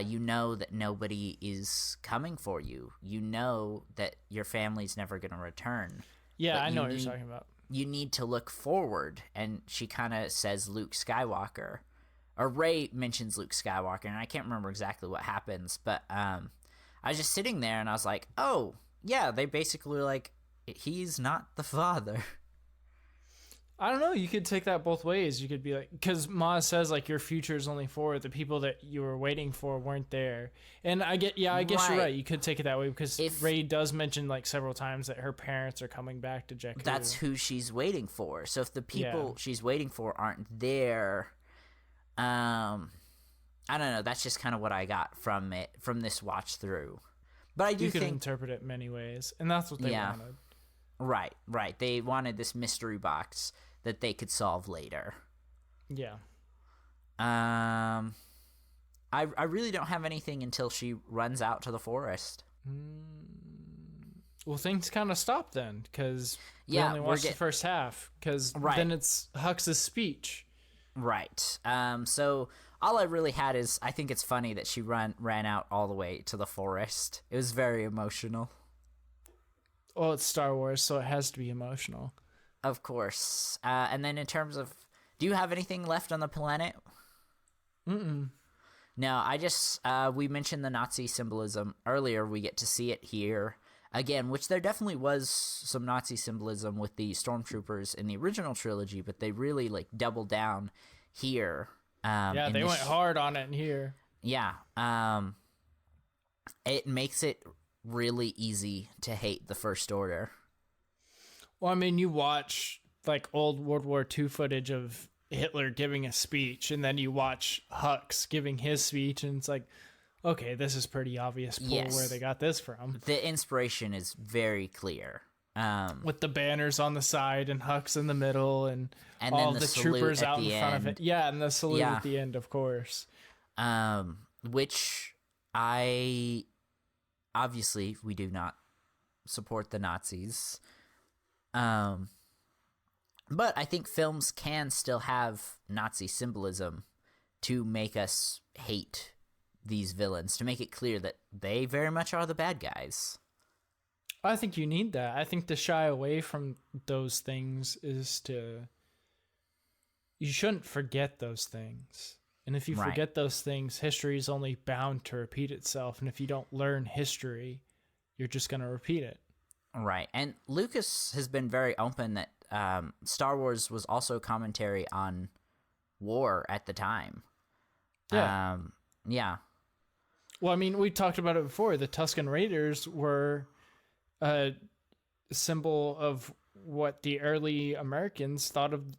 you know that nobody is coming for you. You know that your family's never going to return. Yeah, But I you know what need- you're talking about. You need to look forward. And she kind of says Luke Skywalker. Or Rey mentions Luke Skywalker, and I can't remember exactly what happens, but I was just sitting there, and I was like, oh, yeah, they basically were like, he's not the father. I don't know. You could take that both ways. You could be like, because Maz says, like, your future is only for the people that you were waiting for weren't there. And I guess Right. you're right. You could take it that way because If- Rey does mention, like, several times that her parents are coming back to Jakku. That's who she's waiting for. So if the people Yeah. she's waiting for aren't there, I don't know. That's just kind of what I got from this watch through. But I do You can think, interpret it many ways, and that's what they Yeah. wanted. right. They wanted this mystery box that they could solve later. Yeah. I really don't have anything until she runs out to the forest. Well, things kind of stop then because we Yeah, only we're watched the get- first half because Right. then it's Hux's speech. Right. So all I really had is, I think it's funny that she ran out all the way to the forest. It was very emotional. Well, it's Star Wars, so it has to be emotional. Of course. And then in terms of, do you have anything left on the planet? Mm-mm. No, I just, we mentioned the Nazi symbolism earlier. We get to see it here again, which there definitely was some Nazi symbolism with the stormtroopers in the original trilogy, but they really, like, doubled down here. Yeah, in they this- went hard on it in here. Yeah. It makes it really easy to hate the First Order. Well, I mean, you watch like old World War II footage of Hitler giving a speech, and then you watch Hux giving his speech, and it's like, okay, this is pretty obvious pull Yes. where they got this from. The inspiration is very clear. With the banners on the side and Hux in the middle, and And all then the salute troopers at out in the front of end. it. Yeah, and the salute Yeah. at the end, of course. Which I obviously we do not support the Nazis. But I think films can still have Nazi symbolism to make us hate these villains, to make it clear that they very much are the bad guys. I think you need that. I think to shy away from those things is you shouldn't forget those things. And if you Right. forget those things, history is only bound to repeat itself. And if you don't learn history, you're just going to repeat it. Right. And Lucas has been very open that Star Wars was also commentary on war at the time. Yeah. Yeah. Well, I mean, we talked about it before. The Tusken Raiders were a symbol of what the early Americans thought of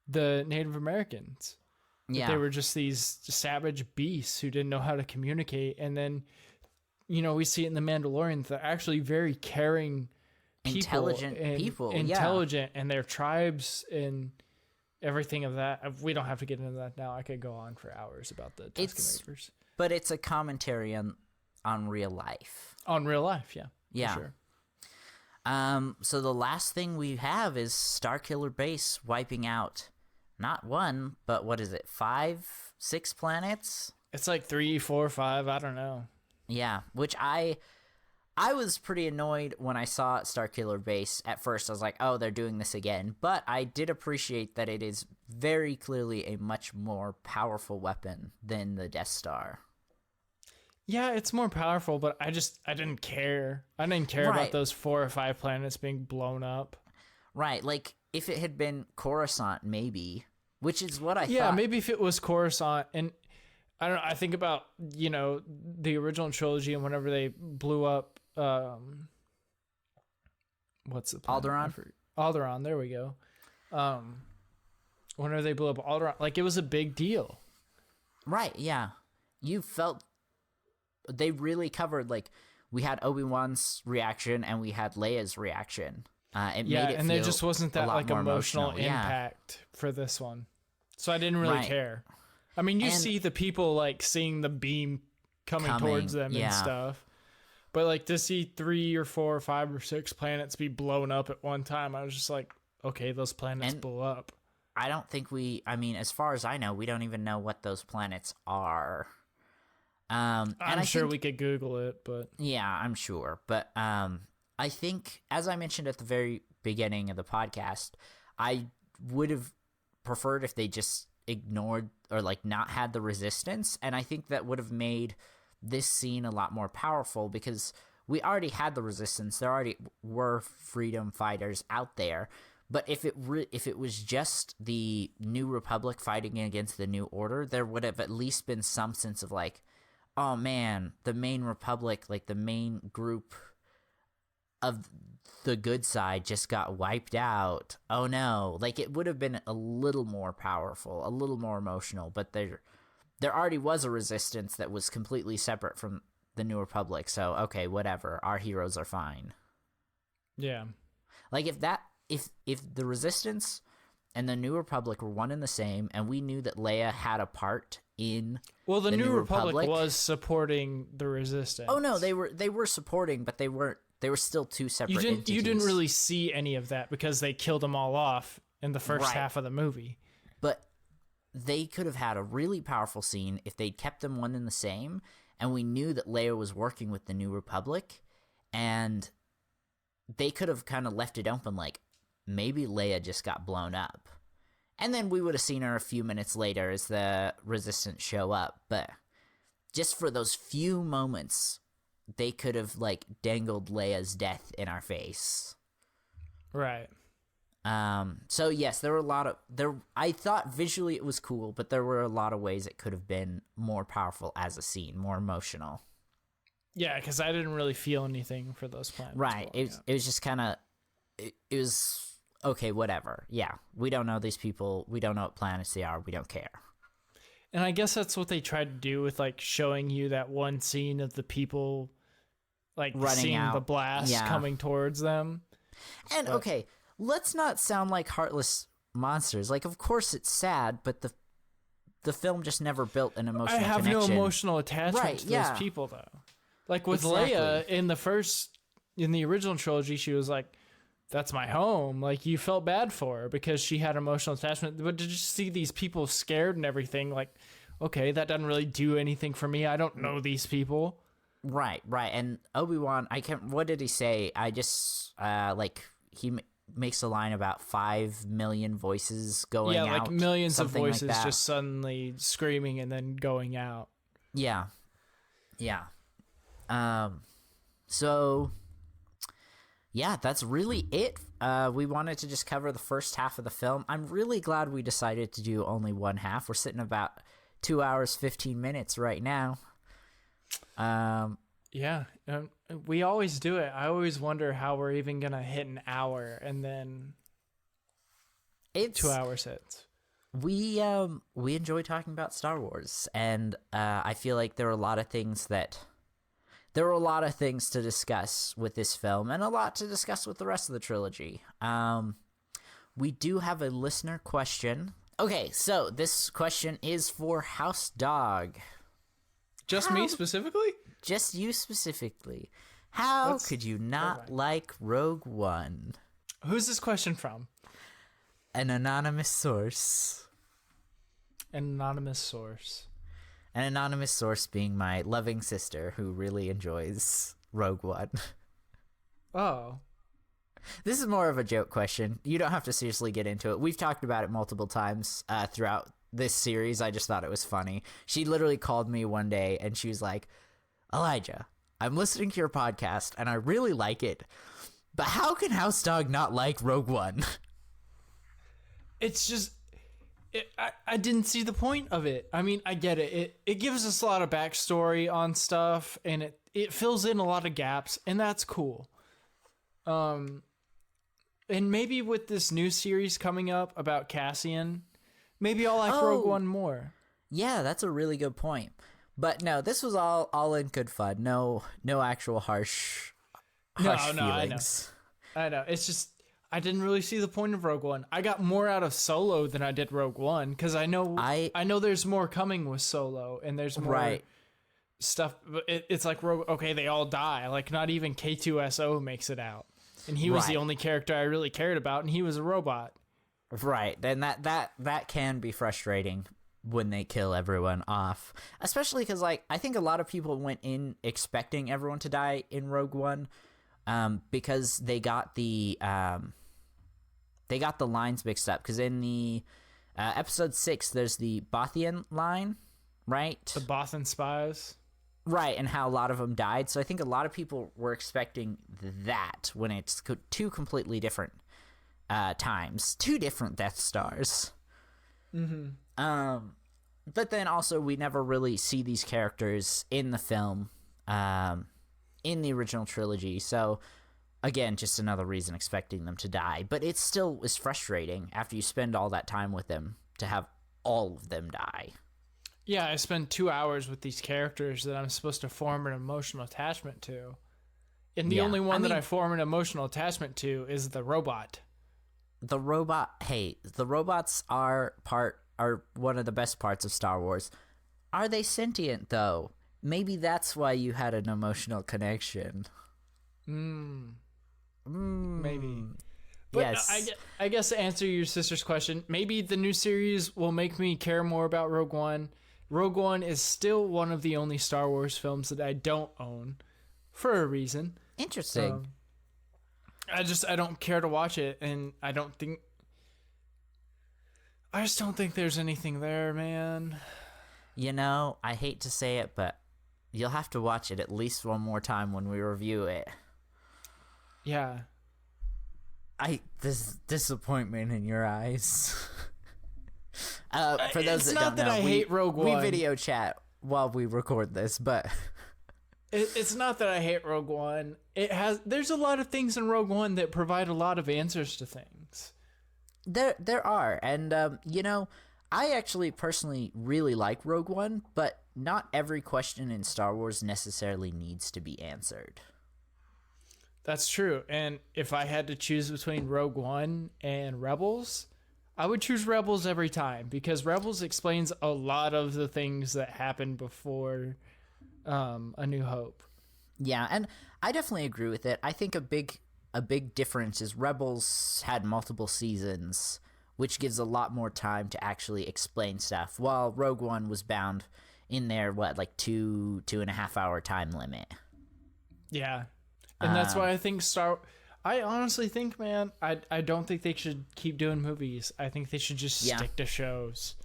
the Native Americans. Yeah. They were just these savage beasts who didn't know how to communicate. And then, you know, we see it in The Mandalorian. They're actually very caring people. Intelligent and people, yeah. Intelligent, and their tribes and everything of that. We don't have to get into that now. I could go on for hours about the Tusken Raiders. But it's a commentary on real life. On real life, yeah. Yeah. For sure. So the last thing we have is Starkiller Base wiping out not one, but what is it, 5, 6 planets? It's like 3, 4, 5. I don't know. Yeah, which I was pretty annoyed when I saw Starkiller Base. At first, I was like, oh, they're doing this again. But I did appreciate that it is very clearly a much more powerful weapon than the Death Star. Yeah, it's more powerful, but I didn't care. I didn't care Right. about those 4 or 5 planets being blown up. Right, like, if it had been Coruscant, maybe, which is what I thought. Yeah, maybe if it was Coruscant, and I don't know, I think about, the original trilogy and whenever they blew up, what's the planet? Alderaan? Alderaan, there we go. Whenever they blew up Alderaan, like, it was a big deal. Right, yeah. You felt they really covered, like, we had Obi-Wan's reaction and we had Leia's reaction. It Yeah, made it and there feel just wasn't a that, lot like, more emotional yeah. impact for this one. So I didn't really Right. care. I mean, you And- see the people, like, seeing the beam coming towards them yeah. and stuff. But, like, to see 3 or 4 or 5 or 6 planets be blown up at one time, I was just like, okay, those planets And- blew up. I don't think as far as I know, we don't even know what those planets are. And I'm I sure think- we could Google it, but Yeah, I'm sure. But I think, as I mentioned at the very beginning of the podcast, I would have preferred if they just ignored or, like, not had the resistance. And I think that would have made this scene a lot more powerful because we already had the resistance. There already were freedom fighters out there. But if it was just the New Republic fighting against the New Order, there would have at least been some sense of, like, oh man, the main Republic, like the main group of the good side just got wiped out. Oh no. Like, it would have been a little more powerful, a little more emotional, but there already was a resistance that was completely separate from the New Republic. So, okay, whatever. Our heroes are fine. yeah. Like, if the resistance and the New Republic were one and the same, and we knew that Leia had a part in Well, the New Republic Republic was supporting the resistance. Oh no, they were supporting, but they were still two separate entities. You didn't really see any of that because they killed them all off in the first Right. half of the movie. But they could have had a really powerful scene if they'd kept them one and the same, and we knew that Leia was working with the New Republic, and they could have kind of left it open, like, maybe Leia just got blown up. And then we would have seen her a few minutes later as the Resistance show up. But just for those few moments, they could have, like, dangled Leia's death in our face. Right. So yes, there were a lot of I thought visually it was cool, but there were a lot of ways it could have been more powerful as a scene, more emotional. Yeah, because I didn't really feel anything for those planets. Right. blowing up. It was just kind of it was okay, whatever. Yeah, we don't know these people. We don't know what planets they are. We don't care. And I guess that's what they tried to do with, like, showing you that one scene of the people, like, Running seeing out. the blast Yeah. coming towards them. And But- okay, let's not sound like heartless monsters. Like, of course it's sad, but the film just never built an emotional I have connection. no emotional attachment Right, to yeah. those people, though. Like, with Exactly. Leia, in the original trilogy, she was like, that's my home. Like, you felt bad for her because she had emotional attachment. But to just see these people scared and everything, like, okay, that doesn't really do anything for me. I don't know these people. Right. And Obi-Wan, what did he say? I just, he makes a line about 5 million voices going out. Yeah, like millions of something like voices that. just suddenly screaming and then going out. Yeah. So, yeah, that's really it. We wanted to just cover the first half of the film. I'm really glad we decided to do only one half. We're sitting about 2 hours, 15 minutes right now. Yeah, we always do it. I always wonder how we're even going to hit an hour, and then It's 2 hours hits. we enjoy talking about Star Wars, and I feel like there were a lot of things to discuss with this film, and a lot to discuss with the rest of the trilogy. We do have a listener question. Okay, so this question is for HouseDog. Just me specifically? Just you specifically. How That's could you not terrifying. like Rogue One? Who's this question from? An anonymous source. An anonymous source. An anonymous source being my loving sister who really enjoys Rogue One. Oh. This is more of a joke question. You don't have to seriously get into it. We've talked about it multiple times throughout this series. I just thought it was funny. She literally called me one day and she was like, Elijah, I'm listening to your podcast and I really like it, but how can HouseDog not like Rogue One? It's just... I didn't see the point of it. I mean, I get it. It gives us a lot of backstory on stuff, and it fills in a lot of gaps, and that's cool. And maybe with this new series coming up about Cassian, maybe I'll like Rogue One more. Yeah, that's a really good point. But no, this was all in good fun. No actual harsh feelings. I know. It's just I didn't really see the point of Rogue One. I got more out of Solo than I did Rogue One because I know there's more coming with Solo and there's more stuff. It's like Rogue. Okay, they all die. Like not even K2SO makes it out, and he was the only character I really cared about, and he was a robot. Right, and that can be frustrating when they kill everyone off, especially because like I think a lot of people went in expecting everyone to die in Rogue One, because they got the lines mixed up. Because in the episode 6, there's the Bothian line, right? The Bothan spies. Right, and how a lot of them died. So I think a lot of people were expecting that when it's two completely different times, two different Death Stars. Mm-hmm. But then also we never really see these characters in the film, in the original trilogy. So again, just another reason expecting them to die. But it still is frustrating after you spend all that time with them to have all of them die. Yeah, I spend 2 hours with these characters that I'm supposed to form an emotional attachment to. And the only one that I form an emotional attachment to is the robot. The robots are one of the best parts of Star Wars. Are they sentient, though? Maybe that's why you had an emotional connection. Maybe. But yes. I guess to answer your sister's question, maybe the new series will make me care more about Rogue One. Rogue One is still one of the only Star Wars films that I don't own for a reason. Interesting. I don't care to watch it, and I just don't think there's anything there, man. You know, I hate to say it, but you'll have to watch it at least one more time when we review it. Yeah. This disappointment in your eyes. For those it's that not don't that know, I hate Rogue One. We video chat while we record this, but it's not that I hate Rogue One. There's a lot of things in Rogue One that provide a lot of answers to things. There are, and you know, I actually personally really like Rogue One, but not every question in Star Wars necessarily needs to be answered. That's true. And if I had to choose between Rogue One and Rebels, I would choose Rebels every time, because Rebels explains a lot of the things that happened before A New Hope. Yeah, and I definitely agree with it. I think a big difference is Rebels had multiple seasons, which gives a lot more time to actually explain stuff, while Rogue One was bound in their, like 2.5 hour time limit. Yeah. And that's why I think I honestly think, man, I don't think they should keep doing movies. I think they should just stick to shows.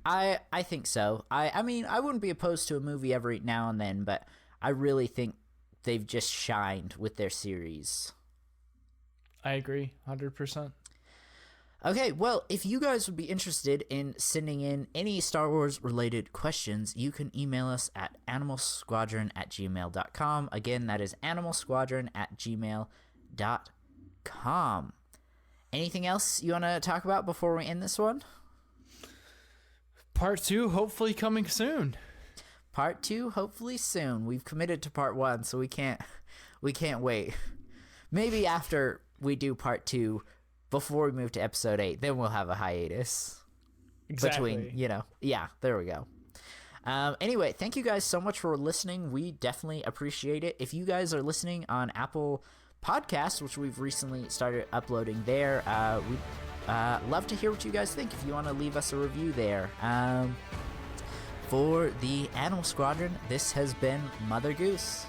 I think so. I mean, I wouldn't be opposed to a movie every now and then, but I really think they've just shined with their series. I agree, 100%. Okay, well, if you guys would be interested in sending in any Star Wars related questions, you can email us at animalsquadron@gmail.com. Again, that is animalsquadron@gmail.com. Anything else you want to talk about before we end this one? Part 2 hopefully coming soon. Part 2 hopefully soon. We've committed to part 1, so we can't wait. Maybe after we do part 2, before we move to episode 8, then we'll have a hiatus. Exactly. Between, yeah, there we go. Anyway, thank you guys so much for listening. We definitely appreciate it. If you guys are listening on Apple Podcasts, which we've recently started uploading there, we'd love to hear what you guys think if you want to leave us a review there. For the Animal Squadron, this has been Mother Goose.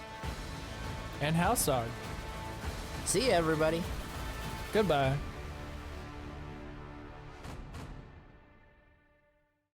And HouseDog. See ya, everybody. Goodbye.